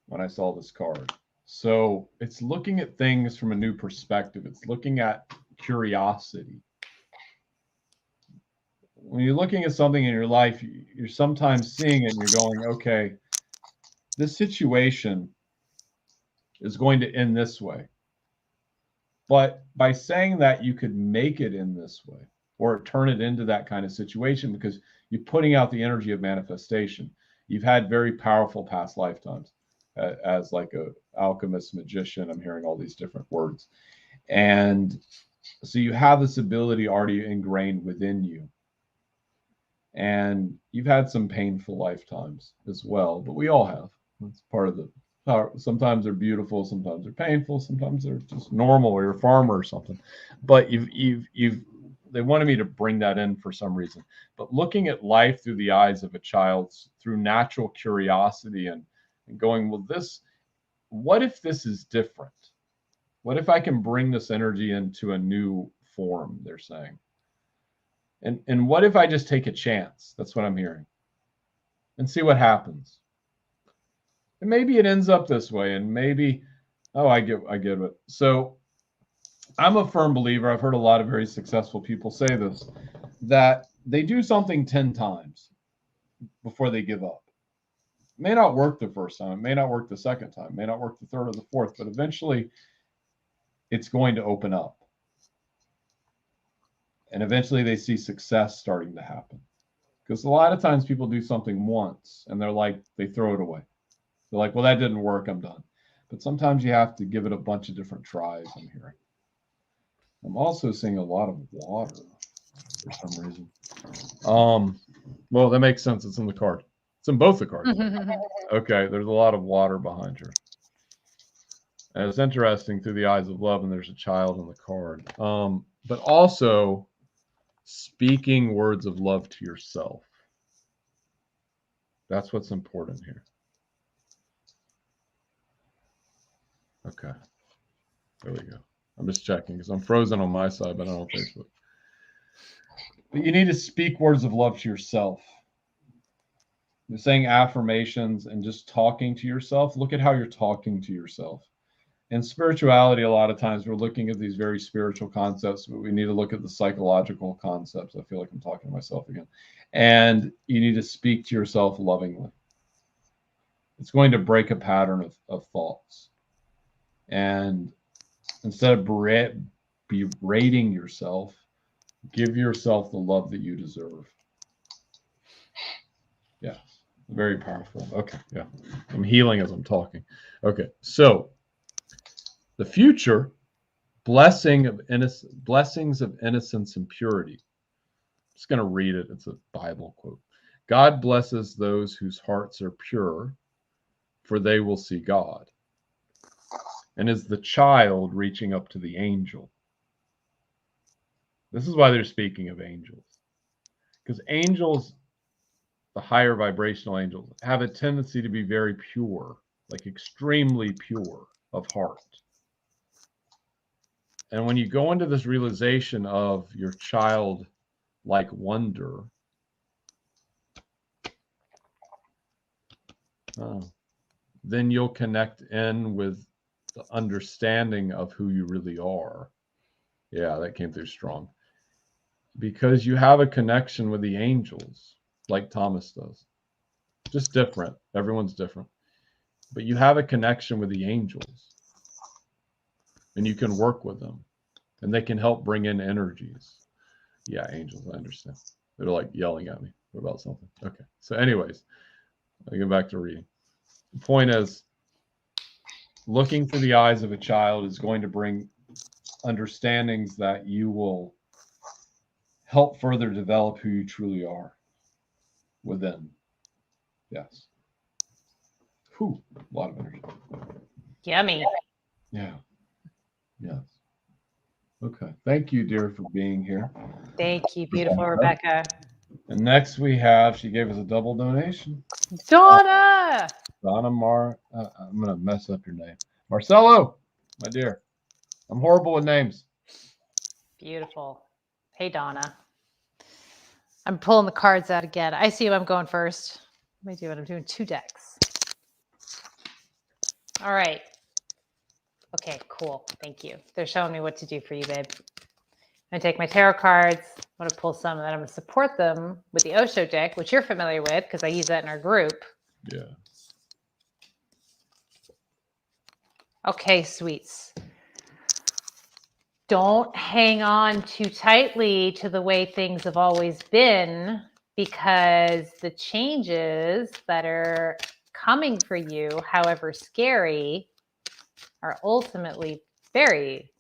[SPEAKER 1] when I saw this card. So it's looking at things from a new perspective. It's looking at curiosity. When you're looking at something in your life, you're sometimes seeing it and you're going, okay, this situation is going to end this way. But by saying that, you could make it in this way or turn it into that kind of situation because you're putting out the energy of manifestation. You've had very powerful past lifetimes as like a alchemist, magician. I'm hearing all these different words. And so you have this ability already ingrained within you. And you've had some painful lifetimes as well, but we all have. That's part of the power. Sometimes they're beautiful, sometimes they're painful, sometimes they're just normal, or you're a farmer or something. But they wanted me to bring that in for some reason. But looking at life through the eyes of a child, through natural curiosity and going, well, what if this is different? What if I can bring this energy into a new form, they're saying. And what if I just take a chance? That's what I'm hearing. And see what happens. And maybe it ends up this way, and maybe, I get it. So I'm a firm believer, I've heard a lot of very successful people say this, that they do something 10 times before they give up. It may not work the first time, it may not work the second time, it may not work the third or the fourth, but eventually it's going to open up. And eventually they see success starting to happen. Because a lot of times people do something once and they're like, they throw it away. They're like, well, that didn't work, I'm done. but sometimes you have to give it a bunch of different tries. I'm hearing. I'm also seeing a lot of water for some reason. Well, that makes sense. It's in the card. It's in both the cards. Okay, there's a lot of water behind her. And it's interesting through the eyes of love, and there's a child in the card. But also speaking words of love to yourself. That's what's important here. Okay. There we go. I'm just checking because I'm frozen on my side, but not on Facebook. But you need to speak words of love to yourself. You're saying affirmations and just talking to yourself. Look at how you're talking to yourself. In spirituality, a lot of times we're looking at these very spiritual concepts, but we need to look at the psychological concepts. I feel like I'm talking to myself again. And you need to speak to yourself lovingly. It's going to break a pattern of thoughts. And instead of berating yourself, give yourself the love that you deserve. Yeah, very powerful. Okay, yeah. I'm healing as I'm talking. Okay, so the future, blessings of innocence and purity. I'm just going to read it. It's a Bible quote. God blesses those whose hearts are pure, for they will see God. And is the child reaching up to the angel. This is why they're speaking of angels. Because angels, the higher vibrational angels, have a tendency to be very pure, like extremely pure of heart. And when you go into this realization of your child-like wonder, then you'll connect in with the understanding of who you really are. Yeah, that came through strong. Because you have a connection with the angels, like Thomas does. Just different. Everyone's different. But you have a connection with the angels. And you can work with them. And they can help bring in energies. Yeah, angels, I understand. They're like yelling at me about something. Okay. So anyways, I'll get back to reading. The point is, looking through the eyes of a child is going to bring understandings that you will help further develop who you truly are within. Yes. Whew, a lot of energy.
[SPEAKER 2] Yummy.
[SPEAKER 1] Yeah. Yes. Okay. Thank you, dear, for being here.
[SPEAKER 2] Thank you, beautiful Rebecca.
[SPEAKER 1] And next we have, she gave us a double donation.
[SPEAKER 2] Donna!
[SPEAKER 1] Donna I'm going to mess up your name. Marcelo, my dear. I'm horrible with names.
[SPEAKER 2] Beautiful. Hey, Donna. I'm pulling the cards out again. I see I'm going first. What am I doing? I'm doing 2 decks. All right. Okay, cool. Thank you. They're showing me what to do for you, babe. I'm going to take my tarot cards. I'm going to pull some, and then I'm going to support them with the Osho deck, which you're familiar with because I use that in our group.
[SPEAKER 1] Yeah.
[SPEAKER 2] Okay, sweets. Don't hang on too tightly to the way things have always been, because the changes that are coming for you, however scary, are ultimately very,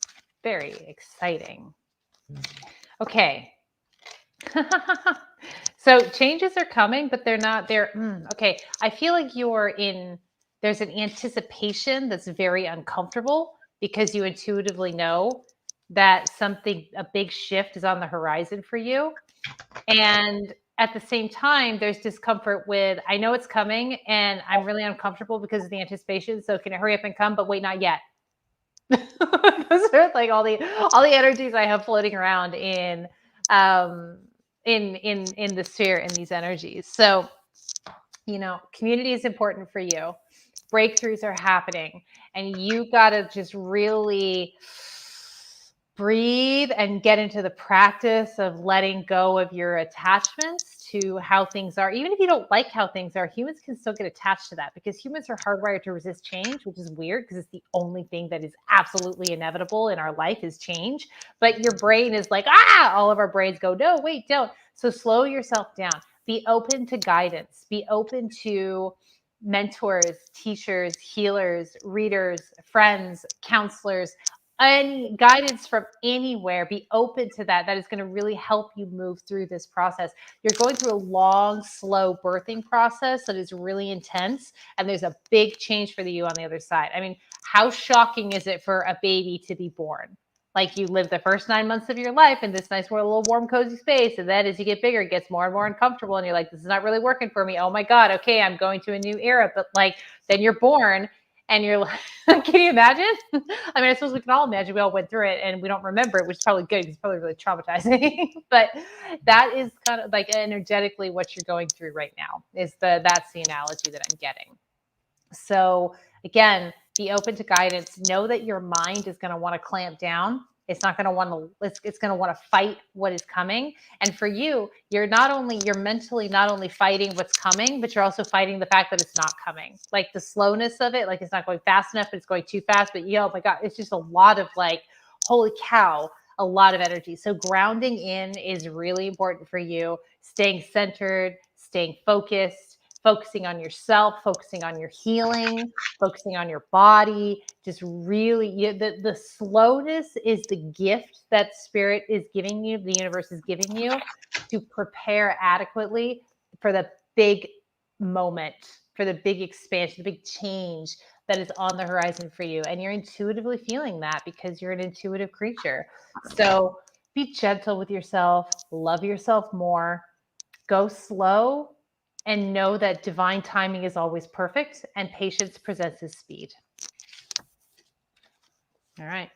[SPEAKER 2] very exciting. Okay. So changes are coming, but they're not there. Okay. I feel like there's an anticipation that's very uncomfortable because you intuitively know that a big shift is on the horizon for you. And at the same time, there's discomfort with, I know it's coming and I'm really uncomfortable because of the anticipation. So can it hurry up and come? But wait, not yet. Those are like all the energies I have floating around in the sphere, in these energies. So, community is important for you. Breakthroughs are happening, and you got to just really breathe and get into the practice of letting go of your attachments to how things are. Even if you don't like how things are, humans can still get attached to that, because humans are hardwired to resist change, which is weird because it's the only thing that is absolutely inevitable in our life is change. But your brain is like, all of our brains go, no, wait, don't. So slow yourself down. Be open to guidance. Be open to mentors, teachers, healers, readers, friends, counselors, and guidance from anywhere. Be open to that. That is going to really help you move through this process. You're going through a long, slow birthing process that is really intense, and there's a big change for you on the other side. I mean, how shocking is it for a baby to be born? Like, you live the first 9 months of your life in this nice little warm, cozy space. And then as you get bigger, it gets more and more uncomfortable. And you're like, this is not really working for me. Oh my God. Okay. I'm going to a new era. But like, then you're born and you're like, can you imagine? I mean, I suppose we can all imagine. We all went through it and we don't remember it, which is probably good because it's probably really traumatizing. But that is kind of like energetically what you're going through right now that's the analogy that I'm getting. So again, be open to guidance. Know that your mind is going to want to clamp down. It's not going to want to, it's going to want to fight what is coming. And for you, you're mentally not only fighting what's coming, but you're also fighting the fact that it's not coming. Like the slowness of it, like it's not going fast enough, but it's going too fast. But oh my God, it's just a lot of like, holy cow, a lot of energy. So grounding in is really important for you. Staying centered, staying focusing on yourself, focusing on your healing, focusing on your body, just really, the slowness is the gift that spirit is giving you, the universe is giving you to prepare adequately for the big moment, for the big expansion, the big change that is on the horizon for you. And you're intuitively feeling that because you're an intuitive creature. So be gentle with yourself, love yourself more, go slow, and know that divine timing is always perfect and patience presents his speed. All right.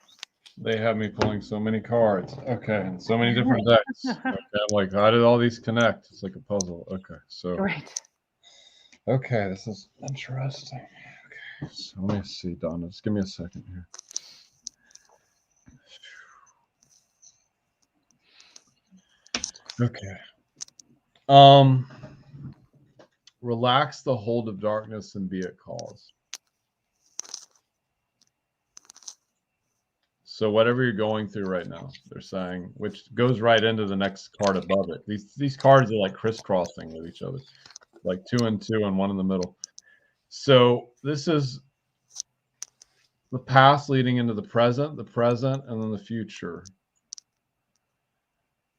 [SPEAKER 1] They have me pulling so many cards. Okay, and so many different decks. Okay, I'm like, how did all these connect? It's like a puzzle. Okay, so.
[SPEAKER 2] Right.
[SPEAKER 1] Okay, this is interesting. Okay, so let me see, Donna. Just give me a second here. Okay. Relax the hold of darkness and be at cause. So whatever you're going through right now, they're saying, which goes right into the next card above it. These cards are like crisscrossing with each other, like 2 and 2 and 1 in the middle. So this is the past leading into the present, and then the future.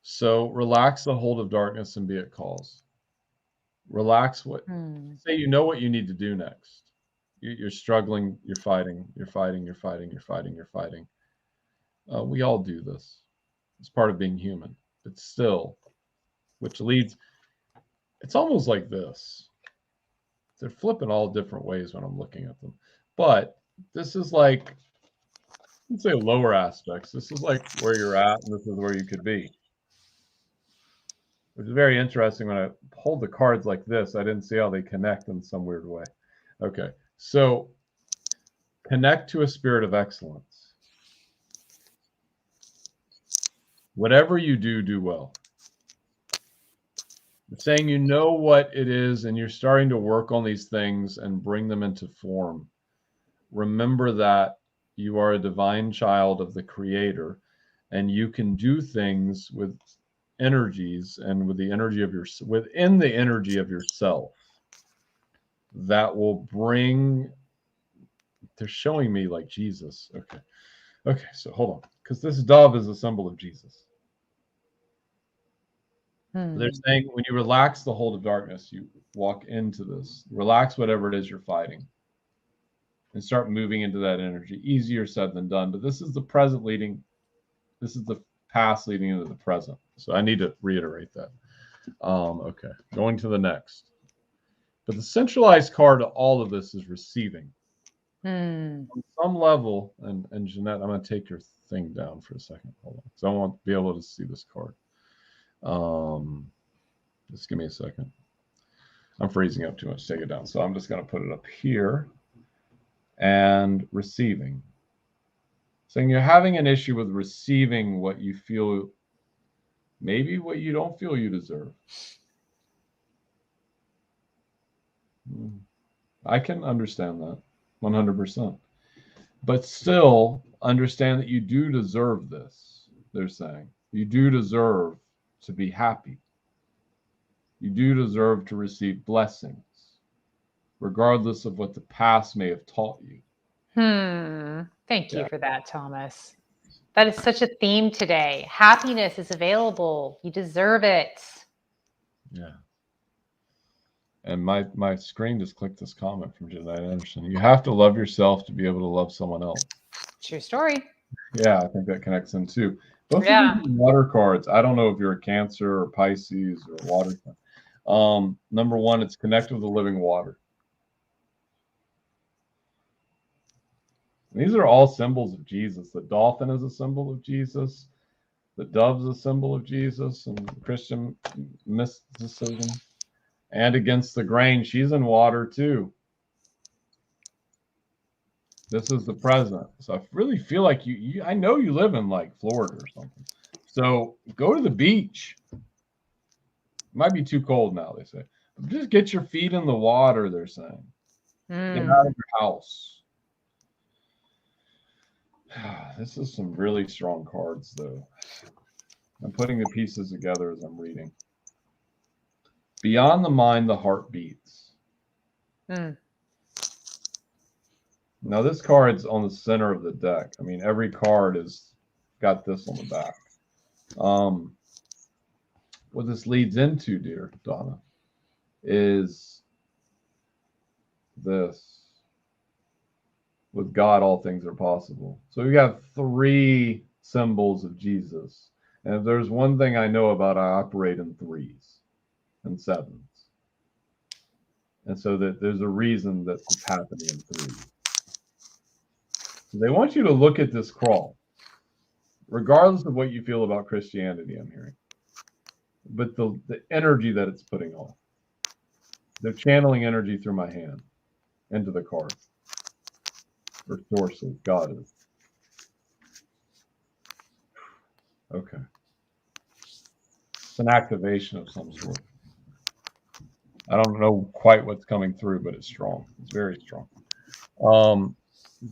[SPEAKER 1] So relax the hold of darkness and be at cause. Relax say you know what you need to do next. You're struggling, you're fighting. We all do this. It's part of being human. But still, which leads, it's almost like this. They're flipping all different ways when I'm looking at them. But this is like, let's say lower aspects. This is like where you're at, and this is where you could be. Which is very interesting. When I hold the cards like this, I didn't see how they connect in some weird way. Okay, so connect to a spirit of excellence. Whatever you do, do well. It's saying you know what it is, and you're starting to work on these things and bring them into form. Remember that you are a divine child of the Creator, and you can do things with energies and with the energy of within the energy of yourself that will bring. They're showing me like Jesus. Okay, so hold on, because this dove is a symbol of Jesus. They're saying when you relax the hold of darkness, you walk into this, relax whatever it is you're fighting, and start moving into that energy. Easier said than done, but this is the present leading, this is the past leading into the present. So I need to reiterate that. Okay, going to the next. But the centralized card to all of this is receiving. On some level, and Jeanette, I'm going to take your thing down for a second. Hold on, because I want to be able to see this card. Just give me a second. I'm freezing up too much to take it down. So I'm just going to put it up here. And receiving. Saying you're having an issue with receiving what you feel, maybe what you don't feel you deserve. I can understand that 100%. But still understand that you do deserve this, they're saying. You do deserve to be happy. You do deserve to receive blessings. regardless of what the past may have taught you.
[SPEAKER 2] Thank you for that, Thomas. That is such a theme today. Happiness is available. You deserve it.
[SPEAKER 1] Yeah. And my screen just clicked this comment from Jeanette Anderson. You have to love yourself to be able to love someone else.
[SPEAKER 2] True story.
[SPEAKER 1] Yeah, I think that connects in too. Both
[SPEAKER 2] Yeah.
[SPEAKER 1] of these water cards. I don't know if you're a Cancer or Pisces or water. Number one, it's connect with the living water. These are all symbols of Jesus. The dolphin is a symbol of Jesus. The dove's a symbol of Jesus and Christian mysticism. And against the grain, she's in water too. This is the present. So I really feel like I know you live in like Florida or something. So go to the beach. It might be too cold now, they say. But just get your feet in the water, they're saying. Get out of your house. This is some really strong cards, though. I'm putting the pieces together as I'm reading. Beyond the mind, the heart beats. Now, this card's on the center of the deck. I mean, every card has got this on the back. What this leads into, dear Donna, is this. With God, all things are possible. So we have 3 symbols of Jesus. And if there's one thing I know about, I operate in 3s and 7s. And so that there's a reason that it's happening in 3s. So they want you to look at this crawl, regardless of what you feel about Christianity, I'm hearing. But the energy that it's putting off. They're channeling energy through my hand into the card. Or sources, God is. Okay. It's an activation of some sort. I don't know quite what's coming through, but it's strong. It's very strong.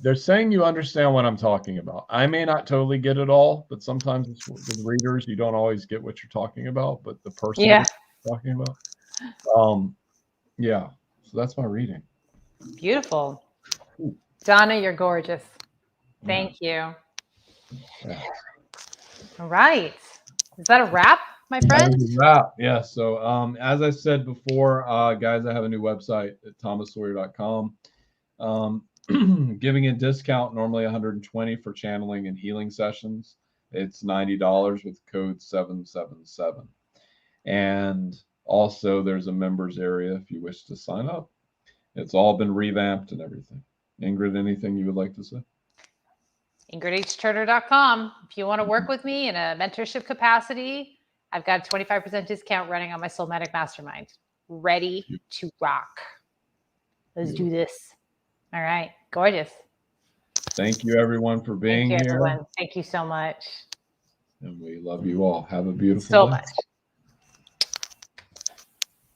[SPEAKER 1] They're saying you understand what I'm talking about. I may not totally get it all, but sometimes with readers, you don't always get what you're talking about, but the person you're talking about. Yeah. So that's my reading.
[SPEAKER 2] Beautiful. Donna, you're gorgeous. Thank you.
[SPEAKER 1] Yeah.
[SPEAKER 2] All right. Is that a wrap, my friend?
[SPEAKER 1] That is a wrap. Yeah. So as I said before, guys, I have a new website at thomassawyer.com. Giving a discount, normally $120 for channeling and healing sessions. It's $90 with code 777. And also there's a members area if you wish to sign up. It's all been revamped and everything. Ingrid, anything you would like to say?
[SPEAKER 2] IngridHTurner.com. If you want to work with me in a mentorship capacity, I've got a 25% discount running on my Soulmatic Mastermind. Ready to rock. Let's do this. All right. Gorgeous.
[SPEAKER 1] Thank you, everyone, for being here.
[SPEAKER 2] Everyone. Thank you so much.
[SPEAKER 1] And we love you all. Have a beautiful day.
[SPEAKER 2] So much.